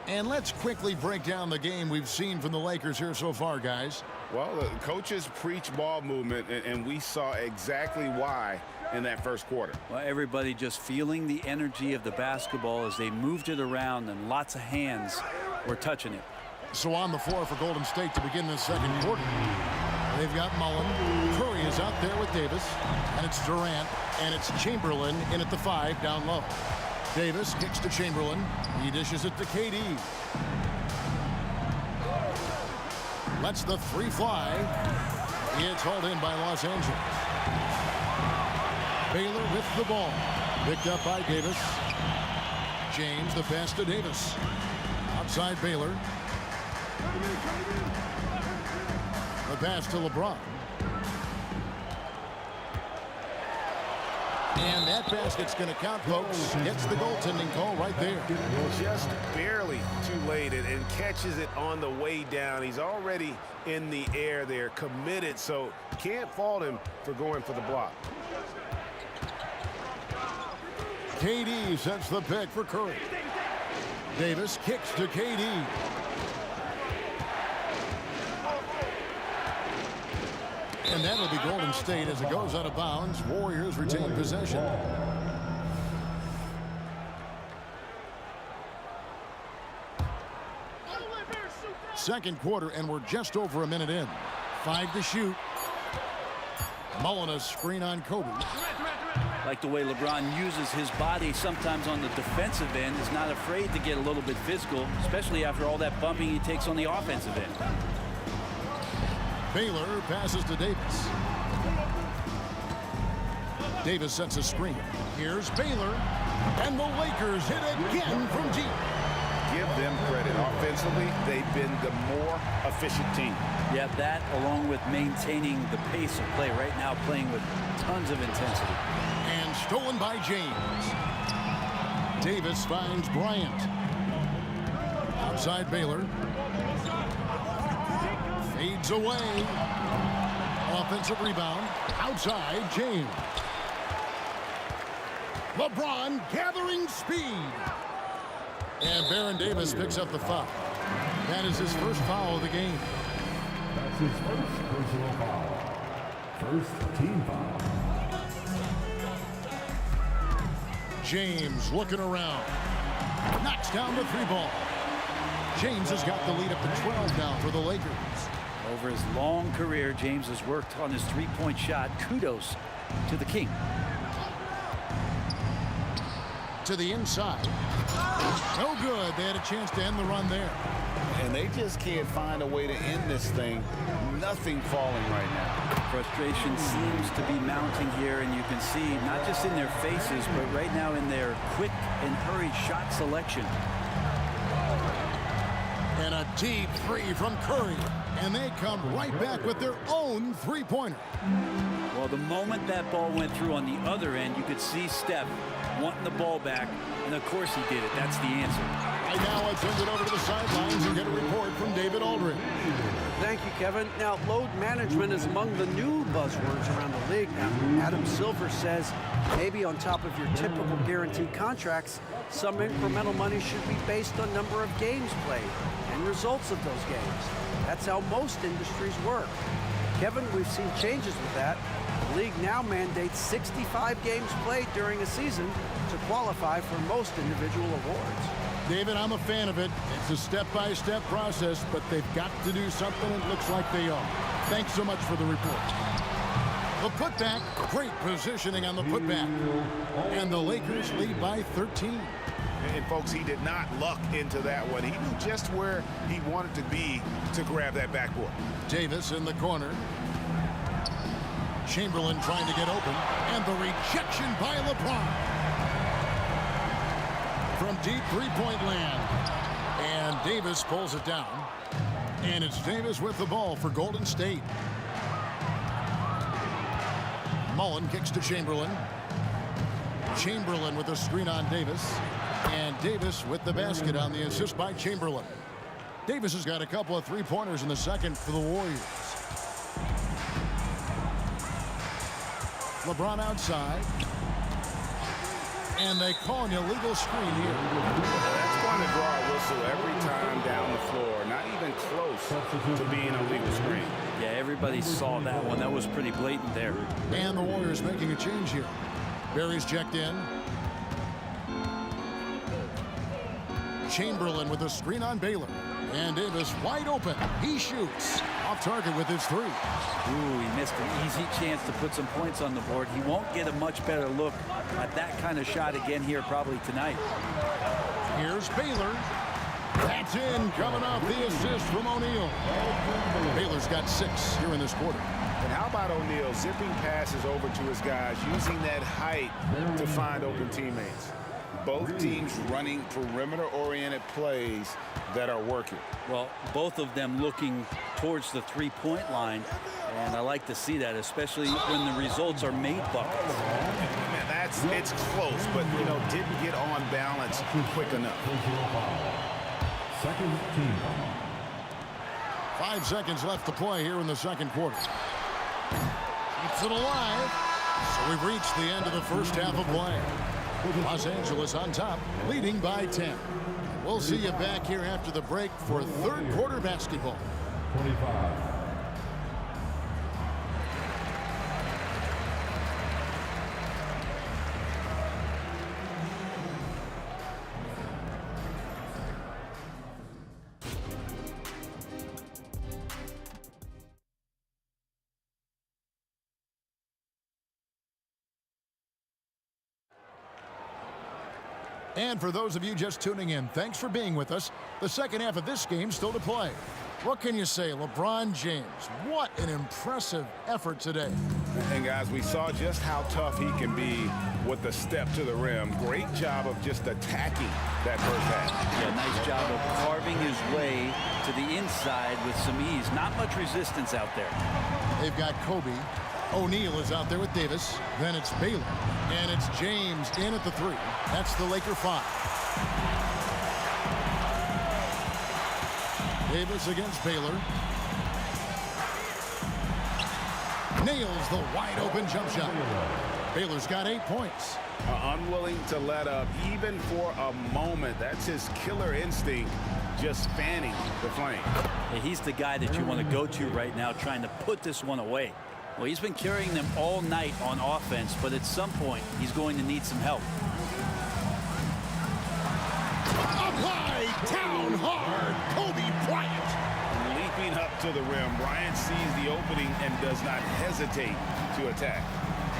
And let's quickly break down the game we've seen from the Lakers here so far, guys. Well, the coaches preach ball movement, and we saw exactly why in that first quarter. Well, everybody just feeling the energy of the basketball as they moved it around, and lots of hands were touching it. So on the floor for Golden State to begin this second quarter. They've got Mullen. Curry is out there with Davis. And it's Durant. And it's Chamberlain in at the 5 down low. Davis kicks to Chamberlain. He dishes it to KD. Lets the 3 fly. It's hauled in by Los Angeles. Baylor with the ball. Picked up by Davis. James, the pass to Davis. Outside Baylor. The pass to LeBron. And that basket's going to count, folks. Gets the goaltending call right there. Just barely too late and catches it on the way down. He's already in the air there, committed, so can't fault him for going for the block. KD sets the pick for Curry. Davis kicks to KD. And that'll be Golden State as it goes out of bounds. Warriors retain possession. Second quarter, and we're just over a minute in. 5 to shoot. Mullen a screen on Kobe. Like the way LeBron uses his body sometimes on the defensive end. Is not afraid to get a little bit physical, especially after all that bumping he takes on the offensive end. Baylor passes to Davis. Davis sets a screen. Here's Baylor. And the Lakers hit again from deep. Give them credit. Offensively, they've been the more efficient team. Yeah, that along with maintaining the pace of play right now, playing with tons of intensity. And stolen by James. Davis finds Bryant. Outside Baylor. Fades away. Offensive rebound. Outside James. LeBron gathering speed. And Baron Davis picks up the foul. That is his first foul of the game. That's his first personal foul. First team foul. James looking around. Knocks down the 3 ball. James has got the lead up to 12 now for the Lakers. Over his long career, James has worked on his 3-point shot. Kudos to the King. To the inside. No good. They had a chance to end the run there. And they just can't find a way to end this thing. Nothing falling right now. Frustration seems to be mounting here, and you can see not just in their faces, but right now in their quick and hurried shot selection. And a deep 3 from Curry. And they come right back with their own 3-pointer. Well, the moment that ball went through on the other end, you could see Steph wanting the ball back, and of course he did it. That's the answer. Right now, let's send it over to the sidelines and get a report from David Aldridge. Thank you, Kevin. Now, load management is among the new buzzwords around the league. Now, Adam Silver says maybe on top of your typical guaranteed contracts, some incremental money should be based on number of games played and results of those games. That's how most industries work. Kevin, we've seen changes with that. The league now mandates 65 games played during a season to qualify for most individual awards. David, I'm a fan of it. It's a step-by-step process, but they've got to do something. It looks like they are. Thanks so much for the report. The putback, great positioning on the putback. And the Lakers lead by 13. And folks, he did not luck into that one. He knew just where he wanted to be to grab that backboard. Davis in the corner. Chamberlain trying to get open. And the rejection by LeBron. From deep three-point land. And Davis pulls it down. And it's Davis with the ball for Golden State. Mullen kicks to Chamberlain. Chamberlain with a screen on Davis. And Davis with the basket on the assist by Chamberlain. Davis has got a couple of three-pointers in the second for the Warriors. LeBron outside. And they call an illegal screen here. That's going to draw a whistle every time down the floor. Not even close to being a legal screen. Yeah, everybody saw that one. That was pretty blatant there. And the Warriors making a change here. Barry's checked in. Chamberlain with a screen on Baylor. And Davis wide open. He shoots. Off target with his three. Ooh, he missed an easy chance to put some points on the board. He won't get a much better look at that kind of shot again here probably tonight. Here's Baylor. That's in, coming off the assist from O'Neal. Baylor's got 6 here in this quarter. And how about O'Neal zipping passes over to his guys, using that height to find open teammates? Both teams running perimeter-oriented plays that are working. Well, both of them looking towards the three-point line, and I like to see that, especially when the results are made buckets. Man, it's close, but, you know, didn't get on balance quick enough. Second team. 5 seconds left to play here in the second quarter. Keeps it alive. So we've reached the end of the first half of play. Los Angeles on top, leading by 10. We'll see you back here after the break for third quarter basketball. 25. And for those of you just tuning in, thanks for being with us. The second half of this game still to play. What can you say, LeBron James? What an impressive effort today. And guys, we saw just how tough he can be with the step to the rim. Great job of just attacking that first half. Yeah, nice job of carving his way to the inside with some ease. Not much resistance out there. They've got Kobe. O'Neal is out there with Davis. Then it's Baylor. And it's James in at the 3. That's the Laker 5. Davis against Baylor. Nails the wide open jump shot. Baylor's got 8 points. Unwilling to let up even for a moment. That's his killer instinct, just fanning the flame. Hey, he's the guy that you want to go to right now, trying to put this one away. Well, he's been carrying them all night on offense, but at some point, he's going to need some help. Up high, down hard, Kobe Bryant. Leaping up to the rim, Bryant sees the opening and does not hesitate to attack.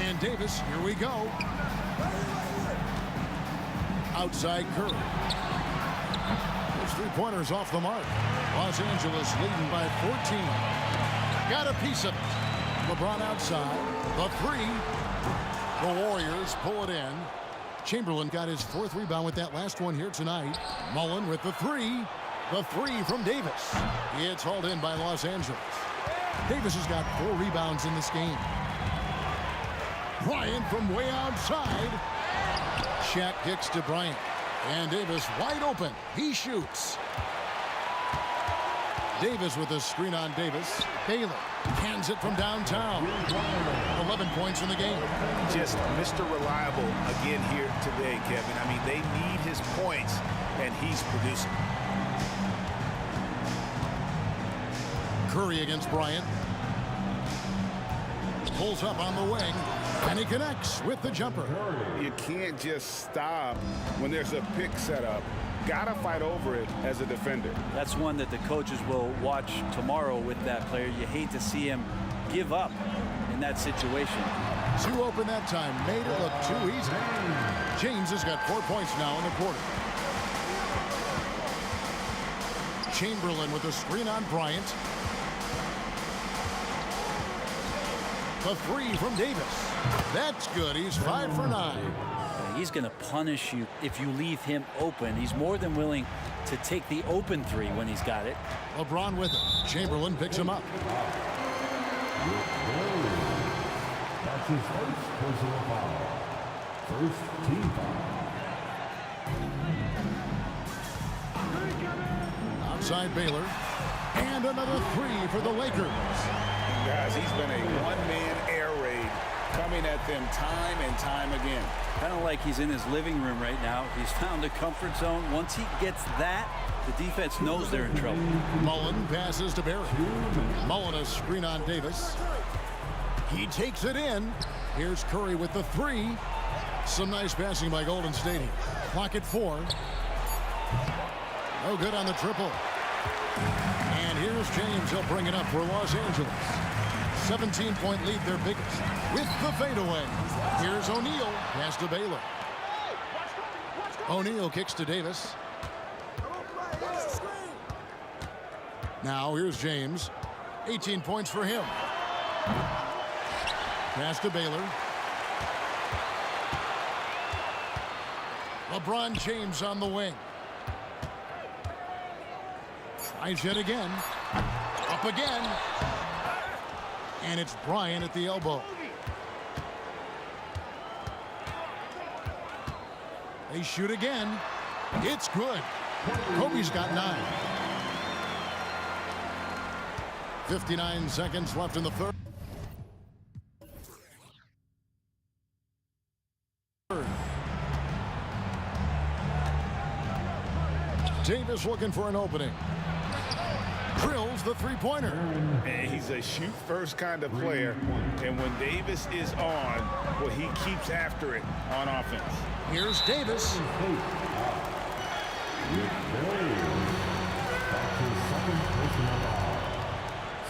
And Davis, here we go. Outside Curry. Those three-pointers off the mark. Los Angeles leading by 14. Got a piece of it. LeBron outside. The 3. The Warriors pull it in. Chamberlain got his 4th rebound with that last one here tonight. Mullen with the 3. The 3 from Davis. It's hauled in by Los Angeles. Davis has got 4 rebounds in this game. Bryant from way outside. Shaq kicks to Bryant. And Davis wide open. He shoots. Davis with a screen on Davis. Baylor cans it from downtown. 11 points in the game. Just Mr. Reliable again here today, Kevin. I mean, they need his points, and he's producing. Curry against Bryant. pulls up on the wing, and he connects with the jumper. You can't just stop when there's a pick set up. Gotta fight over it as a defender. That's one that the coaches will watch tomorrow with that player. You hate to see him give up in that situation. Too open that time, made it look too easy. James has got 4 points now in the quarter. Chamberlain with a screen on Bryant. The three from Davis. That's good. He's 5 for 9. He's going to punish you if you leave him open. He's more than willing to take the open three when he's got it. LeBron with it. Chamberlain picks him up. That's his first personal foul. First team foul. Outside Baylor. And another three for the Lakers. Guys, he's been a one-man air raid coming at them time and time again. Kind of like he's in his living room right now. He's found a comfort zone. Once he gets that, the defense knows they're in trouble. Mullen passes to Barry. Mullen a screen on Davis. He takes it in. Here's Curry with the three. Some nice passing by Golden State. Clock at 4. No good on the triple. And here's James. He'll bring it up for Los Angeles. 17-point lead, their biggest. With the fadeaway. Here's O'Neal. Pass to Baylor. O'Neal kicks to Davis. Now here's James. 18 points for him. Pass to Baylor. LeBron James on the wing. Tries it again. Up again. And it's Bryant at the elbow. They shoot again. It's good. Kobe's got 9. 59 seconds left in the third. Davis looking for an opening. Drills the three-pointer. And he's a shoot-first kind of player. And when Davis is on, well, he keeps after it on offense. Here's Davis. That's his second personal foul.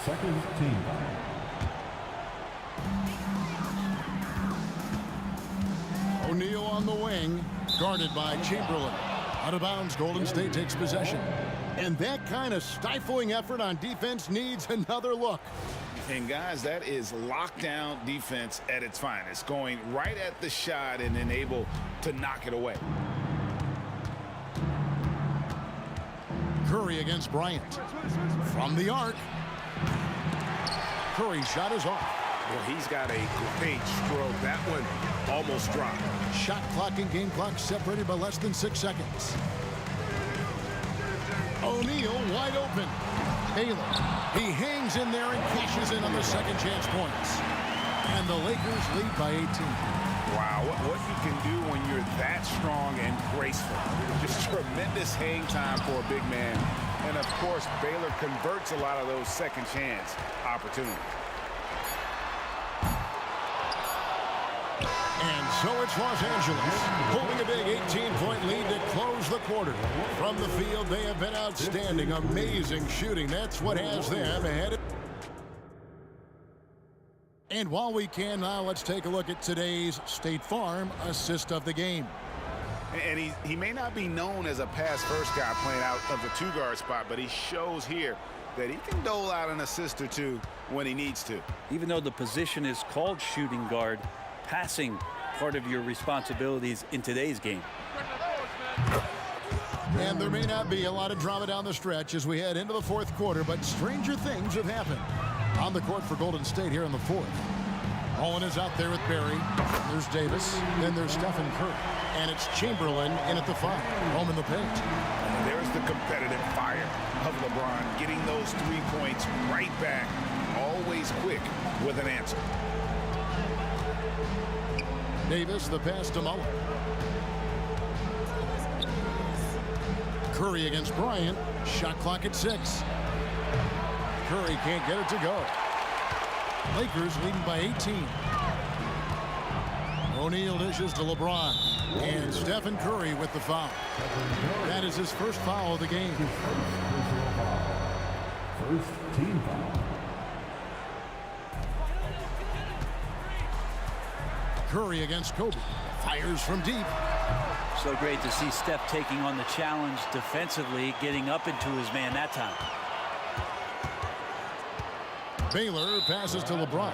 Second team foul. O'Neal on the wing, guarded by Chamberlain. Out of bounds, Golden State takes possession. And that kind of stifling effort on defense needs another look. And guys, that is lockdown defense at its finest, going right at the shot and then able to knock it away. Curry against Bryant. From the arc. Curry's shot is off. Well, he's got a great stroke. That one almost dropped. Shot clock and game clock separated by less than 6 seconds. O'Neal wide open. Baylor. He hangs in there and cashes in on the second chance points. And the Lakers lead by 18. Wow, what you can do when you're that strong and graceful. Just tremendous hang time for a big man. And of course, Baylor converts a lot of those second chance opportunities. And so it's Los Angeles holding a big 18-point lead to close the quarter. From the field, they have been outstanding. Amazing shooting. That's what has them ahead. And while we can now, let's take a look at today's State Farm assist of the game. And he may not be known as a pass-first guy playing out of the two-guard spot, but he shows here that he can dole out an assist or two when he needs to. Even though the position is called shooting guard, passing part of your responsibilities in today's game. And there may not be a lot of drama down the stretch as we head into the fourth quarter, but stranger things have happened on the court for Golden State here in the fourth. Mullen is out there with Barry. There's Davis. Then there's Stephen Curry. And it's Chamberlain in at the 5. Home in the paint. And there's the competitive fire of LeBron, getting those 3 points right back. Always quick with an answer. Davis, the pass to Mullen. Curry against Bryant. Shot clock at 6. Curry can't get it to go. Lakers leading by 18. O'Neal dishes to LeBron. And Stephen Curry with the foul. That is his first foul of the game. First team foul. Curry against Kobe. Fires from deep. So great to see Steph taking on the challenge defensively, getting up into his man that time. Baylor passes to LeBron.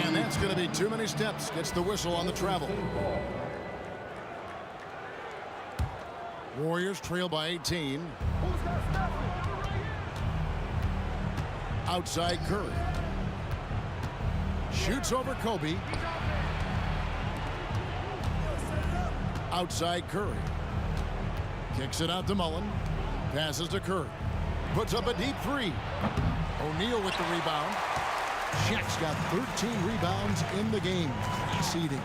And that's going to be too many steps. Gets the whistle on the travel. Warriors trail by 18. Outside Curry. Shoots over Kobe. Outside Curry. Kicks it out to Mullen. Passes to Curry. Puts up a deep three. O'Neal with the rebound. Shaq's got 13 rebounds in the game. Seeding.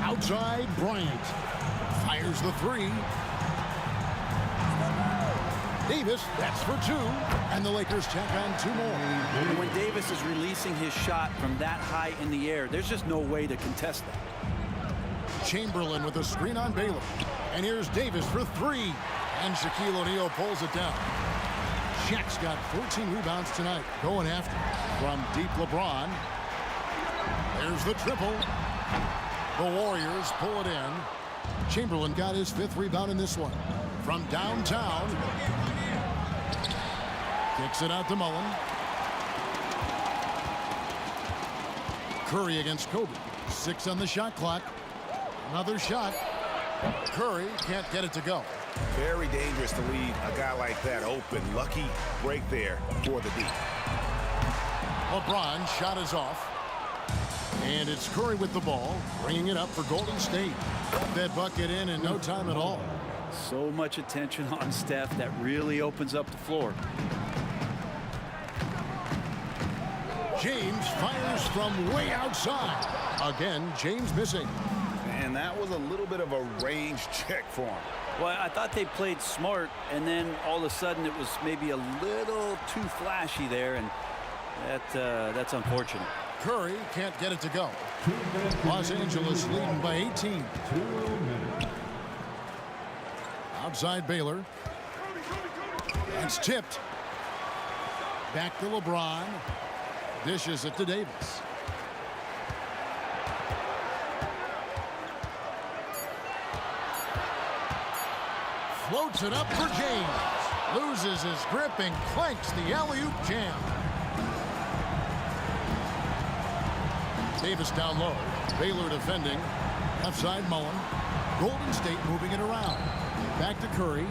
Outside Bryant. Fires the three. Davis, that's for two. And the Lakers tack on two more. When Davis is releasing his shot from that high in the air, there's just no way to contest that. Chamberlain with a screen on Baylor. And here's Davis for three. And Shaquille O'Neal pulls it down. Shaq's got 14 rebounds tonight. Going after from deep LeBron. There's the triple. The Warriors pull it in. Chamberlain got his 5th rebound in this one. From downtown. Kicks it out to Mullen. Curry against Kobe. 6 on the shot clock. Another shot. Curry can't get it to go. Very dangerous to leave a guy like that open. Lucky break there for the D. LeBron shot is off. And it's Curry with the ball, bringing it up for Golden State. Got that bucket in no time at all. So much attention on Steph that really opens up the floor. James fires from way outside. Again, James missing. And that was a little bit of a range check for him. Well, I thought they played smart, and then all of a sudden it was maybe a little too flashy there, and that's unfortunate. Curry can't get it to go. Los Angeles leading by 18. Outside Baylor. It's tipped. Back to LeBron. Dishes it to Davis. Floats it up for James. Loses his grip and clanks the alley-oop jam. Davis down low. Baylor defending. Left side Mullen. Golden State moving it around. Back to Curry.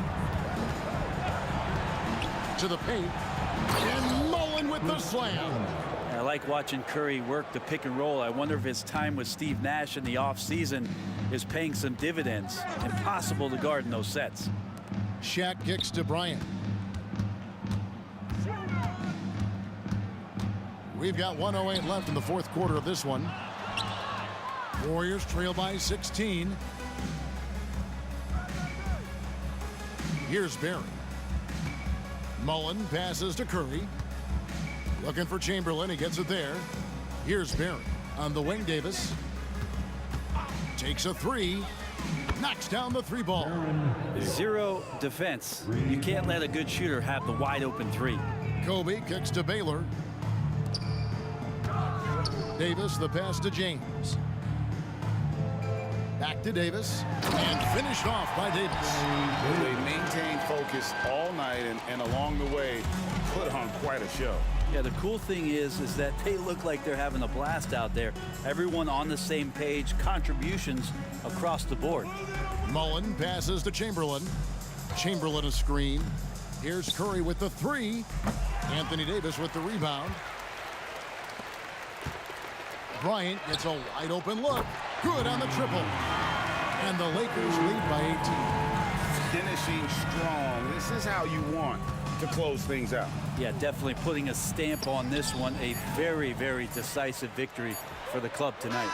To the paint. And Mullen with the slam. I like watching Curry work the pick and roll. I wonder if his time with Steve Nash in the offseason is paying some dividends. Impossible to guard in those sets. Shaq kicks to Bryant. We've got 1:08 left in the 4th quarter of this one. Warriors trail by 16. Here's Barry. Mullen passes to Curry. Looking for Chamberlain. He gets it there. Here's Barry. On the wing, Davis. Takes a three. Knocks down the three ball. Zero defense. You can't let a good shooter have the wide open three. Kobe kicks to Baylor. Davis, the pass to James. Back to Davis. And finished off by Davis. They maintained focus all night and along the way put on quite a show. Yeah, the cool thing is that they look like they're having a blast out there. Everyone on the same page, contributions across the board. Mullen passes to Chamberlain. Chamberlain a screen. Here's Curry with the three. Anthony Davis with the rebound. Bryant gets a wide open look. Good on the triple. And the Lakers lead by 18. Finishing strong. This is how you want to close things out. Yeah, definitely putting a stamp on this one. A very, very decisive victory for the club tonight.